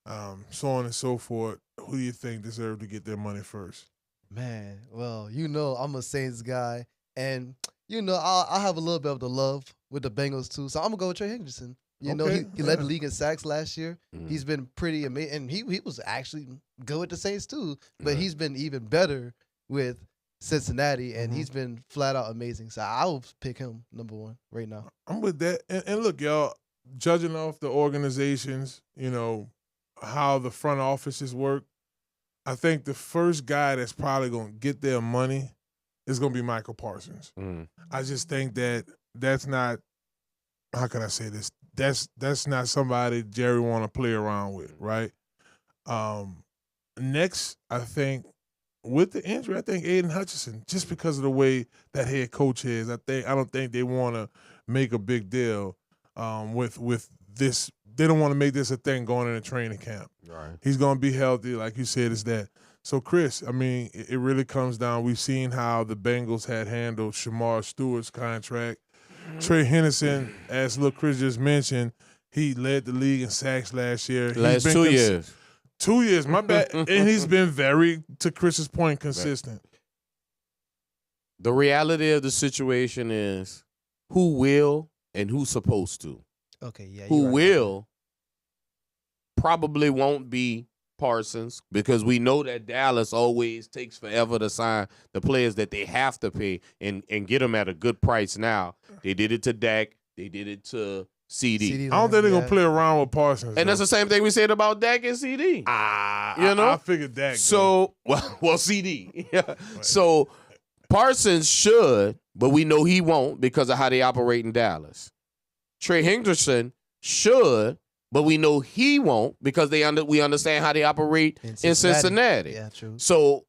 Speaker 4: so on and so forth. Who do you think deserve to get their money first?
Speaker 5: Man, well, I'm a Saints guy, and I have a little bit of the love with the Bengals too. So I'm gonna go with Trey Hendrickson. He led the league in sacks last year. He's been pretty amazing, and he was actually good with the Saints too. But he's been even better with Cincinnati, and he's been flat out amazing. So I will pick him number 1 right now.
Speaker 4: I'm with that. And look, y'all, judging off the organizations, how the front offices work, I think the first guy that's probably going to get their money is going to be Michael Parsons. I just think that's not, how can I say this? That's not somebody Jerry want to play around with, right? Next, I think, with the injury, I think Aiden Hutchinson, just because of the way that head coach is, I don't think they want to make a big deal with this. They don't want to make this a thing going into training camp.
Speaker 6: Right.
Speaker 4: He's going to be healthy, like you said, is that. So, Chris, I mean, it really comes down. We've seen how the Bengals had handled Shamar Stewart's contract. Trey Henderson, as Lil Chris just mentioned, he led the league in sacks last year.
Speaker 6: Last 2 years.
Speaker 4: 2 years, my bad. And he's been very, to Chris's point, consistent.
Speaker 6: The reality of the situation is who will and who's supposed to.
Speaker 5: Okay, yeah.
Speaker 6: Who will probably won't be Parsons, because we know that Dallas always takes forever to sign the players that they have to pay and get them at a good price now. They did it to Dak. They did it to CD.
Speaker 4: I don't think they're going to play around with Parsons.
Speaker 6: And that's the same thing we said about Dak and CD.
Speaker 4: I figured Dak.
Speaker 6: So, well, CD. So Parsons should, but we know he won't because of how they operate in Dallas. Trey Hendrickson should, but we know he won't because we understand how they operate in Cincinnati.
Speaker 5: Yeah, true.
Speaker 6: So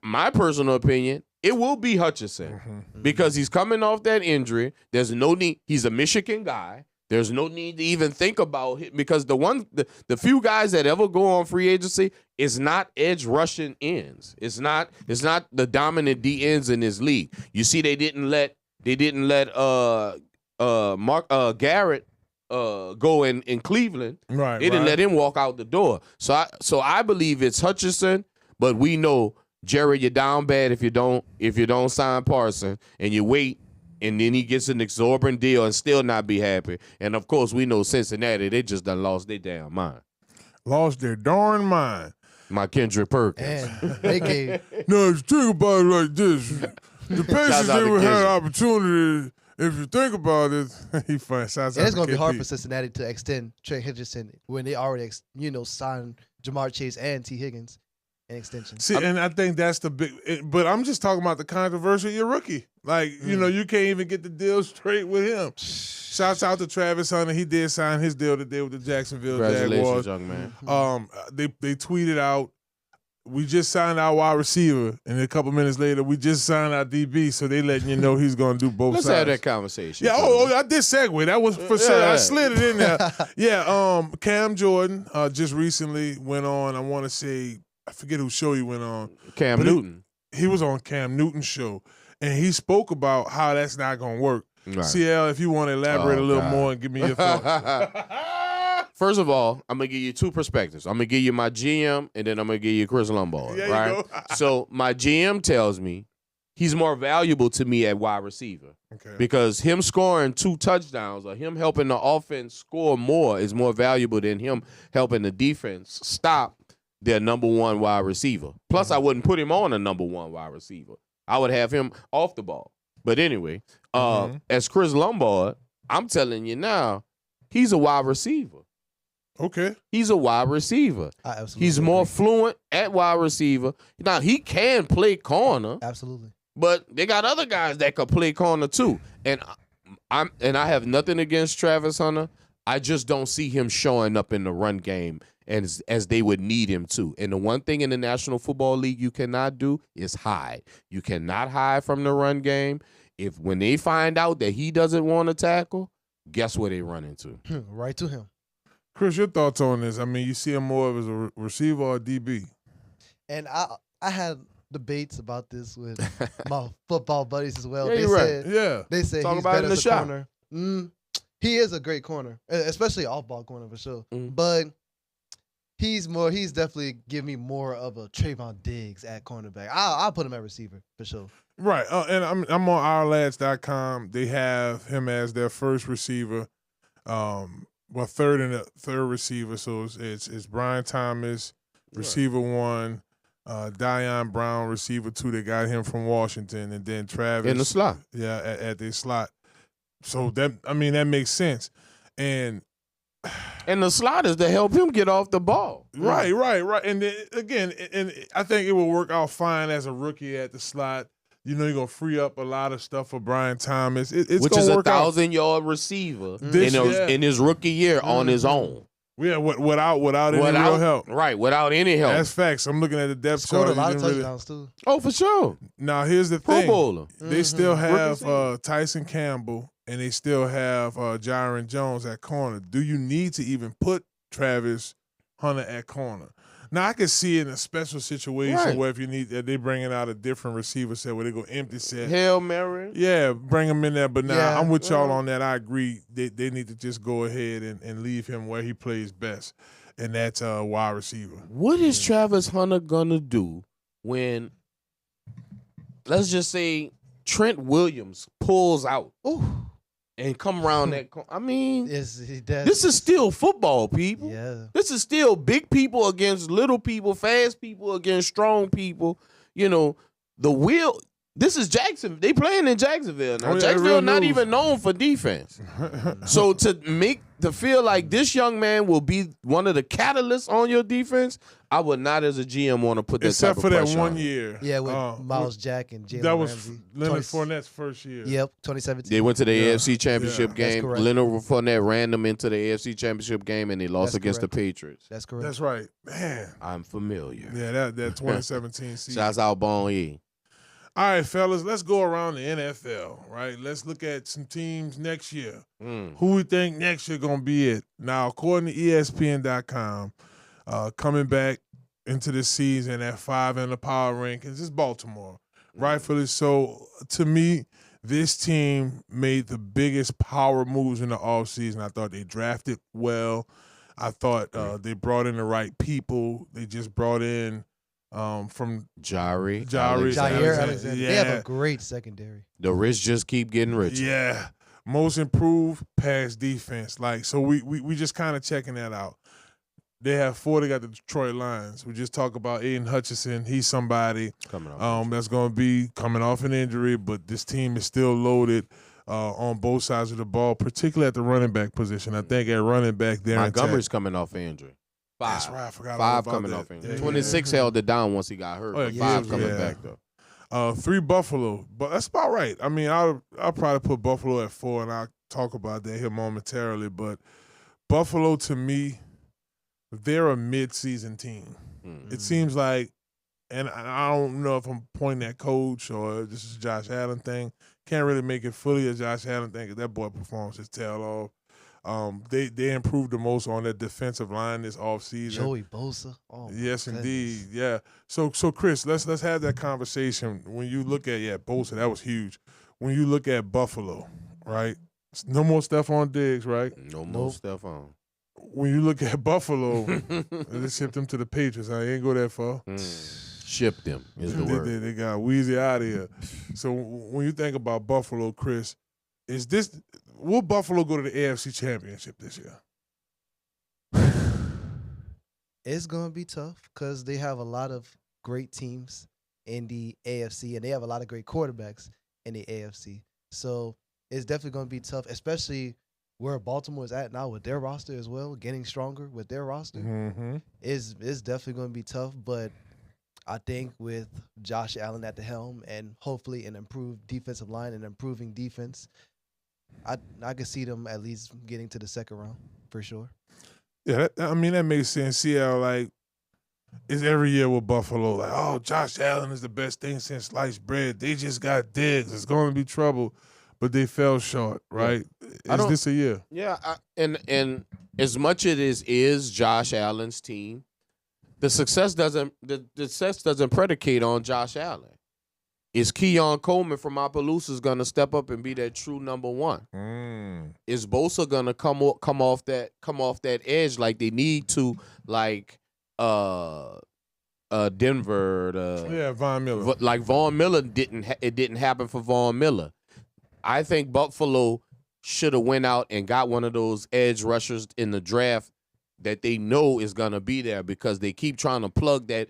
Speaker 6: my personal opinion, it will be Hutchinson because he's coming off that injury. There's no need. He's a Michigan guy. There's no need to even think about it because the few guys that ever go on free agency is not edge rushing ends. It's not the dominant D ends in this league. You see, they didn't let Garrett go in Cleveland.
Speaker 4: Right.
Speaker 6: They didn't let him walk out the door. So I believe it's Hutchinson, but we know, Jerry, you're down bad if you don't sign Parsons and you wait. And then he gets an exorbitant deal and still not be happy. And, of course, we know Cincinnati, they just done lost their damn mind.
Speaker 4: Lost their darn mind.
Speaker 6: My Kendrick Perkins.
Speaker 5: And they gave.
Speaker 4: No, if you think about it like this, the Pacers never had opportunity. If you think about it, he fine.
Speaker 5: It's going to be hard for Cincinnati to extend Trey Hendrickson when they already, signed Jamar Chase and T. Higgins in extension.
Speaker 4: See, and I think that's the big. But I'm just talking about the controversy of your rookie. Like, you can't even get the deal straight with him. Shouts out to Travis Hunter. He did sign his deal today with the Jacksonville Jaguars.
Speaker 6: Congratulations, young man.
Speaker 4: They tweeted out, we just signed our wide receiver, and a couple minutes later, we just signed our DB, so they letting you know he's going to do both sides.
Speaker 6: Let's have that conversation.
Speaker 4: Yeah, I did segue. That was for sure. I slid it in there. Yeah, Cam Jordan just recently went on, I want to say, I forget whose show he went on.
Speaker 6: Cam Newton.
Speaker 4: he was on Cam Newton's show, and he spoke about how that's not going to work.
Speaker 6: Right.
Speaker 4: CL, if you want to elaborate a little more and give me your thoughts.
Speaker 6: First of all, I'm going to give you two perspectives. I'm going to give you my GM, and then I'm going to give you Chris Lombard,
Speaker 4: There you
Speaker 6: right?
Speaker 4: go.
Speaker 6: So my GM tells me he's more valuable to me at wide receiver.
Speaker 4: Okay.
Speaker 6: Because him scoring 2 touchdowns or him helping the offense score more is more valuable than him helping the defense stop their number 1 wide receiver. Plus, I wouldn't put him on a number 1 wide receiver. I would have him off the ball. But anyway, as Chris Lombard, I'm telling you now, he's a wide receiver.
Speaker 4: Okay.
Speaker 6: He's a wide receiver.
Speaker 5: I absolutely
Speaker 6: He's more
Speaker 5: agree.
Speaker 6: fluent at wide receiver. Now, he can play corner.
Speaker 5: Absolutely.
Speaker 6: But they got other guys that could play corner too. And I have nothing against Travis Hunter. I just don't see him showing up in the run game as they would need him to. And the one thing in the National Football League you cannot do is hide. You cannot hide from the run game. When they find out that he doesn't want to tackle, guess where they run into?
Speaker 5: Right to him.
Speaker 4: Chris, your thoughts on this? I mean, you see him more as a receiver or a DB?
Speaker 5: And I had debates about this with my football buddies as well.
Speaker 6: Yeah, you're right. Yeah.
Speaker 5: They say
Speaker 6: Talk
Speaker 5: he's
Speaker 6: about it
Speaker 5: better
Speaker 6: in the
Speaker 5: as a
Speaker 6: shop.
Speaker 5: corner. He is a great corner, especially off-ball corner for sure.
Speaker 6: Mm.
Speaker 5: But he's definitely give me more of a Trayvon Diggs at cornerback. I'll put him at receiver for sure.
Speaker 4: Right. And I'm on ourlads.com. They have him as their first receiver. Third receiver. So it's Brian Thomas, receiver 1. Damian Brown, receiver 2. They got him from Washington, and then Travis
Speaker 6: In the slot.
Speaker 4: Yeah, at the slot. So that makes sense. And
Speaker 6: the slot is to help him get off the ball.
Speaker 4: right. And then, again, and I think it will work out fine as a rookie at the slot. You know, you're gonna free up a lot of stuff for Brian Thomas. It's
Speaker 6: which
Speaker 4: gonna
Speaker 6: is a
Speaker 4: work out.
Speaker 6: 1,000-yard receiver
Speaker 4: This year.
Speaker 6: in his rookie year on his own.
Speaker 4: Yeah, without any real help.
Speaker 6: Right, without any help.
Speaker 4: That's facts. I'm looking at the depth
Speaker 5: Scored
Speaker 4: chart.
Speaker 5: a lot
Speaker 4: He
Speaker 5: of
Speaker 4: didn't really-
Speaker 5: touchdowns too.
Speaker 6: Oh, for sure.
Speaker 4: Now, here's the
Speaker 6: Pro
Speaker 4: thing.
Speaker 6: Bowler.
Speaker 4: They still have
Speaker 6: Rookie
Speaker 4: Tyson Campbell, and they still have Jaron Jones at corner. Do you need to even put Travis Hunter at corner? Now, I can see in a special situation
Speaker 6: Right.
Speaker 4: where if you need they bringing out a different receiver set where they go empty set.
Speaker 6: Hail Mary.
Speaker 4: Yeah, bring him in there. But now
Speaker 5: Yeah.
Speaker 4: I'm with y'all on that. I agree. They need to just go ahead and leave him where he plays best, and that's wide receiver.
Speaker 6: What is Travis Hunter gonna do when, let's just say, Trent Williams pulls out and come around that corner? I mean,
Speaker 5: Yes,
Speaker 6: this is still football, people.
Speaker 5: Yeah.
Speaker 6: This is still big people against little people, fast people against strong people. You know, this is Jackson. They playing in Jacksonville now.
Speaker 4: Oh, yeah,
Speaker 6: Jacksonville
Speaker 4: real
Speaker 6: not
Speaker 4: news.
Speaker 6: even known for defense. So to feel like this young man will be one of the catalysts on your defense, I would not as a GM want to put that
Speaker 4: Except
Speaker 6: type
Speaker 4: for
Speaker 6: of
Speaker 4: that
Speaker 6: pressure
Speaker 4: one
Speaker 6: on him.
Speaker 4: year.
Speaker 5: Yeah, with Miles Jack and Jalen
Speaker 4: That was
Speaker 5: Ramsey.
Speaker 4: Leonard Fournette's first year.
Speaker 5: Yep, 2017.
Speaker 6: They went to the
Speaker 4: Yeah.
Speaker 6: AFC Championship
Speaker 4: Yeah,
Speaker 5: that's
Speaker 6: game.
Speaker 5: correct.
Speaker 6: Leonard Fournette ran them into the AFC Championship game, and they lost
Speaker 5: That's
Speaker 6: against
Speaker 5: correct.
Speaker 6: the Patriots.
Speaker 5: That's correct.
Speaker 4: That's right. Man.
Speaker 6: I'm familiar.
Speaker 4: Yeah, that 2017 season.
Speaker 6: Shouts out Bon E.
Speaker 4: All right, fellas, let's go around the NFL, right? Let's look at some teams next year. Who we think next year going to be it? Now, according to ESPN.com, coming back into the season at 5 in the power rankings is Baltimore. Rightfully so. To me, this team made the biggest power moves in the offseason. I thought they drafted well. I thought they brought in the right people. They just brought in from
Speaker 6: Jair
Speaker 5: Alexander.
Speaker 4: Yeah.
Speaker 5: They have a great secondary.
Speaker 6: The rich just keep getting richer.
Speaker 4: Yeah. Most improved pass defense. Like, so we just kind of checking that out. They have 4. They got the Detroit Lions. We just talked about Aiden Hutchinson. He's somebody that's going to be coming off an injury, but this team is still loaded on both sides of the ball, particularly at the running back position. I think at running back there,
Speaker 6: Montgomery's coming off injury. 5.
Speaker 4: That's right. I forgot all
Speaker 6: 5
Speaker 4: about
Speaker 6: coming
Speaker 4: that.
Speaker 6: off injury.
Speaker 4: Yeah,
Speaker 6: 26 held it down once he got hurt.
Speaker 4: Oh,
Speaker 6: but
Speaker 4: yeah,
Speaker 6: 5 coming
Speaker 4: yeah.
Speaker 6: back though.
Speaker 4: 3 Buffalo, but that's about right. I mean, I'll probably put Buffalo at 4, and I'll talk about that here momentarily. But Buffalo, to me, they're a mid-season team. It seems like, and I don't know if I'm pointing at coach or this is a Josh Allen thing. Can't really make it fully a Josh Allen thing because that boy performs his tail They improved the most on their defensive line this offseason.
Speaker 5: Joey Bosa. Oh,
Speaker 4: yes,
Speaker 5: my
Speaker 4: indeed.
Speaker 5: goodness.
Speaker 4: Yeah. So Chris, let's have that conversation. When you look at Bosa, that was huge. When you look at Buffalo, right? No more Stephon Diggs, right?
Speaker 6: No more Stephon.
Speaker 4: When you look at Buffalo, they shipped them to the Patriots. I ain't go that far.
Speaker 6: Shipped them is the word.
Speaker 4: They got Weezy out of here. So when you think about Buffalo, Chris, will Buffalo go to the AFC Championship this year?
Speaker 5: It's going to be tough because they have a lot of great teams in the AFC, and they have a lot of great quarterbacks in the AFC. So it's definitely going to be tough, especially where Baltimore is at now with their roster as well, getting stronger with their roster.
Speaker 4: Mm-hmm.
Speaker 5: It's definitely going to be tough, but I think with Josh Allen at the helm and hopefully an improved defensive line and improving defense, I could see them at least getting to the second round for sure.
Speaker 4: Yeah, that makes sense. Seattle, it's every year with Buffalo, oh, Josh Allen is the best thing since sliced bread. They just got Diggs. It's going to be trouble. But they fell short, right?
Speaker 6: Yeah.
Speaker 4: Is this a year?
Speaker 6: Yeah, and as much as it is Josh Allen's team, the success doesn't predicate on Josh Allen. Is Keon Coleman from Opelousas going to step up and be that true number one? Is Bosa going to come off that edge like they need to, like Denver?
Speaker 4: Von Miller.
Speaker 6: Like Von Miller it didn't happen for Von Miller. I think Buffalo should have went out and got one of those edge rushers in the draft that they know is going to be there, because they keep trying to plug that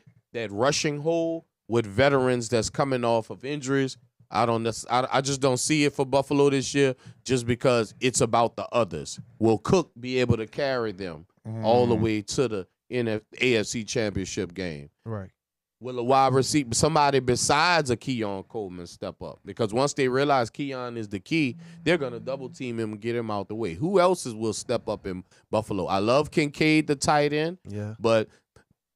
Speaker 6: rushing hole with veterans that's coming off of injuries. I just don't see it for Buffalo this year, just because it's about the others. Will Cook be able to carry them all the way to the AFC Championship game?
Speaker 5: Right.
Speaker 6: Will a wide receiver, somebody besides a Keon Coleman, step up? Because once they realize Keon is the key, they're going to double team him and get him out the way. Who else will step up in Buffalo? I love Kincaid, the tight end.
Speaker 5: Yeah.
Speaker 6: But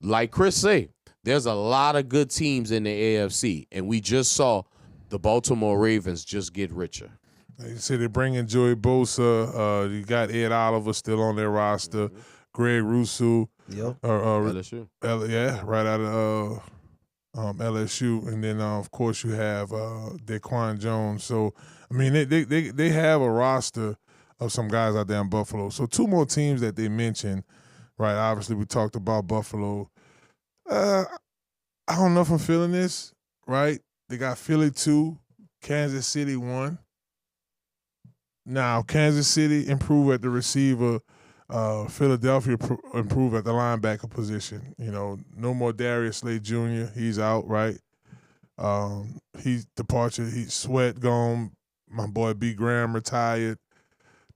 Speaker 6: like Chris say, there's a lot of good teams in the AFC, and we just saw the Baltimore Ravens just get richer.
Speaker 4: Like you said, they're bringing Joey Bosa. You got Ed Oliver still on their roster. Greg Rousseau.
Speaker 5: Yep.
Speaker 6: LSU.
Speaker 4: Right out of LSU, and then of course you have Daquan Jones. So I mean they have a roster of some guys out there in Buffalo. So two more teams that they mentioned, right? Obviously we talked about Buffalo. I don't know if I'm feeling this, right? They got Philly 2, Kansas City 1. Now Kansas City improved at the receiver. Philadelphia improved at the linebacker position. No more Darius Slade Jr. He's out, right? He's departure. He's Sweat gone. My boy B. Graham retired.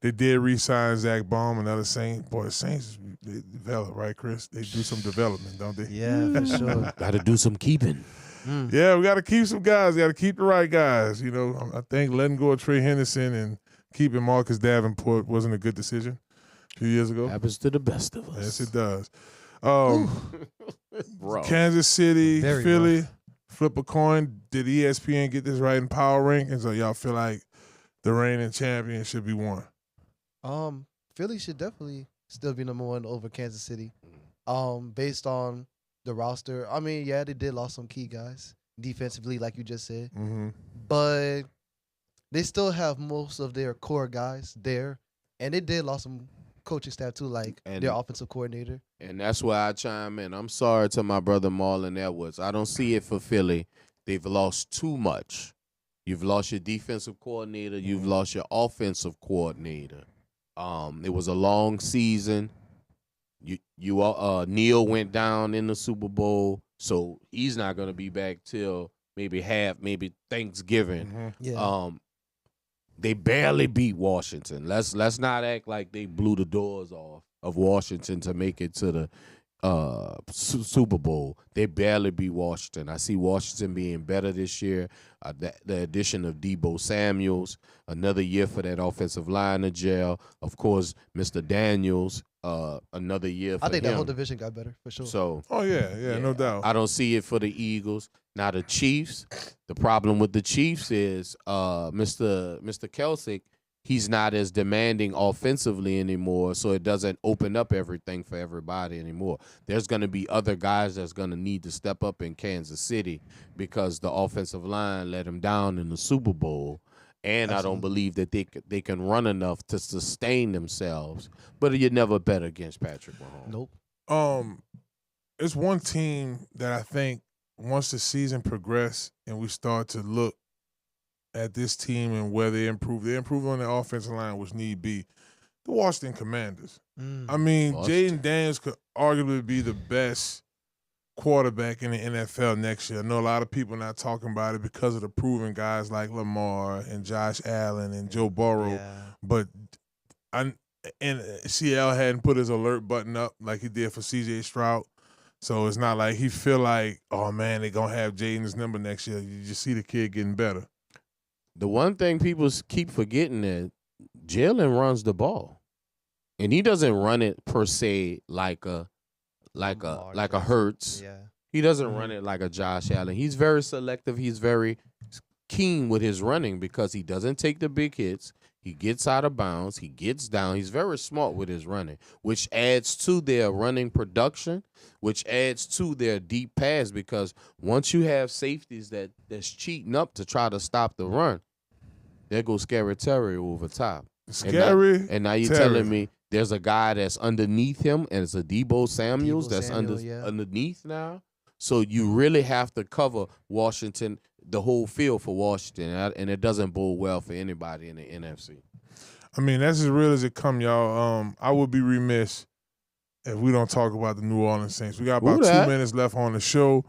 Speaker 4: They did re-sign Zach Baum, another Saint. Boy, the Saints, they develop, right, Chris? They do some development, don't they?
Speaker 5: Yeah, for sure.
Speaker 6: Got to do some keeping.
Speaker 4: Yeah, we got to keep some guys. We got to keep the right guys. I think letting go of Trey Henderson and keeping Marcus Davenport wasn't a good decision a few years ago.
Speaker 6: Happens to the best of us.
Speaker 4: Yes, it does. Kansas City, Philly, flip a coin. Did ESPN get this right in power rankings, or y'all feel like the reigning champion should be won?
Speaker 5: Philly should definitely still be number one over Kansas City. Based on the roster. I mean, yeah, they did lost some key guys defensively, like you just said.
Speaker 4: Mm-hmm.
Speaker 5: But they still have most of their core guys there. And they did lost some coaching staff too, like their offensive coordinator.
Speaker 6: And that's why I chime in. I'm sorry to my brother Marlon Edwards. I don't see it for Philly. They've lost too much. You've lost your defensive coordinator. You've lost your offensive coordinator. It was a long season. Neil went down in the Super Bowl, so he's not going to be back till maybe Thanksgiving.
Speaker 5: Mm-hmm. Yeah.
Speaker 6: They barely beat Washington. Let's not act like they blew the doors off of Washington to make it to the Super Bowl. They barely beat Washington. I see Washington being better this year. The addition of Deebo Samuels, another year for that offensive line to gel. Of course, Mr. Daniels, another year for him.
Speaker 5: I think that whole division got better for sure.
Speaker 6: So,
Speaker 4: yeah, no doubt.
Speaker 6: I don't see it for the Eagles. Now the Chiefs, the problem with the Chiefs is Mr. Kelsick he's not as demanding offensively anymore, so it doesn't open up everything for everybody anymore. There's going to be other guys that's going to need to step up in Kansas City because the offensive line let him down in the Super Bowl, and I don't believe that they can run enough to sustain themselves. But you never bet against Patrick Mahomes.
Speaker 5: Nope.
Speaker 4: It's one team that I think once the season progresses and we start to look at this team and where they improve on the offensive line, which need be, the Washington Commanders. I mean, Jaden Daniels could arguably be the best quarterback in the NFL next year. I know a lot of people not talking about it because of the proven guys like Lamar and Josh Allen and Joe Burrow, but CL hadn't put his alert button up like he did for C.J. Stroud. So it's not like he feel like, oh, man, they're going to have Jaden's number next year. You just see the kid getting better.
Speaker 6: The one thing people keep forgetting is Jalen runs the ball, and he doesn't run it per se like a Hurts.
Speaker 5: Yeah.
Speaker 6: He doesn't run it like a Josh Allen. He's very selective. He's very keen with his running because he doesn't take the big hits. He gets out of bounds. He gets down. He's very smart with his running, which adds to their running production, which adds to their deep pass because once you have safeties that's cheating up to try to stop the run, there goes Scary Terry over top. And now you're telling me there's a guy that's underneath him, and it's a Debo Samuels underneath now. So you really have to cover Washington, the whole field for Washington, and it doesn't bode well for anybody in the NFC.
Speaker 4: I mean, that's as real as it come, y'all. I would be remiss if we don't talk about the New Orleans Saints. We got about 2 minutes left on the show.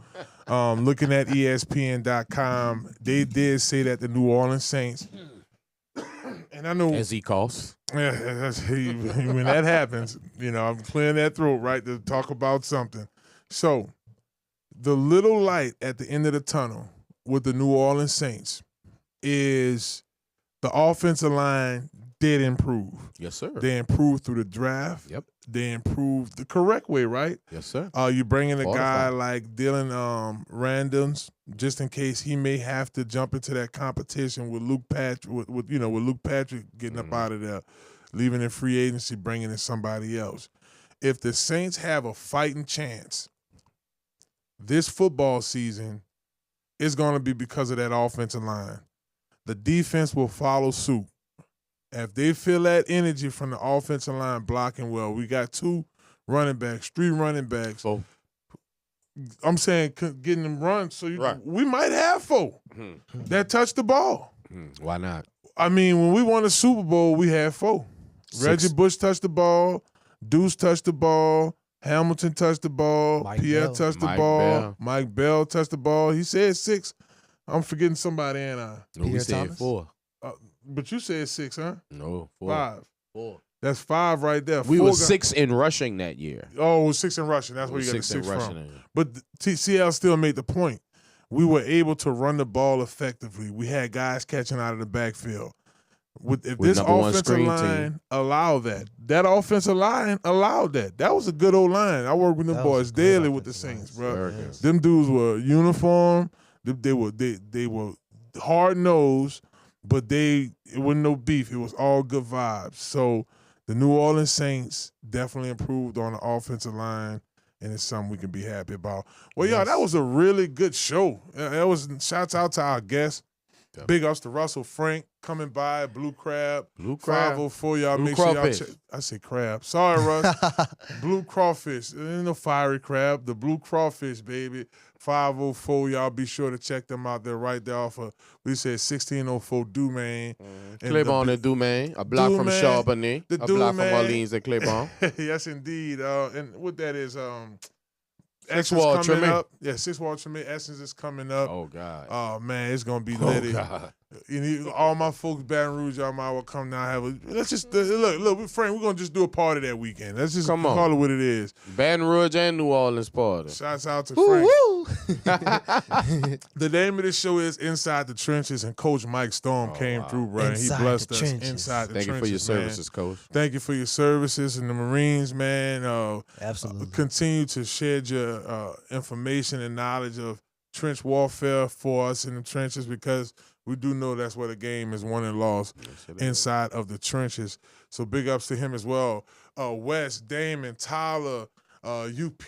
Speaker 4: Looking at ESPN.com, they did say that the New Orleans Saints, and I know
Speaker 6: as he coughs.
Speaker 4: Yeah, when that happens, I'm clearing that throat, right, to talk about something. So, the little light at the end of the tunnel with the New Orleans Saints is the offensive line did improve.
Speaker 6: Yes, sir.
Speaker 4: They improved through the draft.
Speaker 6: Yep.
Speaker 4: They improved the correct way, right?
Speaker 6: Yes, sir.
Speaker 4: You bring in a guy like Dylan Randoms just in case he may have to jump into that competition with Luke Patrick, with Luke Patrick getting up out of there, leaving in free agency, bringing in somebody else. If the Saints have a fighting chance this football season, it's going to be because of that offensive line. The defense will follow suit. If they feel that energy from the offensive line blocking well, we got 3 running backs.
Speaker 6: Oh.
Speaker 4: I'm saying getting them runs, so we might have 4 that touch the ball.
Speaker 6: Why not?
Speaker 4: I mean, when we won the Super Bowl, we had 4.
Speaker 6: 6.
Speaker 4: Reggie Bush touched the ball. Deuce touched the ball. Hamilton touched the ball. Pierre touched the ball. Mike Bell touched the ball. He said 6. I'm forgetting somebody, ain't I?
Speaker 6: No, we said 4.
Speaker 4: But you said 6, huh?
Speaker 6: No, 4.
Speaker 4: 5.
Speaker 6: 4.
Speaker 4: That's 5 right there.
Speaker 6: We were 6 in rushing that year.
Speaker 4: Oh, it was 6 in rushing. That's where you got the 6 from. But TCL still made the point. We were able to run the ball effectively. We had guys catching out of the backfield. If this offensive line allowed that offensive line allowed that. That was a good old line. I work with them boys daily with the Saints, bro. Them dudes were uniform. They were hard nosed, but it wasn't no beef. It was all good vibes. So the New Orleans Saints definitely improved on the offensive line, and it's something we can be happy about. Well, y'all, that was a really good show. Shouts out to our guests. Big ups to Russell Frank coming by, Blue Crab. 504, y'all.
Speaker 6: Blue
Speaker 4: make
Speaker 6: Crawfish.
Speaker 4: sure y'all check. I say crab. Sorry, Russ. Blue Crawfish. There ain't no fiery crab. The Blue Crawfish, baby. 504, y'all be sure to check them out. They're right there off of, we said 1604 Dumaine.
Speaker 6: Claiborne and Dumaine, a block from Charbonnet, a block from Orleans and Claiborne.
Speaker 4: Yes, indeed. And what that is,
Speaker 6: Six Wall
Speaker 4: coming up. Yeah, 6 Wall Trimming. Essence is coming up.
Speaker 6: Oh, God.
Speaker 4: Oh, man, it's going to be litty.
Speaker 6: God.
Speaker 4: All my folks, Baton Rouge, y'all might will come down. Let's just, look, Frank, we're going to just do a party that weekend. Let's just call it what it is.
Speaker 6: Baton Rouge and New Orleans party.
Speaker 4: Shouts out to Frank. The name of this show is Inside the Trenches, and Coach Mike Storm came through, bro. He blessed us inside the trenches.
Speaker 6: Thank you for your services, Coach.
Speaker 4: Thank you for your services. And the Marines, man.
Speaker 5: Absolutely.
Speaker 4: Continue to share your information and knowledge of trench warfare for us in the trenches, because we do know that's where the game is won and lost, inside of the trenches. So big ups to him as well. Wes, Damian, Tyler, UP,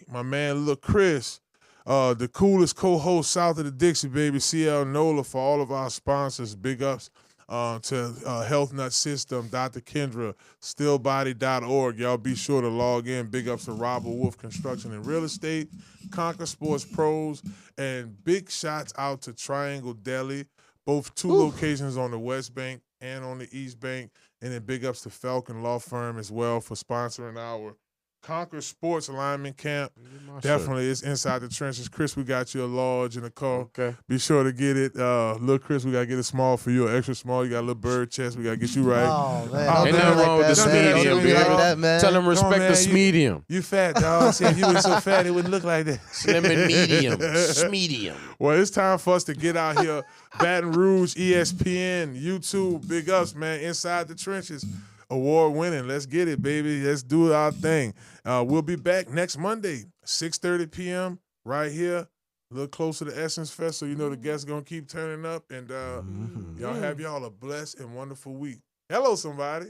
Speaker 4: my man Lil Chris, the coolest co-host south of the Dixie, baby, CL NOLA, for all of our sponsors. Big ups to Health Nut System, Dr. Kendra, stillbody.org. Y'all be sure to log in. Big ups to Robert Wolf Construction and Real Estate, Conquer Sports Pros, and big shots out to Triangle Deli, both two locations on the West Bank and on the East Bank. And then big ups to Falcon Law Firm as well for sponsoring our Conquer Sports Lineman Camp. Definitely, it's inside the trenches. Chris, we got you a large in the car.
Speaker 6: Okay.
Speaker 4: Be sure to get it. Little Chris, we got to get it small for you, extra small. You got a little bird chest. We got to get you right.
Speaker 5: Oh, man.
Speaker 6: Ain't nothing wrong with the medium, baby.
Speaker 5: Like that, man.
Speaker 6: Tell them respect
Speaker 4: man,
Speaker 6: the medium.
Speaker 4: You fat, dog. See, if you were so fat, it wouldn't look like that.
Speaker 6: Slim and medium. Medium.
Speaker 4: Well, it's time for us to get out here. Baton Rouge, ESPN, YouTube, big ups, man. Inside the trenches. Award winning. Let's get it, baby. Let's do our thing. We'll be back next Monday, 6:30 p.m. right here, a little closer to Essence Fest, so you know the guests going to keep turning up. And y'all have y'all a blessed and wonderful week. Hello, somebody.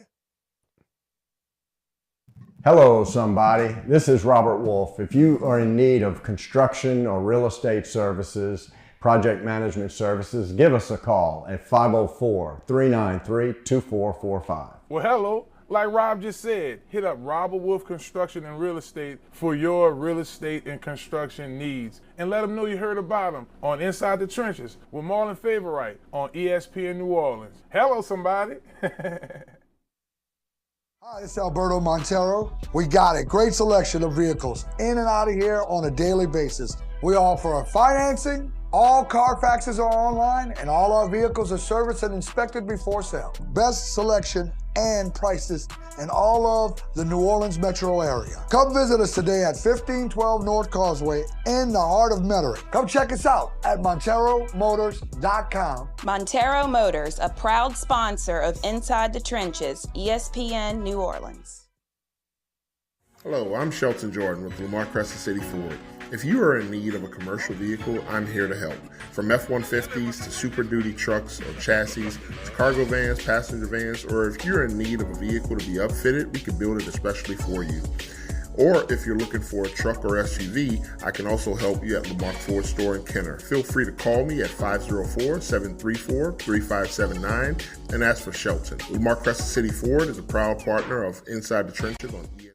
Speaker 8: Hello, somebody. This is Robert Wolf. If you are in need of construction or real estate services, project management services, give us a call at 504-393-2445.
Speaker 4: Well, hello. Like Rob just said, hit up Robert Wolf Construction and Real Estate for your real estate and construction needs. And let them know you heard about them on Inside the Trenches with Marlon Favorite on ESPN New Orleans. Hello, somebody.
Speaker 9: Hi, it's Alberto Montero. We got a great selection of vehicles in and out of here on a daily basis. We offer financing. All Carfaxes are online, and all our vehicles are serviced and inspected before sale. Best selection and prices in all of the New Orleans metro area. Come visit us today at 1512 North Causeway in the heart of Metairie. Come check us out at MonteroMotors.com.
Speaker 10: Montero Motors, a proud sponsor of Inside the Trenches, ESPN New Orleans.
Speaker 11: Hello, I'm Shelton Jordan with Lamar Crescent City Ford. If you are in need of a commercial vehicle, I'm here to help. From F-150s to Super Duty trucks or chassis to cargo vans, passenger vans, or if you're in need of a vehicle to be upfitted, we can build it especially for you. Or if you're looking for a truck or SUV, I can also help you at Lamar Ford Store in Kenner. Feel free to call me at 504-734-3579 and ask for Shelton. Lamar Crescent City Ford is a proud partner of Inside the Trenches on ESPN.